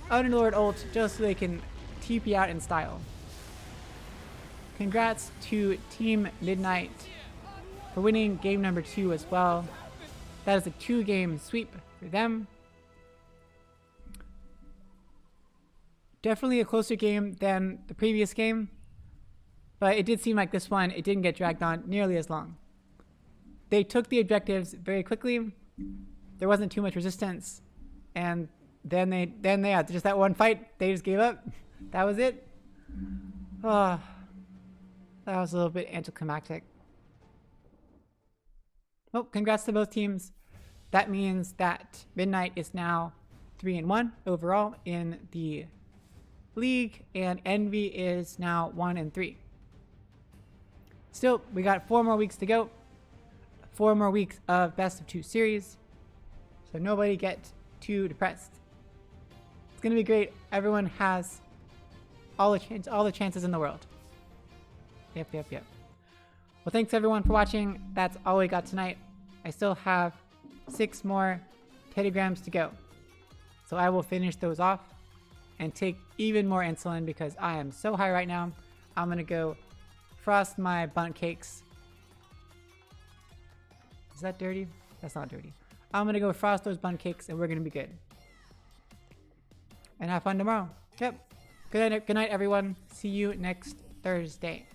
Underlord ult just so they can TP out in style. Congrats to Team Midnight for winning game number 2 as well. That is a 2-game sweep for them. Definitely a closer game than the previous game, but it did seem like this one, it didn't get dragged on nearly as long. They took the objectives very quickly. There wasn't too much resistance, and then they had just that one fight, they just gave up. That was it. Oh, that was a little bit anticlimactic. Well, congrats to both teams. That means that Midnight is now 3-1 overall in the league, and Envy is now 1-3. Still, we got 4 more weeks to go. 4 more weeks of best of 2 series. So nobody get too depressed. It's gonna be great. Everyone has all the chances in the world. Yep. Well, thanks everyone for watching. That's all we got tonight. I still have 6 more tedigrams to go. So I will finish those off and take even more insulin because I am so high right now. I'm gonna go frost my bundt cakes. Is that dirty? That's not dirty. I'm gonna go frost those bundt cakes and we're gonna be good. And have fun tomorrow. Yep. Good night everyone. See you next Thursday.